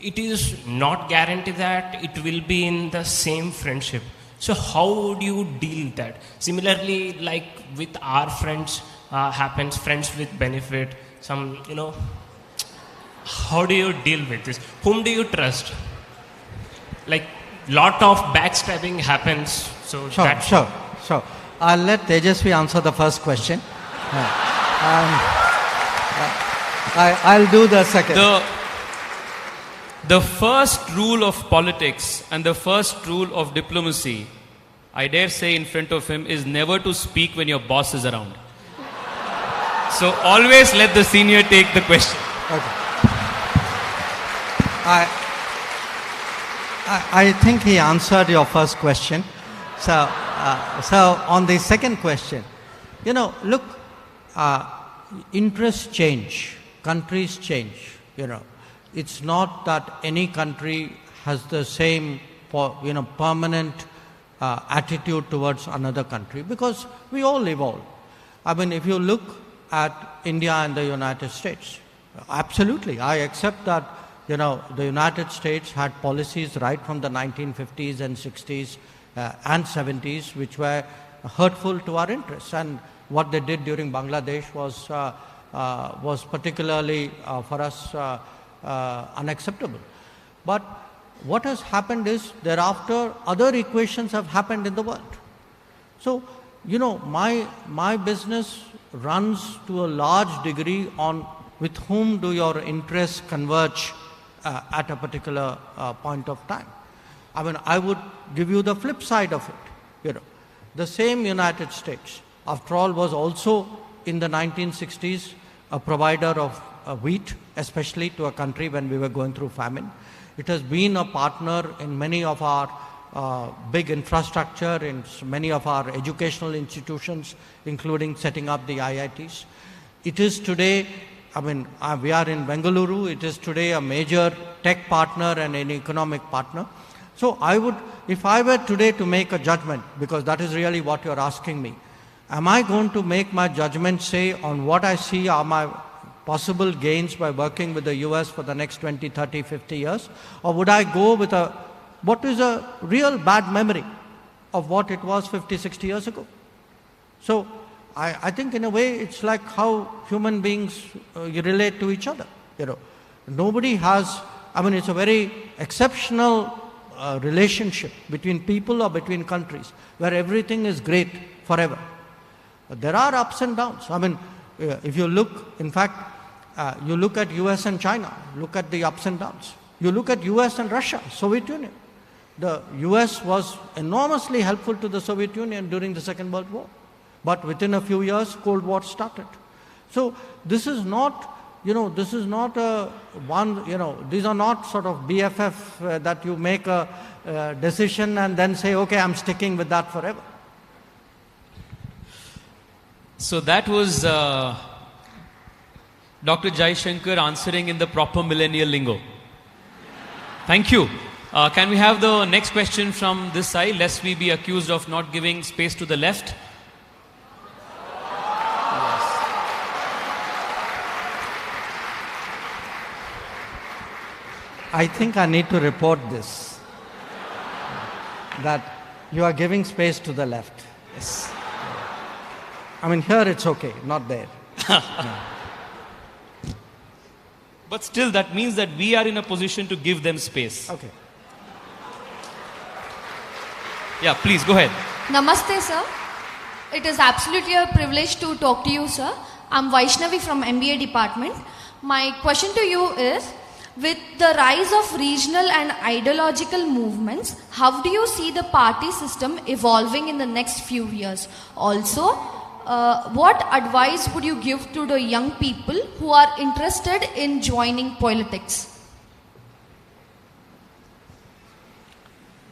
It is not guaranteed that it will be in the same friendship. So how would you deal that? Similarly, like with our friends, happens friends with benefit, some, how do you deal with this? Whom do you trust? Like, lot of backstabbing happens. So
Sure. I'll let Tejasvi answer the first question. I'll do the second.
The first rule of politics and the first rule of diplomacy I dare say in front of him, is never to speak when your boss is around. So always let the senior take the question.
Okay. I think he answered your first question. So on the second question, look, interests change, countries change. It's not that any country has the same, permanent attitude towards another country, because we all evolve. I mean, if you look at India and the United States, absolutely, I accept that, the United States had policies right from the 1950s and 60s and 70s which were hurtful to our interests. And what they did during Bangladesh was particularly for us unacceptable. But what has happened is, thereafter, other equations have happened in the world. So, my business runs to a large degree on with whom do your interests converge at a particular point of time. I mean, I would give you the flip side of it. The same United States, after all, was also in the 1960s a provider of wheat, especially to a country when we were going through famine. It has been a partner in many of our big infrastructure, in many of our educational institutions, including setting up the IITs. It is today, we are in Bengaluru, it is today a major tech partner and an economic partner. So if I were today to make a judgment, because that is really what you're asking me, am I going to make my judgment, say, on what I see are my possible gains by working with the US for the next 20, 30, 50 years? Or would I go with what is a real bad memory of what it was 50, 60 years ago? So I think in a way it's like how human beings relate to each other. Nobody has, it's a very exceptional relationship between people or between countries where everything is great forever. There are ups and downs. If you look, in fact, you look at US and China, look at the ups and downs. You look at US and Russia, Soviet Union. The US was enormously helpful to the Soviet Union during the Second World War. But within a few years, Cold War started. So this is not, these are not sort of BFF that you make a decision and then say, okay, I'm sticking with that forever.
So that was Dr. Jaishankar answering in the proper millennial lingo. Thank you. Can we have the next question from this side, lest we be accused of not giving space to the left?
I think I need to report this, that you are giving space to the left.
Yes.
Here it's okay, not there. No.
But still, that means that we are in a position to give them space.
Okay.
Yeah, please, go ahead.
Namaste, sir. It is absolutely a privilege to talk to you, sir. I'm Vaishnavi from MBA department. My question to you is, with the rise of regional and ideological movements, how do you see the party system evolving in the next few years? Also, what advice would you give to the young people who are interested in joining politics?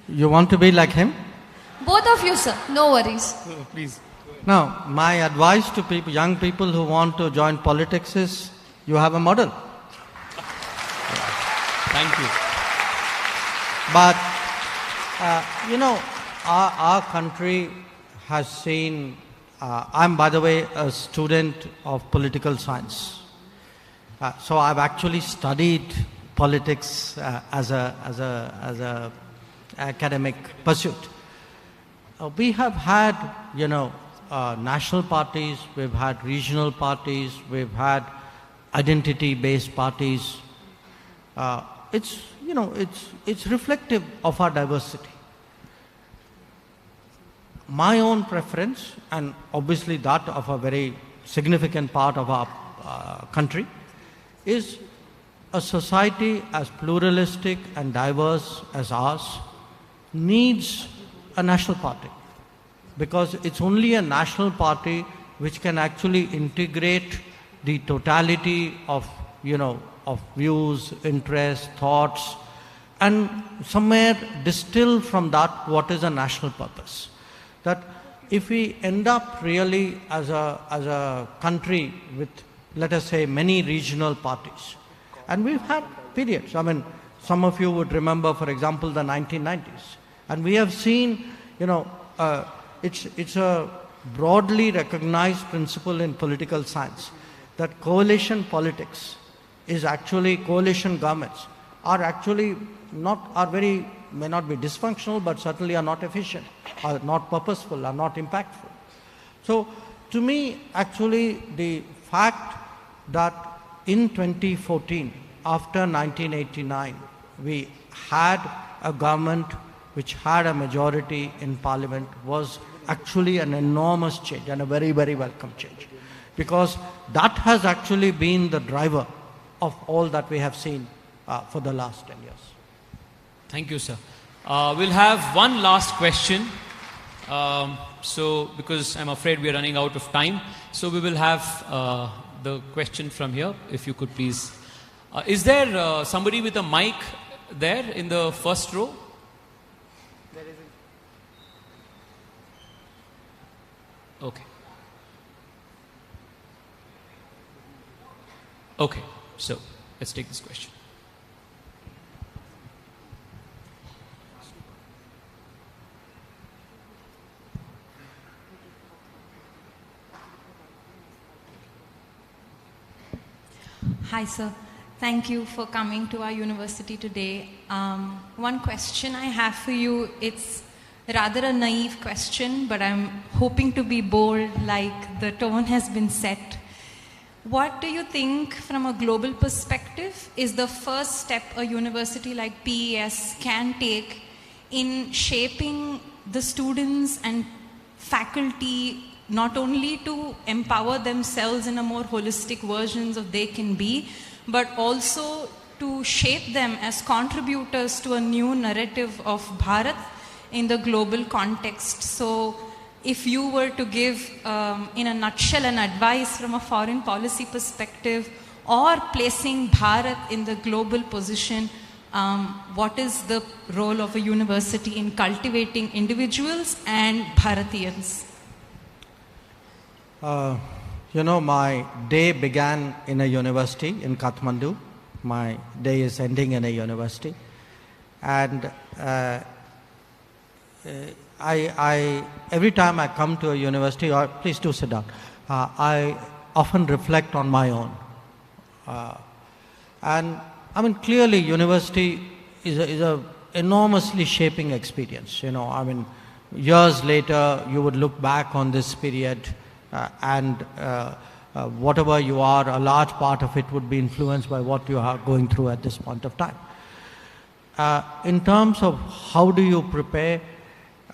You want to be like him?
Both of you, sir. No worries.
Please.
Now, my advice to young people who want to join politics is, you have a model.
Thank you.
But, our country has seen, I'm, by the way, a student of political science. So I've actually studied politics as a academic pursuit. We have had, national parties, we've had regional parties, we've had identity-based parties. It's reflective of our diversity. My own preference, and obviously that of a very significant part of our country, is a society as pluralistic and diverse as ours needs a national party. because it's only a national party which can actually integrate the totality of, of views, interests, thoughts, and somewhere distill from that what is a national purpose. That if we end up really as a country with, let us say, many regional parties, and we've had periods, I mean, some of you would remember, for example, the 1990s, and we have seen, it's a broadly recognized principle in political science that coalition politics is actually, coalition governments are actually may not be dysfunctional, but certainly are not efficient, are not purposeful, are not impactful. So to me, actually, the fact that in 2014, after 1989, we had a government which had a majority in parliament was actually an enormous change and a very, very welcome change, because that has actually been the driver of all that we have seen for the last 10 years.
Thank you, sir. We'll have one last question. Because I'm afraid we are running out of time, so we will have the question from here, if you could please. Is there somebody with a mic there in the first row?
There isn't.
Okay. Okay, so let's take this question.
Hi, sir. Thank you for coming to our university today. One question I have for you, it's rather a naive question, but I'm hoping to be bold, like the tone has been set. What do you think, from a global perspective, is the first step a university like PES can take in shaping the students and faculty not only to empower themselves in a more holistic versions of they can be, but also to shape them as contributors to a new narrative of Bharat in the global context? So if you were to give, in a nutshell, an advice from a foreign policy perspective or placing Bharat in the global position, what is the role of a university in cultivating individuals and Bharatiyans?
My day began in a university in Kathmandu. My day is ending in a university. And every time I come to a university, or please do sit down, I often reflect on my own. And I mean, clearly university is a enormously shaping experience. Years later, you would look back on this period and whatever you are, a large part of it would be influenced by what you are going through at this point of time. In terms of how do you prepare,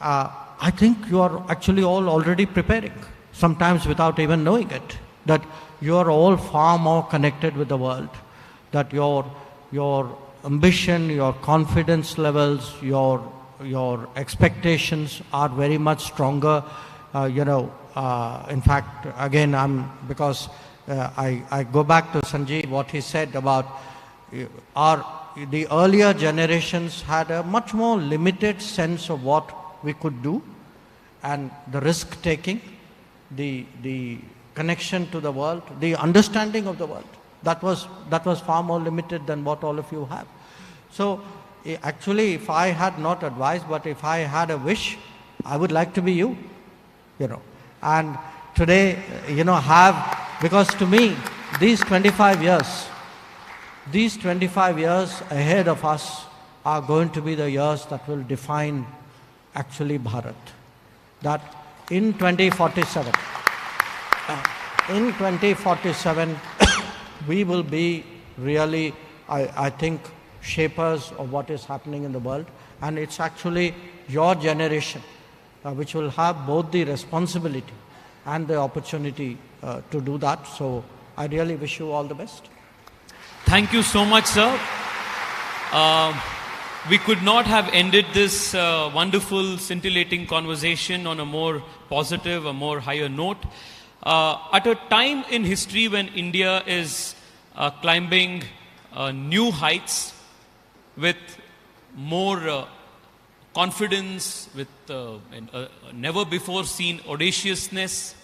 I think you are actually all already preparing, sometimes without even knowing it, that you are all far more connected with the world, that your ambition, your confidence levels, your expectations are very much stronger. In fact, again, because I go back to Sanjeev, what he said about the earlier generations had a much more limited sense of what we could do, and the risk taking, the connection to the world, the understanding of the world. That was far more limited than what all of you have. So actually, if I had not advised, but if I had a wish, I would like to be you. And today, because to me, these 25 years ahead of us are going to be the years that will define actually Bharat. That in 2047, we will be really, I think, shapers of what is happening in the world. And it's actually your generation which will have both the responsibility and the opportunity to do that. So I really wish you all the best.
Thank you so much, sir. we could not have ended this wonderful, scintillating conversation on a more positive, a more higher note. At a time in history when India is climbing new heights with more confidence, with never before seen audaciousness,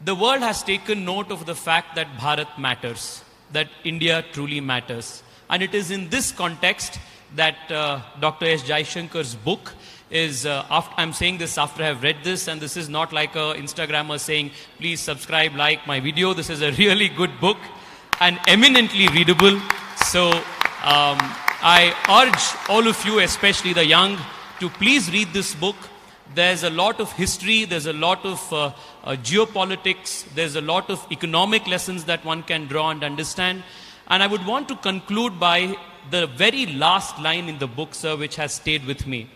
the world has taken note of the fact that Bharat matters, that India truly matters. And it is in this context that Dr. S. Jaishankar's book is, I'm saying this after I have read this, and this is not like a Instagrammer saying, please subscribe, like my video. This is a really good book and eminently readable. So I urge all of you, especially the young, to please read this book. There's a lot of history, there's a lot of geopolitics, there's a lot of economic lessons that one can draw and understand. And I would want to conclude by the very last line in the book, sir, which has stayed with me.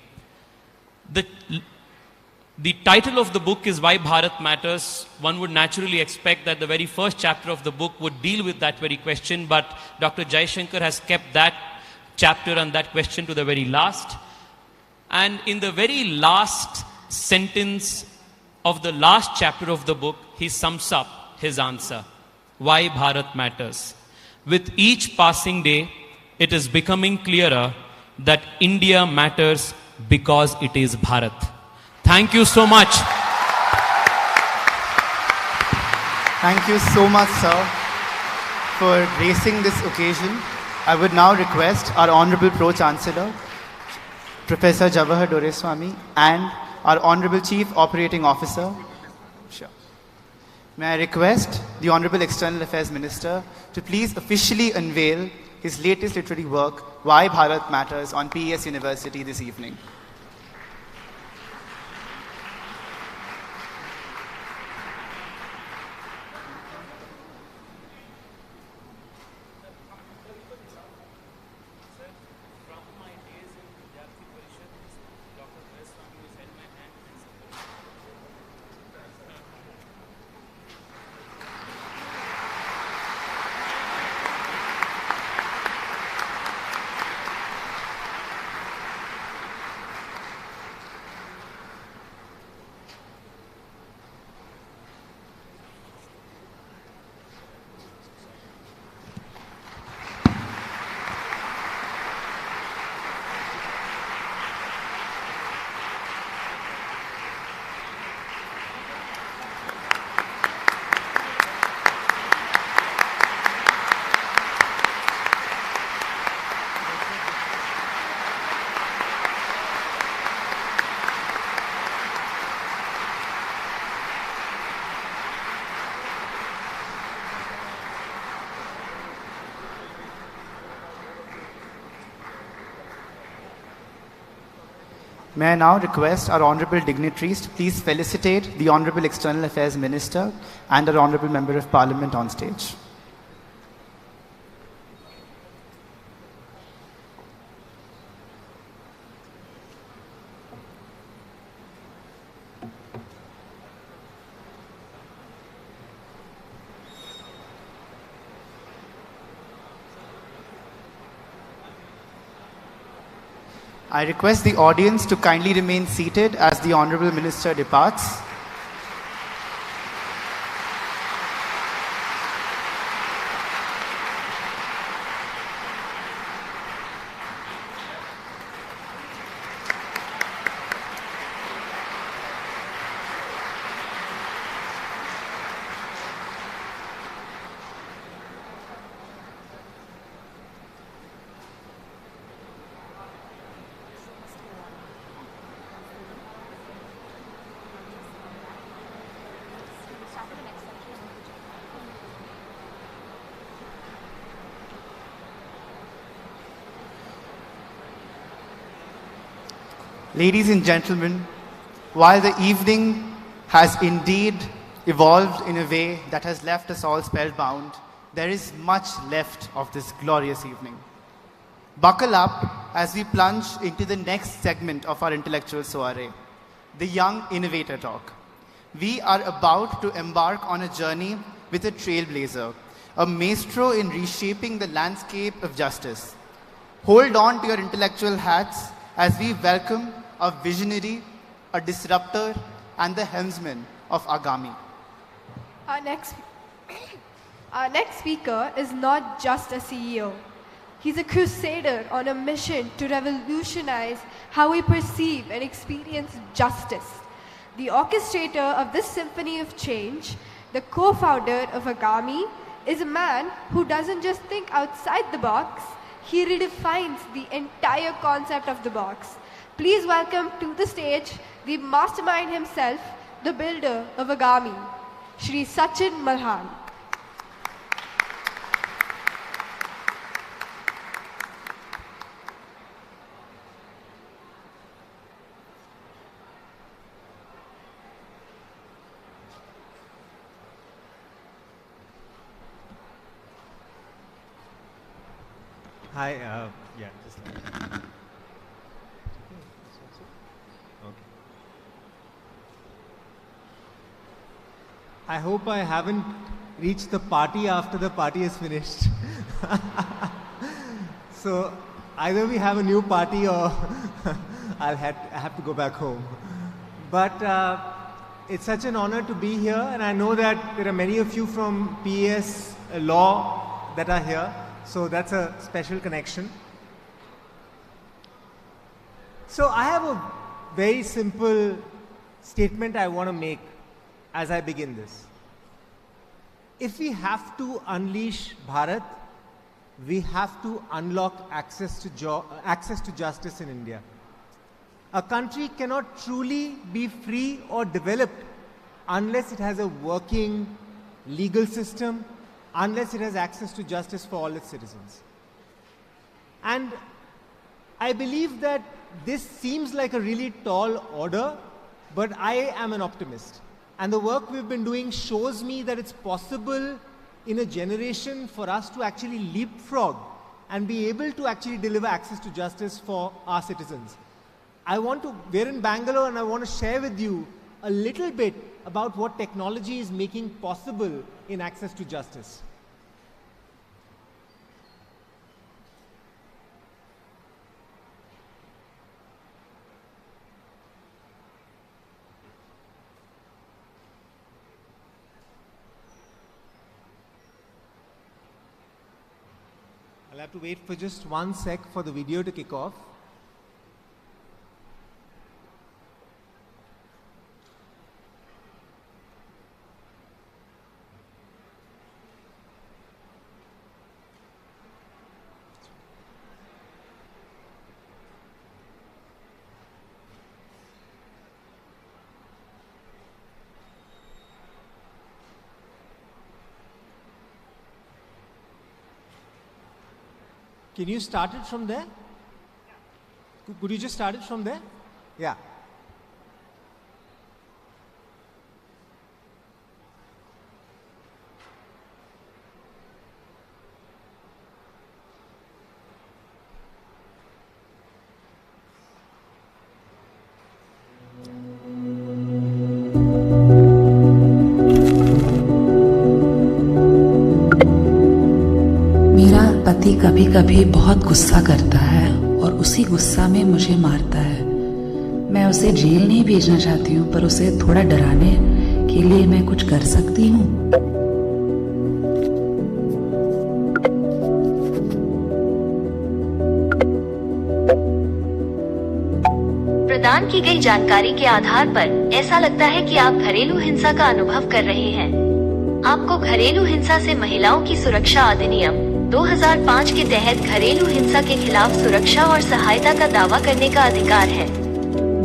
The title of the book is Why Bharat Matters. One would naturally expect that the very first chapter of the book would deal with that very question, but Dr. Jaishankar has kept that chapter and that question to the very last. And in the very last sentence of the last chapter of the book, he sums up his answer. Why Bharat matters. With each passing day, it is becoming clearer that India matters because it is Bharat. Thank you so much.
Thank you so much, sir, for gracing this occasion. I would now request our Honorable Pro-Chancellor, Professor Jawahar Doreswamy, and our Honorable Chief Operating Officer. Sure. May I request the Honorable External Affairs Minister to please officially unveil his latest literary work, Why Bharat Matters, on PES University this evening. May I now request our honourable dignitaries to please felicitate the Honourable External Affairs Minister and our Honourable Member of Parliament on stage. I request the audience to kindly remain seated as the Honourable Minister departs. Ladies and gentlemen, while the evening has indeed evolved in a way that has left us all spellbound, there is much left of this glorious evening. Buckle up as we plunge into the next segment of our intellectual soiree, the Young Innovator Talk. We are about to embark on a journey with a trailblazer, a maestro in reshaping the landscape of justice. Hold on to your intellectual hats as we welcome a visionary, a disruptor, and the helmsman of Agami.
Our next speaker is not just a CEO. He's a crusader on a mission to revolutionize how we perceive and experience justice. The orchestrator of this symphony of change, the co-founder of Agami, is a man who doesn't just think outside the box, he redefines the entire concept of the box. Please welcome to the stage the mastermind himself, the builder of Agami, Shri Sachin Malhan.
Hi, yeah, just like that. Okay. I hope I haven't reached the party after the party is finished. So either we have a new party or I have to go back home. But it's such an honor to be here, and I know that there are many of you from PES law that are here. So that's a special connection. So I have a very simple statement I want to make as I begin this. If we have to unleash Bharat, we have to unlock access to justice in India. A country cannot truly be free or developed unless it has a working legal system, unless it has access to justice for all its citizens. And I believe that this seems like a really tall order, but I am an optimist. And the work we've been doing shows me that it's possible in a generation for us to actually leapfrog and be able to actually deliver access to justice for our citizens. We're in Bangalore, and I want to share with you a little bit about what technology is making possible in access to justice. I'll have to wait for just 1 sec for the video to kick off. Can you start it from there? Could you just start it from there? Yeah.
पति कभी कभी बहुत गुस्सा करता है और उसी गुस्सा में मुझे मारता है। मैं उसे जेल नहीं भेजना चाहती हूँ, पर उसे थोड़ा डराने के लिए मैं कुछ कर सकती हूँ।
प्रदान की गई जानकारी के आधार पर ऐसा लगता है कि आप घरेलू हिंसा का अनुभव कर रहे हैं। आपको घरेलू हिंसा से महिलाओं की सुरक्षा अधिनियम 2005 के तहत घरेलू हिंसा के खिलाफ सुरक्षा और सहायता का दावा करने का अधिकार है।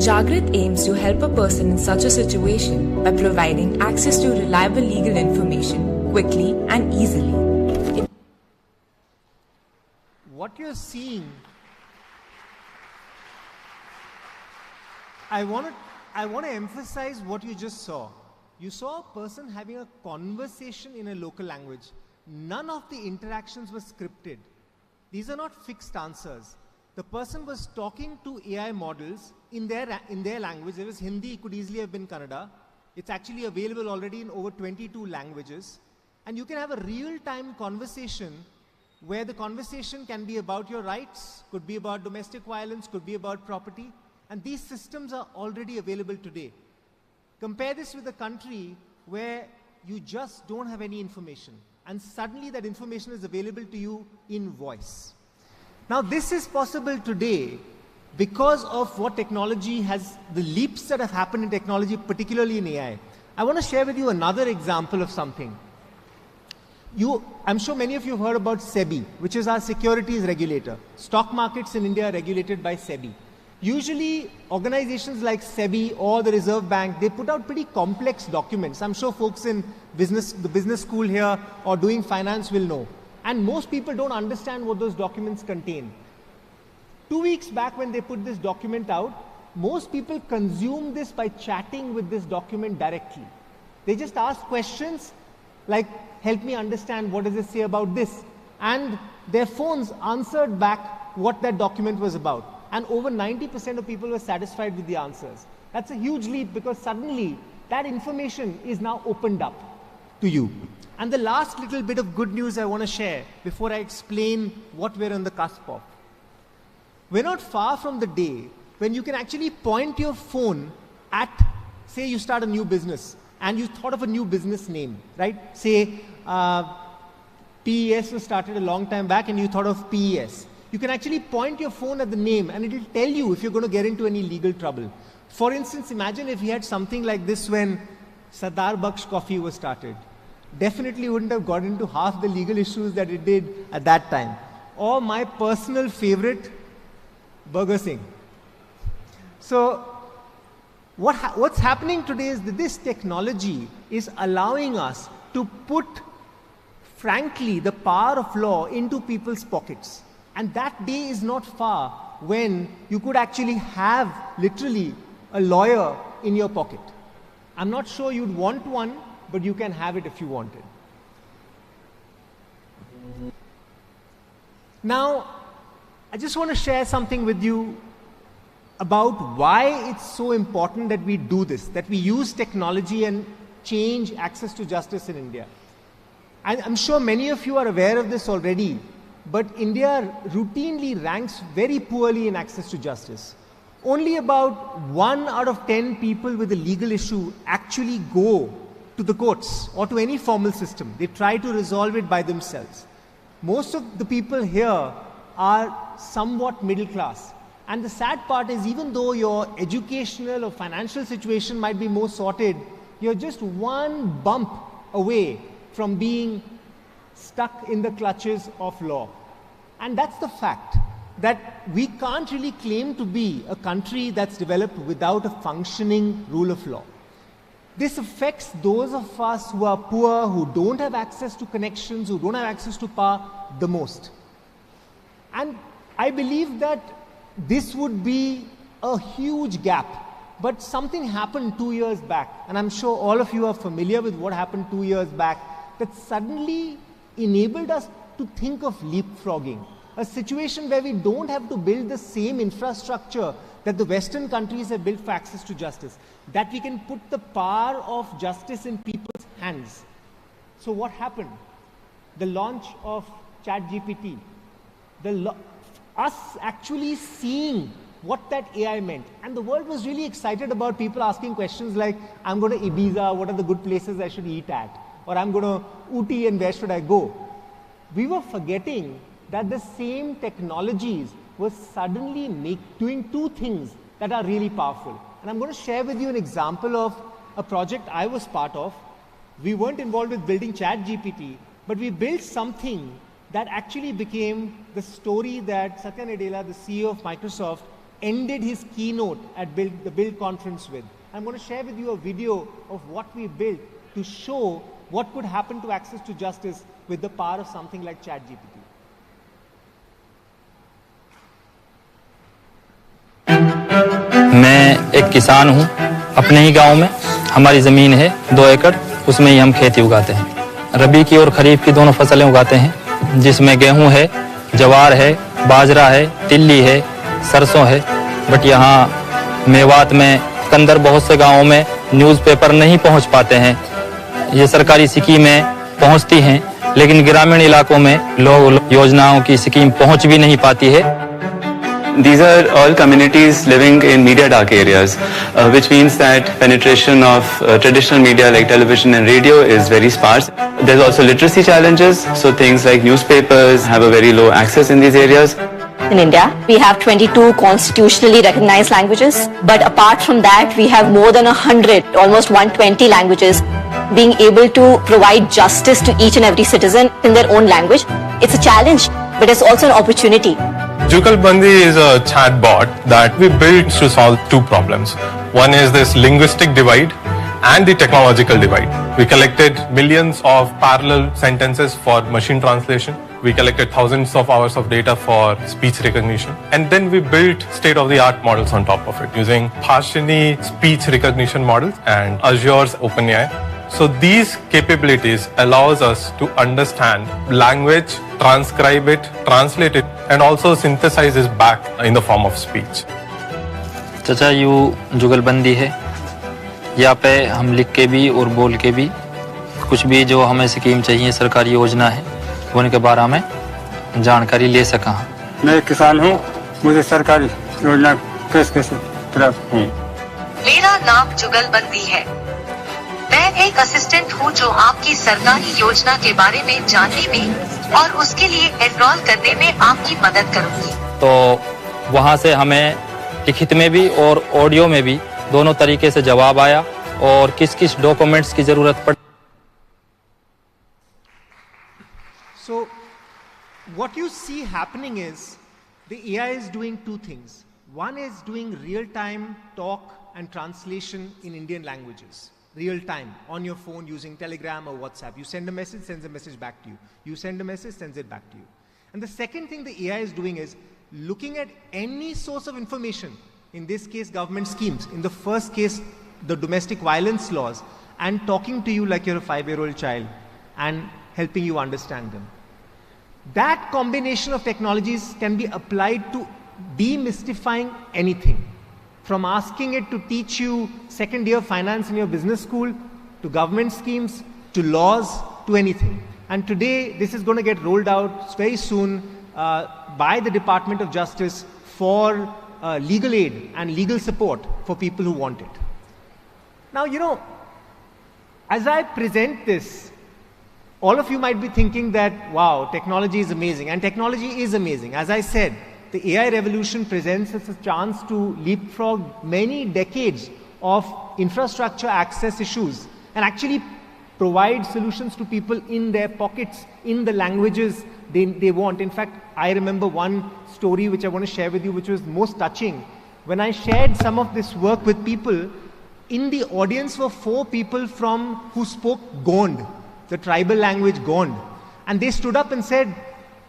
Jagrit aims to help a person in such a situation by providing access to reliable legal information quickly and easily.
What you're seeing, I want to emphasize what you just saw. You saw a person having a conversation in a local language. None of the interactions were scripted. These are not fixed answers. The person was talking to AI models in their language. There was Hindi, it could easily have been Kannada. It's actually available already in over 22 languages. And you can have a real-time conversation where the conversation can be about your rights, could be about domestic violence, could be about property, and these systems are already available today. Compare this with a country where you just don't have any information, and suddenly that information is available to you in voice. Now, this is possible today because of what technology has, the leaps that have happened in technology, particularly in AI. I want to share with you another example of something. I'm sure many of you have heard about SEBI, which is our securities regulator. Stock markets in India are regulated by SEBI. Usually, organizations like SEBI or the Reserve Bank, they put out pretty complex documents. I'm sure folks in the business school here or doing finance will know. And most people don't understand what those documents contain. 2 weeks back when they put this document out, most people consume this by chatting with this document directly. They just ask questions like, help me understand what does it say about this? And their phones answered back what that document was about. And over 90% of people were satisfied with the answers. That's a huge leap because suddenly that information is now opened up to you. And the last little bit of good news I want to share before I explain what we're on the cusp of. We're not far from the day when you can actually point your phone at, say you start a new business and you thought of a new business name, right? Say PES was started a long time back and you thought of PES. You can actually point your phone at the name and it will tell you if you're going to get into any legal trouble. For instance, imagine if we had something like this when Sardar Baksh Coffee was started. Definitely wouldn't have got into half the legal issues that it did at that time. Or my personal favorite, Burger Singh. So what's happening today is that this technology is allowing us to put, frankly, the power of law into people's pockets. And that day is not far when you could actually have literally a lawyer in your pocket. I'm not sure you'd want one, but you can have it if you want it. Now, I just want to share something with you about why it's so important that we do this, that we use technology and change access to justice in India. I'm sure many of you are aware of this already, but India routinely ranks very poorly in access to justice. Only about 1 out of 10 people with a legal issue actually go to the courts or to any formal system. They try to resolve it by themselves. Most of the people here are somewhat middle class. And the sad part is, even though your educational or financial situation might be more sorted, you're just one bump away from being stuck in the clutches of law. And that's the fact that we can't really claim to be a country that's developed without a functioning rule of law. This affects those of us who are poor, who don't have access to connections, who don't have access to power the most. And I believe that this would be a huge gap. But something happened 2 years back, and I'm sure all of you are familiar with what happened 2 years back, that suddenly enabled us to think of leapfrogging. A situation where we don't have to build the same infrastructure that the Western countries have built for access to justice. That we can put the power of justice in people's hands. So what happened? The launch of ChatGPT. Us actually seeing what that AI meant. And the world was really excited about people asking questions like, I'm going to Ibiza, what are the good places I should eat at? Or I'm going to Ooty and where should I go? We were forgetting that the same technologies were suddenly doing two things that are really powerful. And I'm going to share with you an example of a project I was part of. We weren't involved with building ChatGPT, but we built something that actually became the story that Satya Nadella, the CEO of Microsoft, ended his keynote at the Build conference with. I'm going to share with you a video of what we built to show what could happen to access to justice with the power of something like ChatGPT.
मैं एक किसान हूँ अपने ही गांव में हमारी ज़मीन है 2 एकड़ उसमें ही हम खेती उगाते हैं रबी की और खरीफ की दोनों फसलें उगाते हैं जिसमें गेहूं है जवार है बाजरा है तिल्ली है सरसों है बट यहाँ मेवात में अंदर बहुत से गांवों में न्यूज़पेपर नहीं पहुँच पाते हैं ये सरकारी स्कीमें पहुँचती हैं लेकिन ग्रामीण इलाकों में लोग योजनाओं की स्कीम पहुंच भी नहीं पाती है।
These are all communities living in media dark areas, which means that penetration of traditional media like television and radio is very sparse. There's also literacy challenges, so things like newspapers have a very low access in these areas.
In India, we have 22 constitutionally recognized languages, but apart from that, we have more than 100, almost 120 languages. Being able to provide justice to each and every citizen in their own language, it's a challenge, but it's also an opportunity.
Jugalbandi is a chatbot that we built to solve two problems. One is this linguistic divide and the technological divide. We collected millions of parallel sentences for machine translation. We collected thousands of hours of data for speech recognition. And then we built state-of-the-art models on top of it using Bhashini speech recognition models and Azure's OpenAI. So these capabilities allows us to understand language, transcribe it, translate it, and also synthesize it back in the form of speech.
चाचा you जुगलबंदी है, यहाँ पे हम लिख के भी और बोल के भी कुछ भी जो हमें स्कीम चाहिए, सरकारी योजना है, उनके बारे में जानकारी ले सका।
मैं किसान हूँ, मुझे सरकारी योजना कैसे प्राप्त हुई।
मेरा नाम जुगलबंदी है। मैं एक असिस्टेंट हूँ जो आपकी सरकारी योजना के बारे में जानने में और उसके लिए एनरोल करने में आपकी मदद करूँगी।
तो वहाँ से हमें लिखित में भी और ऑडियो में भी दोनों तरीके से जवाब आया और किस-किस डॉक्यूमेंट्स की जरूरत पड़।
So what you see happening is the AI is doing two things. One is doing real-time talk and translation in Indian languages. Real time on your phone using Telegram or WhatsApp. You send a message, sends a message back to you. You send a message, sends it back to you. And the second thing the AI is doing is looking at any source of information, in this case government schemes, in the first case the domestic violence laws, and talking to you like you're a 5-year-old child and helping you understand them. That combination of technologies can be applied to demystifying anything. From asking it to teach you second-year finance in your business school, to government schemes, to laws, to anything. And today, this is going to get rolled out very soon by the Department of Justice for legal aid and legal support for people who want it. Now, you know, as I present this, all of you might be thinking that, wow, technology is amazing. And technology is amazing. As I said, the AI revolution presents us a chance to leapfrog many decades of infrastructure access issues and actually provide solutions to people in their pockets, in the languages they want. In fact, I remember one story which I want to share with you, which was most touching. When I shared some of this work with people, in the audience were 4 people who spoke Gond, the tribal language Gond. And they stood up and said,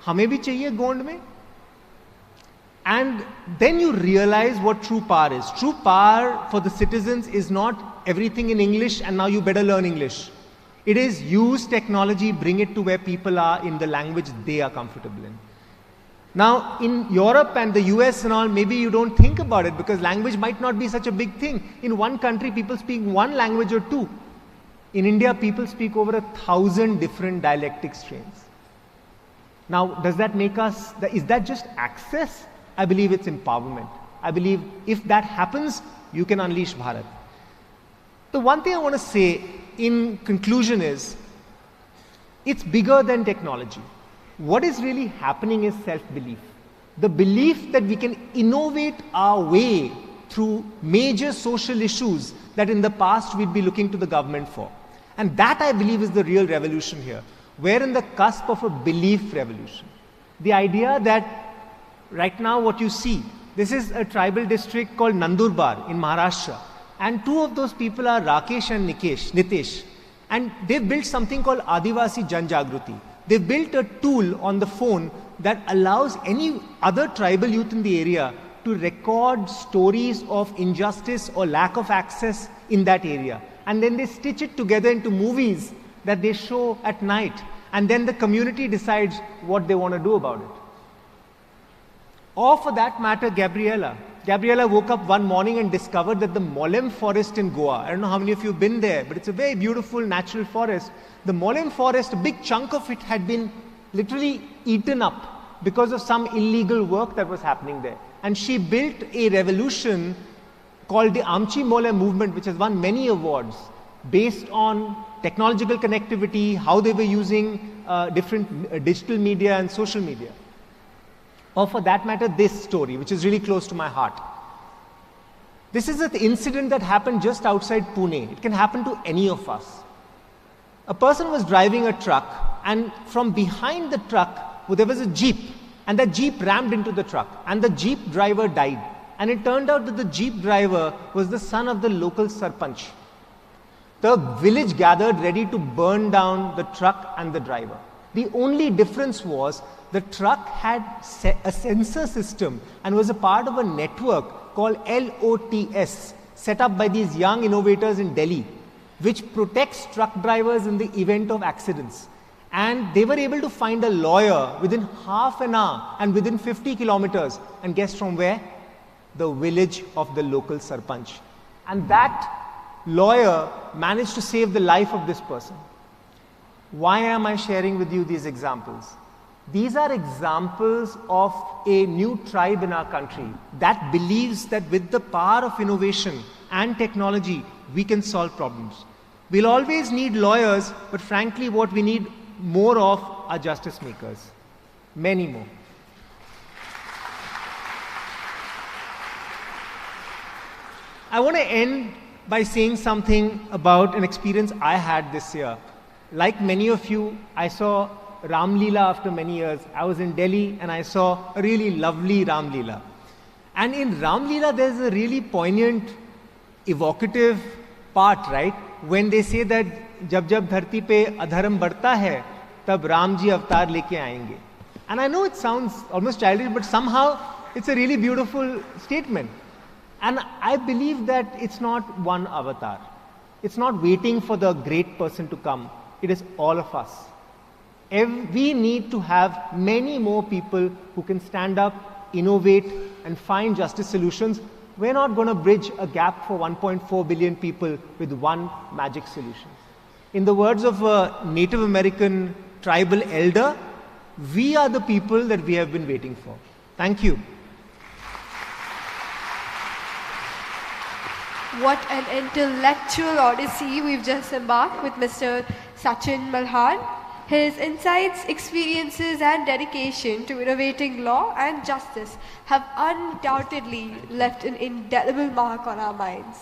"Hame bhi chahiye Gond mein?" And then you realize what true power is. True power for the citizens is not everything in English and now you better learn English. It is use technology, bring it to where people are in the language they are comfortable in. Now, in Europe and the US and all, maybe you don't think about it because language might not be such a big thing. In one country, people speak one language or two. In India, people speak over 1,000 different dialectic strains. Now, does that make us, is that just access? I believe it's empowerment. I believe if that happens, you can unleash Bharat. The one thing I want to say in conclusion is, it's bigger than technology. What is really happening is self-belief. The belief that we can innovate our way through major social issues that in the past we'd be looking to the government for. And that, I believe, is the real revolution here. We're in the cusp of a belief revolution. The idea that right now what you see, this is a tribal district called Nandurbar in Maharashtra. And 2 of those people are Rakesh and Nitesh. And they've built something called Adivasi Jan Jagruti. They've built a tool on the phone that allows any other tribal youth in the area to record stories of injustice or lack of access in that area. And then they stitch it together into movies that they show at night. And then the community decides what they want to do about it. Or for that matter, Gabriella. Gabriella woke up one morning and discovered that the Mollem forest in Goa, I don't know how many of you have been there, but it's a very beautiful natural forest. The Mollem forest, a big chunk of it had been literally eaten up because of some illegal work that was happening there. And she built a revolution called the Amchi Mollem movement, which has won many awards, based on technological connectivity, how they were using different digital media and social media. Or for that matter, this story, which is really close to my heart. This is an incident that happened just outside Pune. It can happen to any of us. A person was driving a truck, and from behind the truck, there was a jeep, and that jeep rammed into the truck, and the jeep driver died. And it turned out that the jeep driver was the son of the local sarpanch. The village gathered ready to burn down the truck and the driver. The only difference was the truck had a sensor system and was a part of a network called LOTS, set up by these young innovators in Delhi, which protects truck drivers in the event of accidents. And they were able to find a lawyer within half an hour and within 50 kilometers. And guess from where? The village of the local sarpanch. And that lawyer managed to save the life of this person. Why am I sharing with you these examples? These are examples of a new tribe in our country that believes that with the power of innovation and technology, we can solve problems. We'll always need lawyers, but frankly, what we need more of are justice makers. Many more. I want to end by saying something about an experience I had this year. Like many of you, I saw Ram Leela after many years. I was in Delhi and I saw a really lovely Ram Leela. And in Ram Leela, there's a really poignant, evocative part, right? When they say that जब जब धरती पे अधर्म बढ़ता है, तब राम जी अवतार लेके आएंगे. And I know it sounds almost childish, but somehow it's a really beautiful statement. And I believe that it's not one avatar. It's not waiting for the great person to come. It is all of us. We need to have many more people who can stand up, innovate, and find justice solutions. We're not going to bridge a gap for 1.4 billion people with one magic solution. In the words of a Native American tribal elder, we are the people that we have been waiting for. Thank you.
What an intellectual odyssey we've just embarked with Mr. Sachin Malhan. His insights, experiences and dedication to innovating law and justice have undoubtedly left an indelible mark on our minds.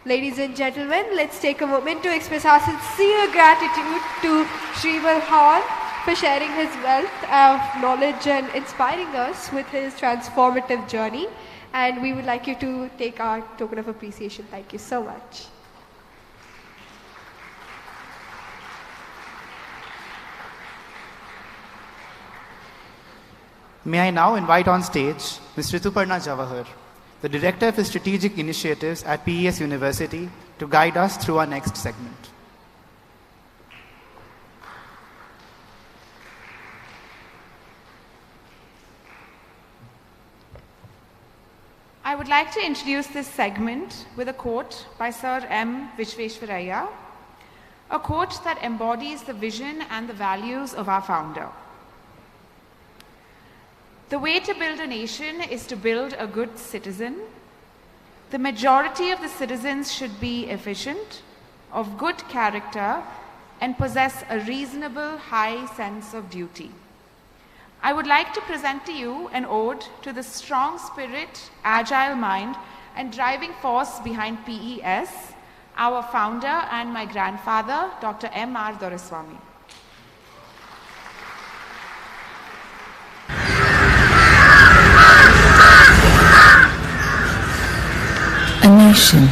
Ladies and gentlemen, let's take a moment to express our sincere gratitude to Sri Malhan for sharing his wealth of knowledge and inspiring us with his transformative journey. And we would like you to take our token of appreciation. Thank you so much.
May I now invite on stage Ms. Rituparna Jawahar, the Director for Strategic Initiatives at PES University, to guide us through our next segment.
I would like to introduce this segment with a quote by Sir M. Vishveshwaraya, a quote that embodies the vision and the values of our founder. The way to build a nation is to build a good citizen. The majority of the citizens should be efficient, of good character, and possess a reasonable high sense of duty. I would like to present to you an ode to the strong spirit, agile mind, and driving force behind PES, our founder and my grandfather, Dr. M.R. Doraiswamy.
A nation,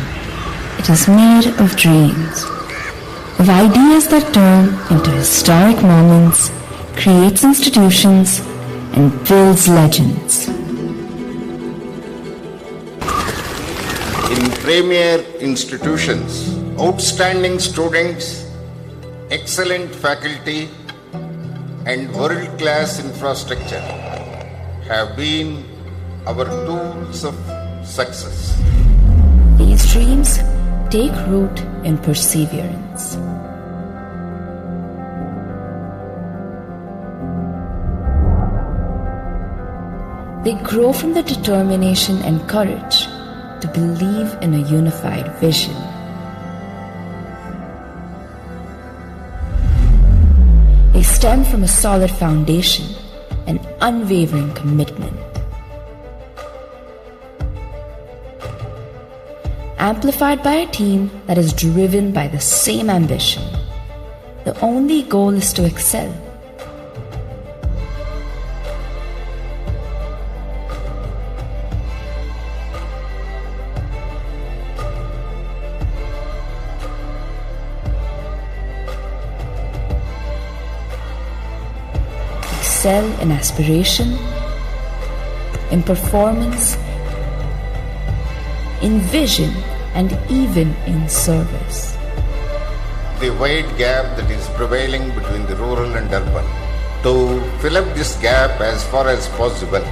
it is made of dreams, of ideas that turn into historic moments, creates institutions, and builds legends.
In premier institutions, outstanding students, excellent faculty, and world-class infrastructure have been our tools of success.
These dreams take root in perseverance. They grow from the determination and courage to believe in a unified vision. They stem from a solid foundation and unwavering commitment. Amplified by a team that is driven by the same ambition. The only goal is to excel. Excel in aspiration, in performance, in vision, and even in service.
The wide gap that is prevailing between the rural and urban. To fill up this gap as far as possible,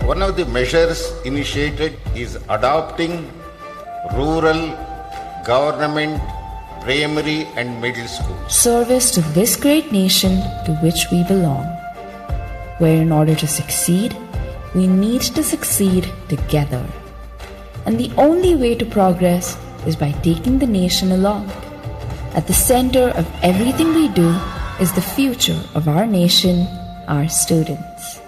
one of the measures initiated is adopting rural government primary and middle schools.
Service to this great nation to which we belong, where in order to succeed, we need to succeed together. And the only way to progress is by taking the nation along. At the center of everything we do is the future of our nation, our students.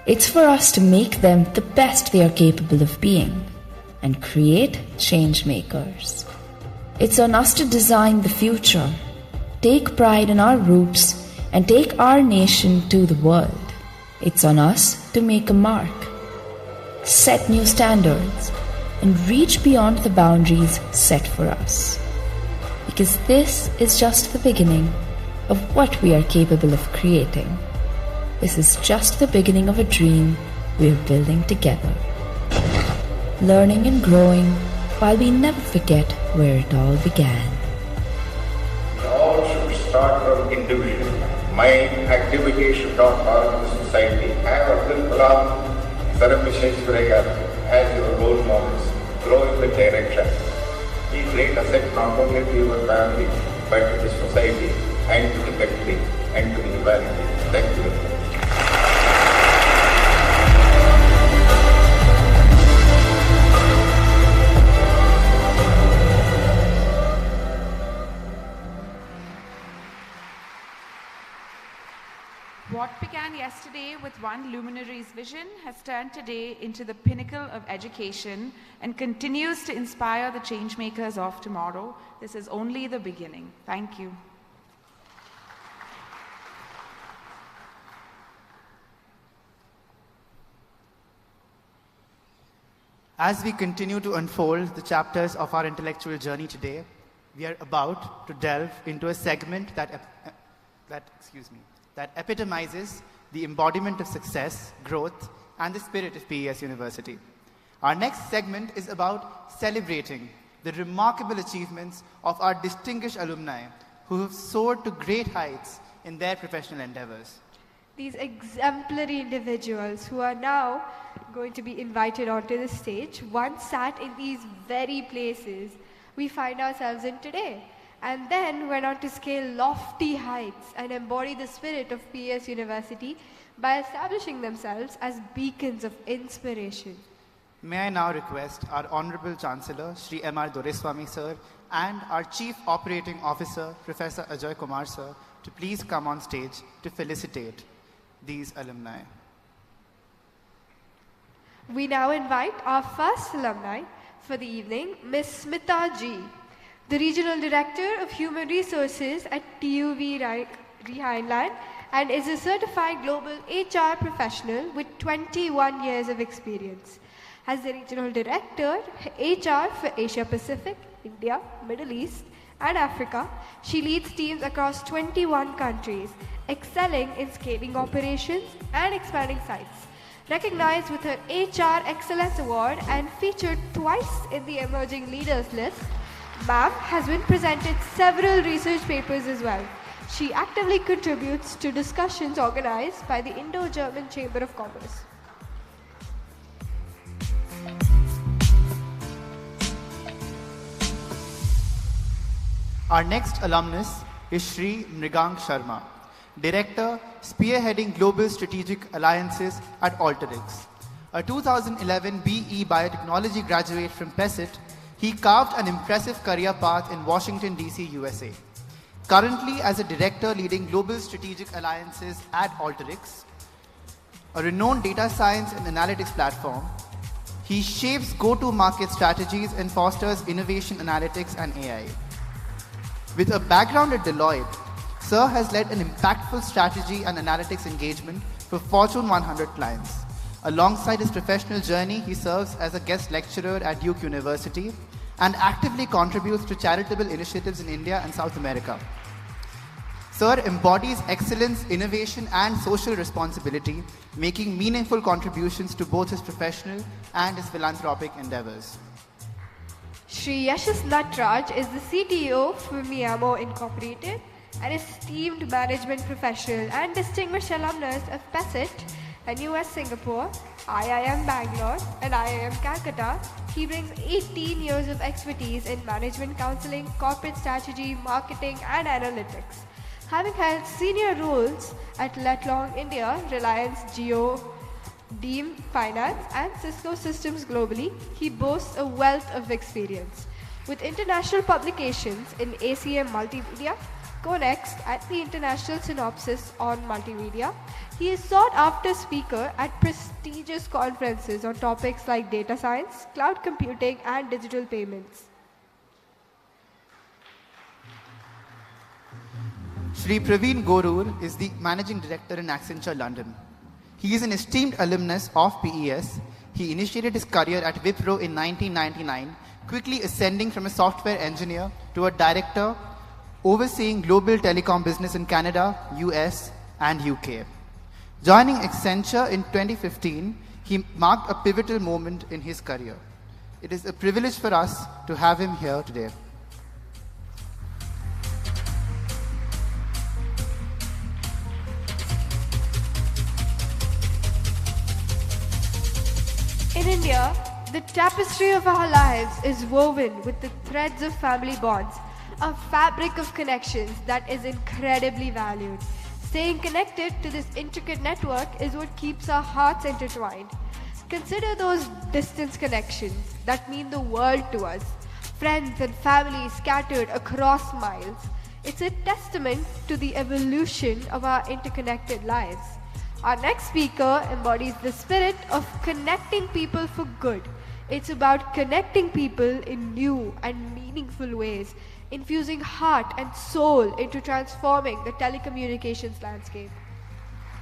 It's for us to make them the best they are capable of being and create change makers. It's on us to design the future, take pride in our roots, and take our nation to the world. It's on us to make a mark, set new standards, and reach beyond the boundaries set for us. Because this is just the beginning of what we are capable of creating. This is just the beginning of a dream we are building together. Learning and growing while we never forget where it all began.
It all should start from individual. Mind activity should not harm the society. Have Abdul Kalam, Saram Visheshwaraya as your role models. Grow in the direction. Be great asset not only to your family, but to the society and to the country and to the humanity. Thank you very much.
What began yesterday with one luminary's vision has turned today into the pinnacle of education and continues to inspire the changemakers of tomorrow. This is only the beginning. Thank you.
As we continue to unfold the chapters of our intellectual journey today, we are about to delve into a segment that epitomizes the embodiment of success, growth, and the spirit of PES University. Our next segment is about celebrating the remarkable achievements of our distinguished alumni who have soared to great heights in their professional endeavors.
These exemplary individuals who are now going to be invited onto the stage once sat in these very places we find ourselves in today, and then went on to scale lofty heights and embody the spirit of PES University by establishing themselves as beacons of inspiration.
May I now request our Honorable Chancellor, Shri M.R. Doreswamy Sir, and our Chief Operating Officer, Professor Ajay Kumar Sir, to please come on stage to felicitate these alumni.
We now invite our first alumni for the evening, Ms. Smita G., the Regional Director of Human Resources at TUV Rhineland, and is a certified global HR professional with 21 years of experience. As the Regional Director, HR for Asia Pacific, India, Middle East, and Africa, she leads teams across 21 countries, excelling in scaling operations and expanding sites. Recognized with her HR Excellence Award and featured twice in the Emerging Leaders list, MAM has been presented several research papers as well. She actively contributes to discussions organized by the Indo-German Chamber of Commerce.
Our next alumnus is Shri Mrigang Sharma, Director, spearheading Global Strategic Alliances at Alteryx. A 2011 BE Biotechnology graduate from PES, he carved an impressive career path in Washington, D.C., USA. Currently, as a director leading Global Strategic Alliances at Alteryx, a renowned data science and analytics platform, he shapes go-to-market strategies and fosters innovation analytics and AI. With a background at Deloitte, Sir has led an impactful strategy and analytics engagement for Fortune 100 clients. Alongside his professional journey, he serves as a guest lecturer at Duke University and actively contributes to charitable initiatives in India and South America. Sir embodies excellence, innovation, and social responsibility, making meaningful contributions to both his professional and his philanthropic endeavors.
Shri Yashas Natraj is the CTO for Miyamo Incorporated, an esteemed management professional and distinguished alumnus of PESIT, NUS Singapore, IIM Bangalore, and IIM Calcutta. He brings 18 years of expertise in management counseling, corporate strategy, marketing, and analytics. Having held senior roles at Letlong India, Reliance Jio, Deem Finance, and Cisco Systems globally, he boasts a wealth of experience. With international publications in ACM Multimedia, Co-Next, and the International Synopsis on Multimedia, he is sought after speaker at prestigious conferences on topics like data science, cloud computing, and digital payments.
Shri Praveen Gorur is the Managing Director in Accenture London. He is an esteemed alumnus of PES. He initiated his career at Wipro in 1999, quickly ascending from a software engineer to a director overseeing global telecom business in Canada, US, and UK. Joining Accenture in 2015, he marked a pivotal moment in his career. It is a privilege for us to have him here today.
In India, the tapestry of our lives is woven with the threads of family bonds, a fabric of connections that is incredibly valued. Staying connected to this intricate network is what keeps our hearts intertwined. Consider those distance connections that mean the world to us, friends and family scattered across miles. It's a testament to the evolution of our interconnected lives. Our next speaker embodies the spirit of connecting people for good. It's about connecting people in new and meaningful ways, infusing heart and soul into transforming the telecommunications landscape.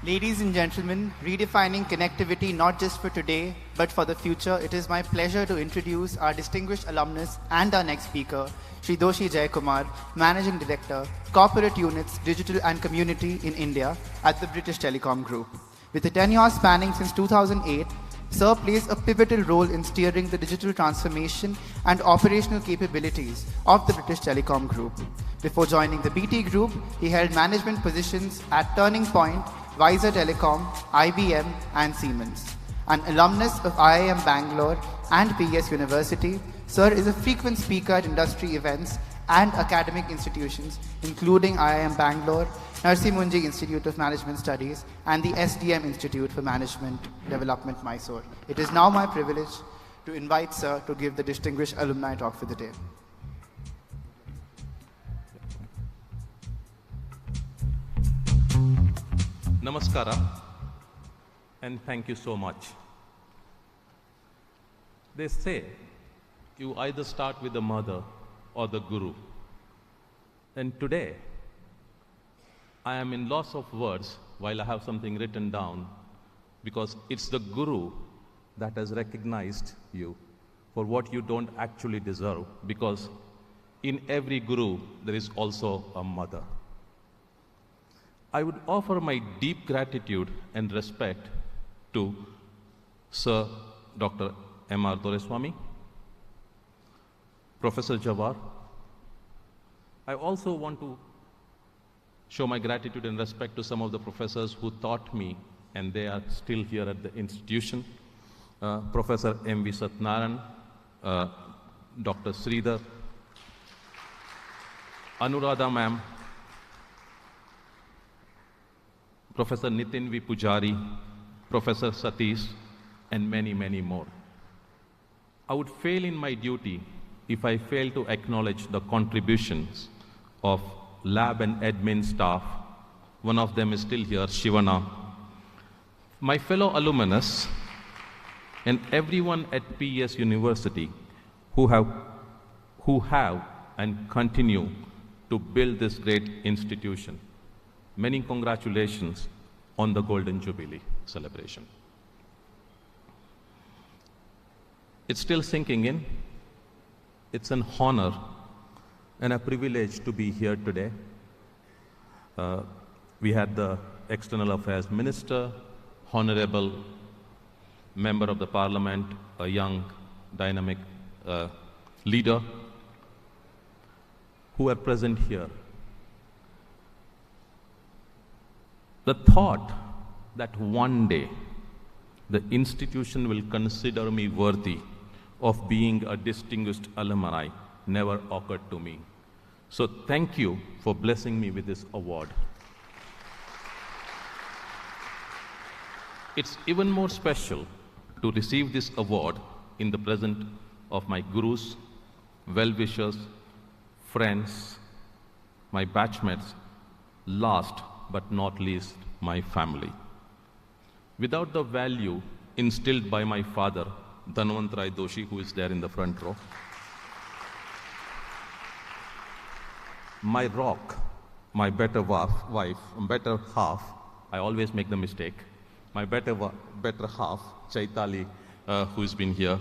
Ladies and gentlemen, redefining connectivity not just for today, but for the future, it is my pleasure to introduce our distinguished alumnus and our next speaker, Shri Doshi Jayakumar, Managing Director, Corporate Units, Digital and Community in India at the British Telecom Group. With a tenure spanning since 2008, Sir plays a pivotal role in steering the digital transformation and operational capabilities of the British Telecom Group. Before joining the BT Group, he held management positions at Turning Point, Visor Telecom, IBM, and Siemens. An alumnus of IIM Bangalore and PES University, Sir is a frequent speaker at industry events and academic institutions, including IIM Bangalore, Narsi Munji Institute of Management Studies, and the SDM Institute for Management Development, Mysore. It is now my privilege to invite Sir to give the distinguished alumni talk for the day.
Namaskara, and thank you so much. They say you either start with the mother or the guru. And today, I am in loss of words while I have something written down, because it's the guru that has recognized you for what you don't actually deserve, because in every guru there is also a mother. I would offer my deep gratitude and respect to Sir Dr. M.R. Doreswamy, Professor Jawar. I also want to show my gratitude and respect to some of the professors who taught me, and they are still here at the institution. Professor M.V. Satnaran, Dr. Sridhar, Anuradha ma'am, Professor Nitin V. Pujari, Professor Satish, and many, many more. I would fail in my duty if I fail to acknowledge the contributions of lab and admin staff. One of them is still here, Shivana. My fellow alumnus and everyone at PES University who have and continue to build this great institution. Many congratulations on the Golden Jubilee celebration. It's still sinking in. It's an honor and a privilege to be here today. We had the External Affairs Minister, Honorable Member of the Parliament, a young, dynamic leader, who were present here. The thought that one day the institution will consider me worthy of being a distinguished alumni never occurred to me. So thank you for blessing me with this award. It's even more special to receive this award in the presence of my gurus, well-wishers, friends, my batchmates, last but not least, my family. Without the value instilled by my father, Dhanwantrai Doshi, who is there in the front row, my rock, my better half, I always make the mistake, my better half, Chaitali, who's been here,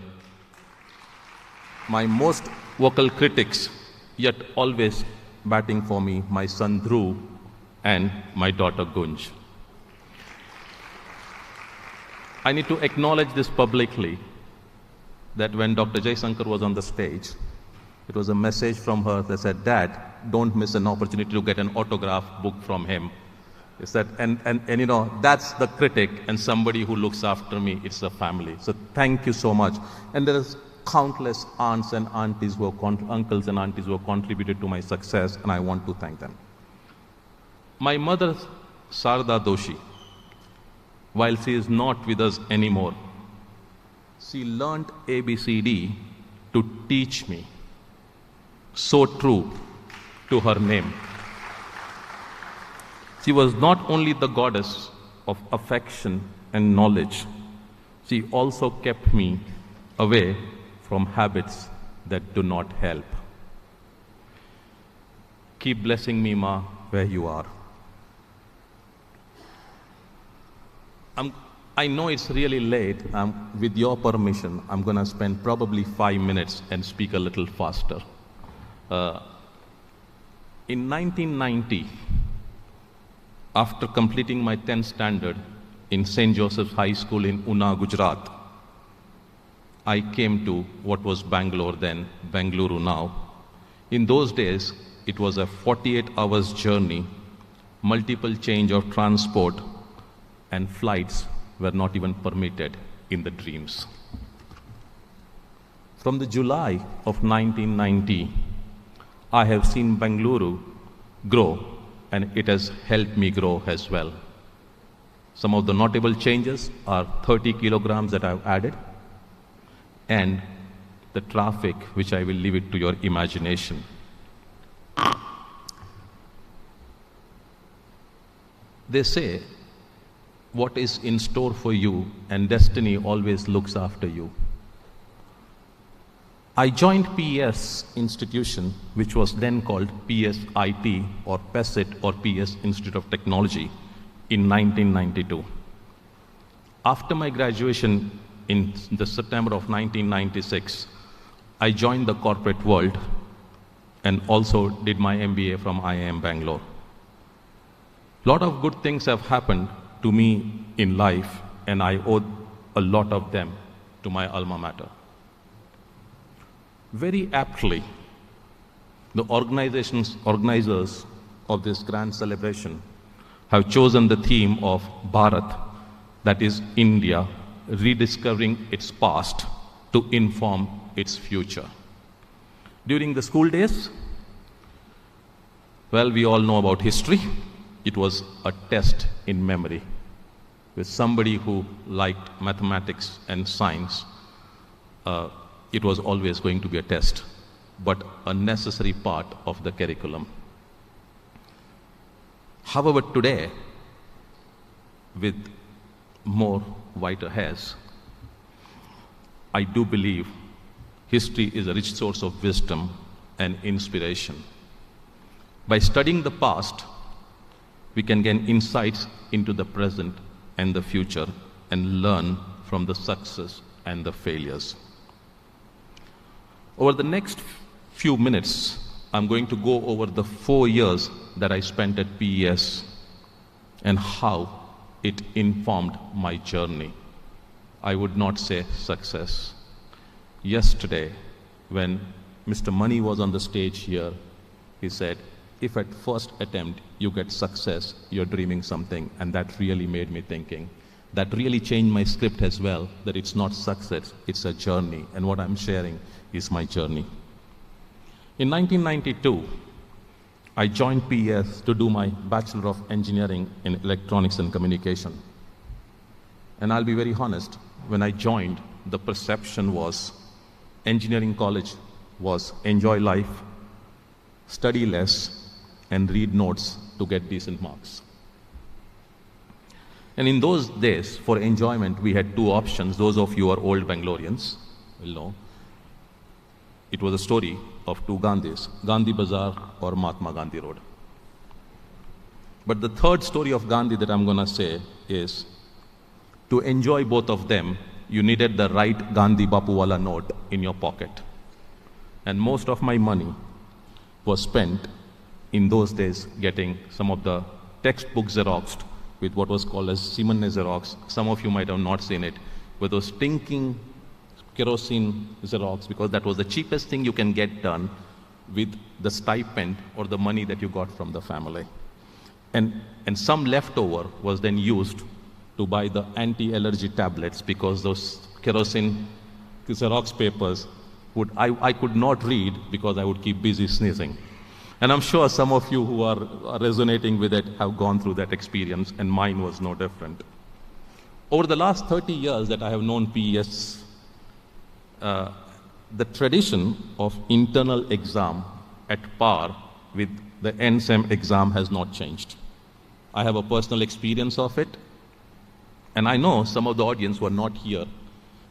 my most vocal critics, yet always batting for me, my son Dhruv and my daughter Gunj. I need to acknowledge this publicly, that when Dr. Jaishankar was on the stage, it was a message from her that said, "Dad, don't miss an opportunity to get an autograph book from him." It's that, and you know, that's the critic and somebody who looks after me. It's a family. So thank you so much. And there is countless aunts and aunties who have uncles and aunties who have contributed to my success, and I want to thank them. My mother, Sarda Doshi, while she is not with us anymore, she learned ABCD to teach me. So true to her name. She was not only the goddess of affection and knowledge, she also kept me away from habits that do not help. Keep blessing me, Ma, where you are. I know it's really late. With your permission, I'm going to spend probably 5 minutes and speak a little faster. In 1990, after completing my 10th standard in St. Joseph's High School in Una, Gujarat, I came to what was Bangalore then, Bengaluru now. In those days, it was a 48 hours journey, multiple change of transport, and flights were not even permitted in the dreams. From the July of 1990, I have seen Bengaluru grow, and it has helped me grow as well. Some of the notable changes are 30 kilograms that I've added, and the traffic, which I will leave it to your imagination. They say, what is in store for you, and destiny always looks after you. I joined PES institution, which was then called PSIT or PESIT or PES Institute of Technology, in 1992. After my graduation in the September of 1996, I joined the corporate world and also did my MBA from IIM Bangalore. A lot of good things have happened to me in life, and I owe a lot of them to my alma mater. Very aptly, the organizers of this grand celebration have chosen the theme of Bharat, that is India, rediscovering its past to inform its future. During the school days, Well, we all know about history. It was a test in memory. With somebody who liked mathematics and science, it was always going to be a test, but a necessary part of the curriculum. However, today, with more whiter hairs, I do believe history is a rich source of wisdom and inspiration. By studying the past, we can gain insights into the present and the future and learn from the success and the failures. Over the next few minutes, I'm going to go over the 4 years that I spent at PES and how it informed my journey. I would not say success. Yesterday, when Mr. Mani was on the stage here, he said, if at first attempt you get success, you're dreaming something, and that really made me thinking. That really changed my script as well, that it's not success, it's a journey, and what I'm sharing is my journey. In 1992, I joined PES to do my Bachelor of Engineering in Electronics and Communication. And I'll be very honest, when I joined, the perception was engineering college was enjoy life, study less, and read notes to get decent marks. And in those days, for enjoyment, we had two options. Those of you who are old Bangaloreans will know. It was a story of two Gandhis, Gandhi Bazaar or Mahatma Gandhi Road. But the third story of Gandhi that I'm going to say is, to enjoy both of them, you needed the right Gandhi Bapuwala note in your pocket. And most of my money was spent in those days getting some of the textbooks xeroxed with what was called as Simon Xerox. Some of you might have not seen it, with those stinking kerosene Xerox, because that was the cheapest thing you can get done with the stipend or the money that you got from the family. And some leftover was then used to buy the anti-allergy tablets, because those kerosene Xerox papers I could not read because I would keep busy sneezing. And I'm sure some of you who are resonating with it have gone through that experience, and mine was no different. Over the last 30 years that I have known PES, the tradition of internal exam at par with the NSEM exam has not changed. I have a personal experience of it, and I know some of the audience who are not here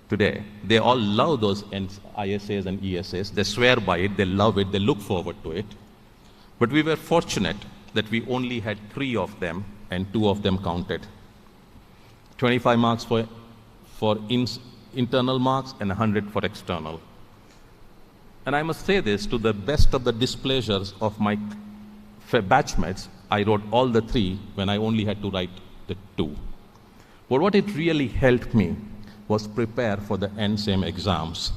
today, they all love those ISAs and ESAs. They swear by it, they love it, they look forward to it. But we were fortunate that we only had 3 of them, and 2 of them counted. 25 marks for internal marks and 100 for external. And I must say this, to the best of the displeasures of my batchmates, I wrote all the 3 when I only had to write the 2. But what it really helped me was prepare for the NSEM exams.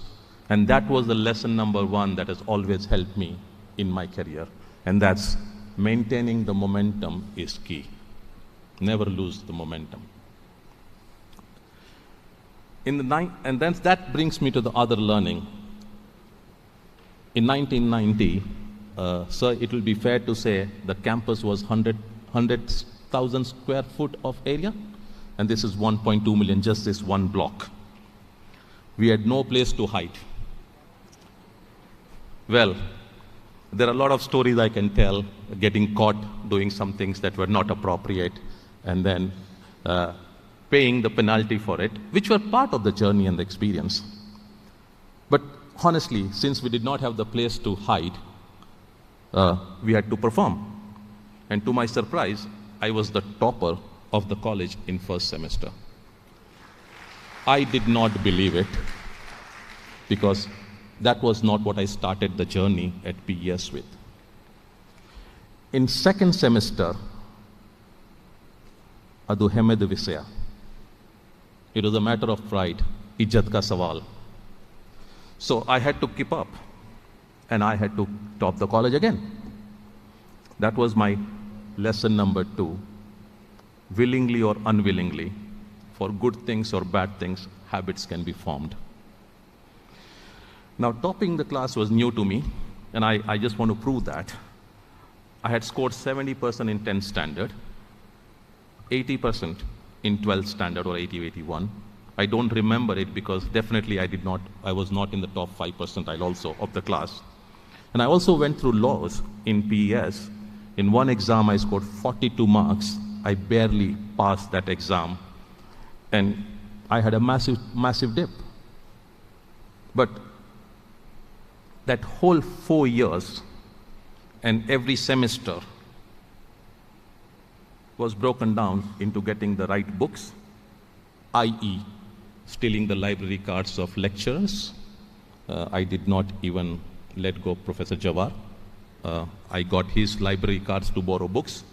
And that was the lesson number 1 that has always helped me in my career. And that's maintaining the momentum is key. Never lose the momentum. And then that brings me to the other learning. In 1990, sir, it will be fair to say the campus was 100,000 square foot of area, and this is 1.2 million, just this one block. We had no place to hide. Well, there are a lot of stories I can tell, getting caught doing some things that were not appropriate, and then paying the penalty for it, which were part of the journey and the experience. But honestly, since we did not have the place to hide, we had to perform. And to my surprise, I was the topper of the college in first semester. I did not believe it, because that was not what I started the journey at PES with. In second semester, adu hemed visaya. It was a matter of pride, ijjat ka sawal. So I had to keep up, and I had to top the college again. That was my lesson number 2. Willingly or unwillingly, for good things or bad things, habits can be formed. Now, topping the class was new to me, and I just want to prove that. I had scored 70% in 10th standard, 80% in 12th standard or 80, 81. I don't remember it because definitely I was not in the top 5 percentile also of the class. And I also went through laws in PES. In one exam, I scored 42 marks. I barely passed that exam. And I had a massive dip. But that whole 4 years and every semester was broken down into getting the right books, i.e. stealing the library cards of lecturers. I did not even let go Professor Jawar. I got his library cards to borrow books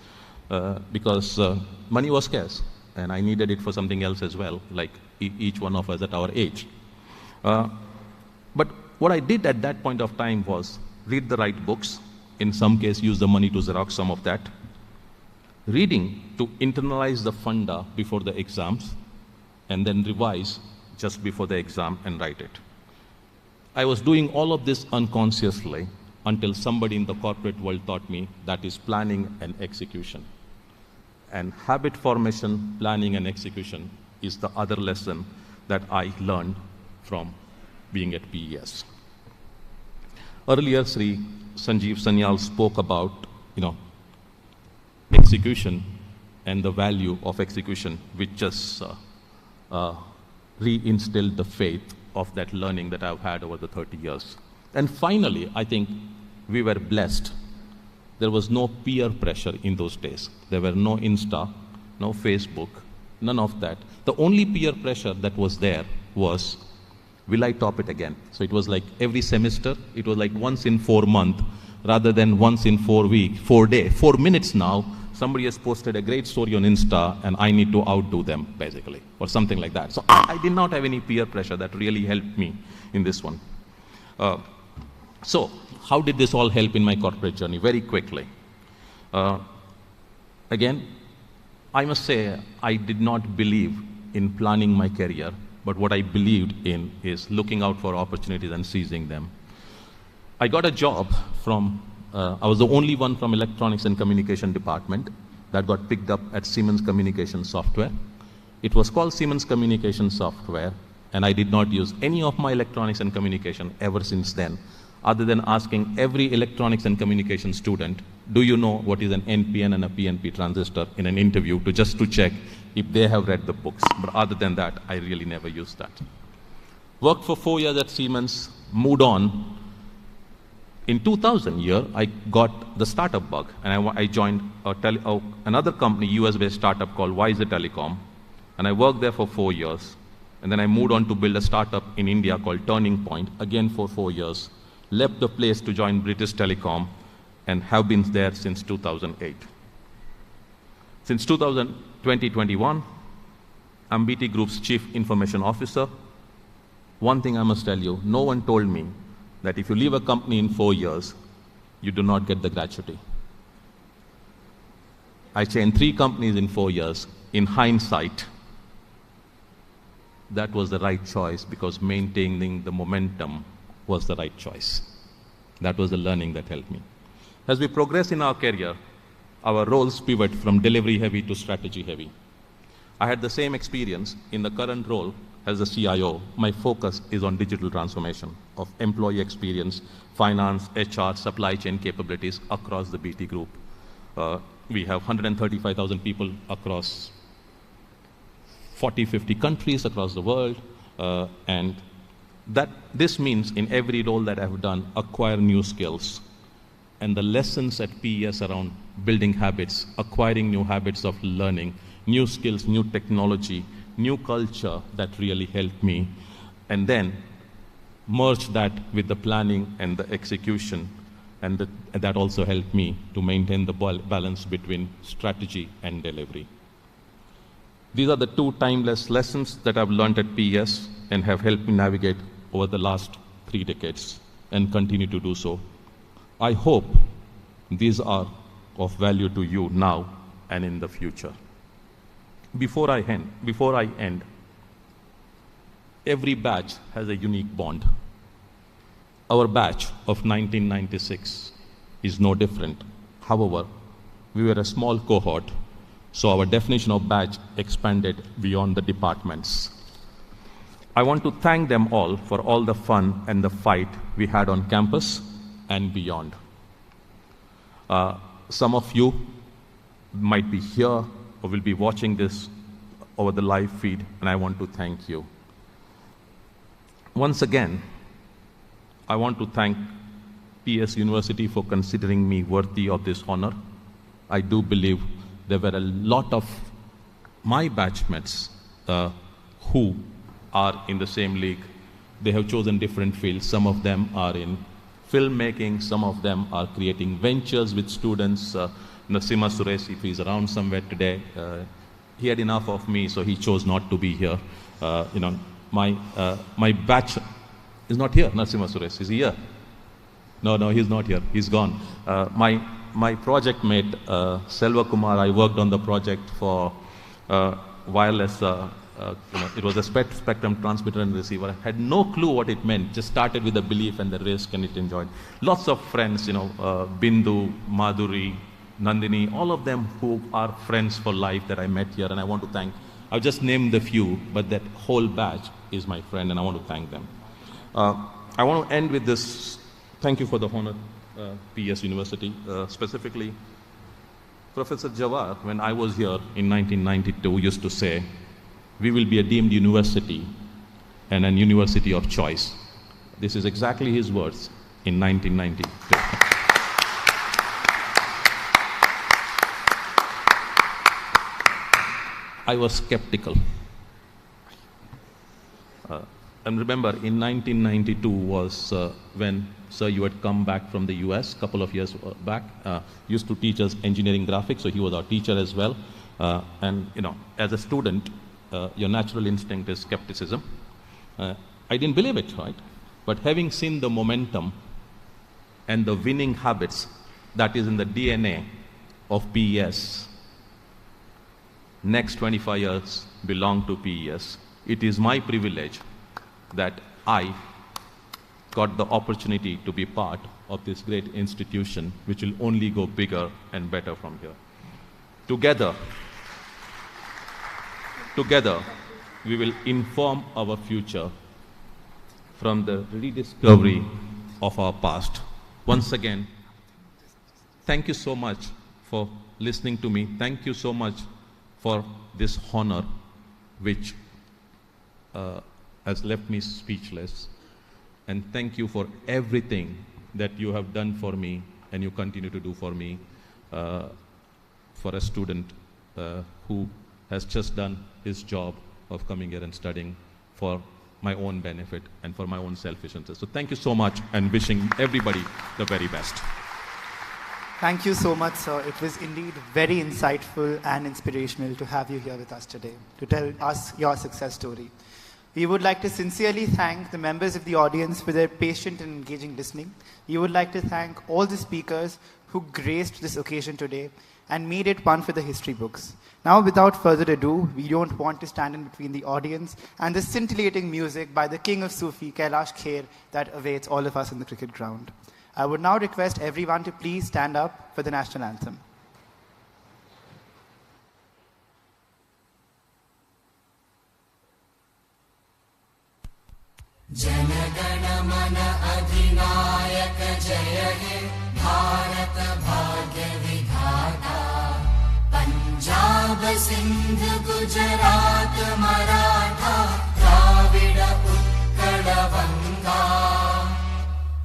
because money was scarce and I needed it for something else as well, like each one of us at our age. But what I did at that point of time was read the right books, in some case use the money to Xerox some of that, reading to internalize the funda before the exams, and then revise just before the exam and write it. I was doing all of this unconsciously until somebody in the corporate world taught me that is planning and execution. And habit formation, planning and execution is the other lesson that I learned from being at PES. Earlier, Sri Sanjeev Sanyal spoke about, execution and the value of execution, which just reinstilled the faith of that learning that I've had over the 30 years. And finally, I think we were blessed. There was no peer pressure in those days. There were no Insta, no Facebook, none of that. The only peer pressure that was there was, will I top it again? So it was like every semester, it was like once in 4 months, rather than once in 4 weeks, 4 days, 4 minutes now, somebody has posted a great story on Insta and I need to outdo them, basically, or something like that. So I did not have any peer pressure that really helped me in this one. So how did this all help in my corporate journey? Very quickly. Again, I must say I did not believe in planning my career, but what I believed in is looking out for opportunities and seizing them. I got a job from, I was the only one from Electronics and Communication Department that got picked up at Siemens Communication Software. It was called Siemens Communication Software, and I did not use any of my electronics and communication ever since then, other than asking every electronics and communication student, do you know what is an NPN and a PNP transistor in an interview just to check if they have read the books. But other than that, I really never used that. Worked for 4 years at Siemens, moved on. In 2000 year, I got the startup bug, and I joined another company, US-based startup called Wiser Telecom, and I worked there for 4 years. And then I moved on to build a startup in India called Turning Point, again for 4 years. Left the place to join British Telecom, and have been there since 2008. Since 2021, I'm BT Group's Chief Information Officer. One thing I must tell you, no one told me that if you leave a company in 4 years, you do not get the gratuity. I changed 3 companies in 4 years. In hindsight, that was the right choice because maintaining the momentum was the right choice. That was the learning that helped me. As we progress in our career, our roles pivot from delivery heavy to strategy heavy. I had the same experience in the current role as the CIO. My focus is on digital transformation of employee experience, finance, HR, supply chain capabilities across the BT Group. We have 135,000 people across 40, 50 countries across the world, and this means in every role that I've done, acquire new skills. And the lessons at PES around building habits, acquiring new habits of learning, new skills, new technology, new culture that really helped me, and then merge that with the planning and the execution, and that also helped me to maintain the balance between strategy and delivery. These are the 2 timeless lessons that I've learned at PES and have helped me navigate over the last 3 decades and continue to do so. I hope these are of value to you now and in the future. Before I end, every batch has a unique bond. Our batch of 1996 is no different However, we were a small cohort, so our definition of batch expanded beyond the departments. I want to thank them all for all the fun and the fight we had on campus and beyond. Some of you might be here or will be watching this over the live feed, and I want to thank you. Once again, I want to thank PES University for considering me worthy of this honor. I do believe there were a lot of my batchmates who are in the same league. They have chosen different fields. Some of them are in filmmaking, some of them are creating ventures with students. Narsima Suresh, if he's around somewhere today, he had enough of me, so he chose not to be here. My batch is not here. Narsima Suresh, is he here? No, he's not here. He's gone. My project mate, Selva Kumar, I worked on the project for wireless. It was a spectrum transmitter and receiver. I had no clue what it meant. Just started with the belief and the risk, and it enjoyed. Lots of friends, Bindu, Madhuri, Nandini, all of them who are friends for life that I met here, and I want to thank. I've just named the few, but that whole batch is my friend, and I want to thank them. I want to end with this. Thank you for the honor, PES University. Specifically, Professor Jawar, when I was here in 1992, used to say, we will be a deemed university and a university of choice. This is exactly his words in 1992. I was skeptical. And remember, in 1992 was when, sir, you had come back from the US a couple of years back, used to teach us engineering graphics, so he was our teacher as well. And, as a student, your natural instinct is skepticism. I didn't believe it, right? But having seen the momentum and the winning habits that is in the DNA of PES, next 25 years belong to PES. It is my privilege that I got the opportunity to be part of this great institution, which will only go bigger and better from here. Together, we will inform our future from the rediscovery of our past. Once again, thank you so much for listening to me. Thank you so much for this honor, which has left me speechless. And thank you for everything that you have done for me and you continue to do for me, for a student who has just done his job of coming here and studying for my own benefit and for my own selfish interest. So thank you so much, and wishing everybody the very best.
Thank you so much, sir. It was indeed very insightful and inspirational to have you here with us today, to tell us your success story. We would like to sincerely thank the members of the audience for their patient and engaging listening. We would like to thank all the speakers who graced this occasion today and made it one for the history books. Now, without further ado, we don't want to stand in between the audience and the scintillating music by the king of Sufi, Kailash Kher, that awaits all of us in the cricket ground. I would now request everyone to please stand up for the national anthem.
Jana mana adhinayak jaya he Bharat bhagya vidhata Punjab Sindh Gujarat Maratha Dravida Utkala Vanga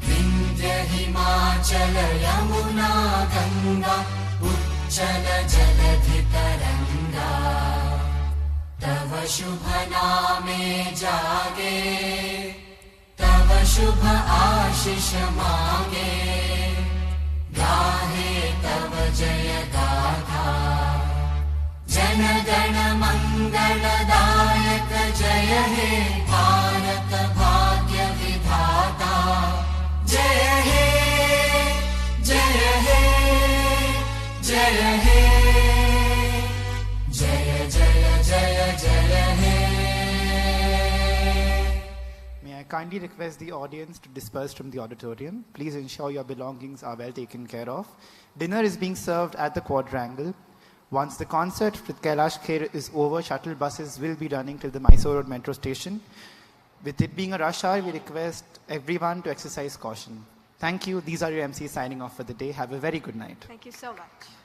Vindhya Himachala Yamuna Ganga Uchchala Jaladhi Taranga तव शुभ नामे जागे तव शुभ आशीष मांगे गाहे तव जय गाथा जन गण मंगलदायक जय हे भारत भाग्य विधाता जय हे जय हे जय हे जय जय जय जय हे.
May I kindly request the audience to disperse from the auditorium. Please ensure your belongings are well taken care of. Dinner is being served at the quadrangle. Once the concert with Kailash Kher is over, shuttle buses will be running till the Mysore Road metro station. With it being a rush hour, we request everyone to exercise caution. Thank you. These are your MCs signing off for the day. Have a very good night.
Thank you so much.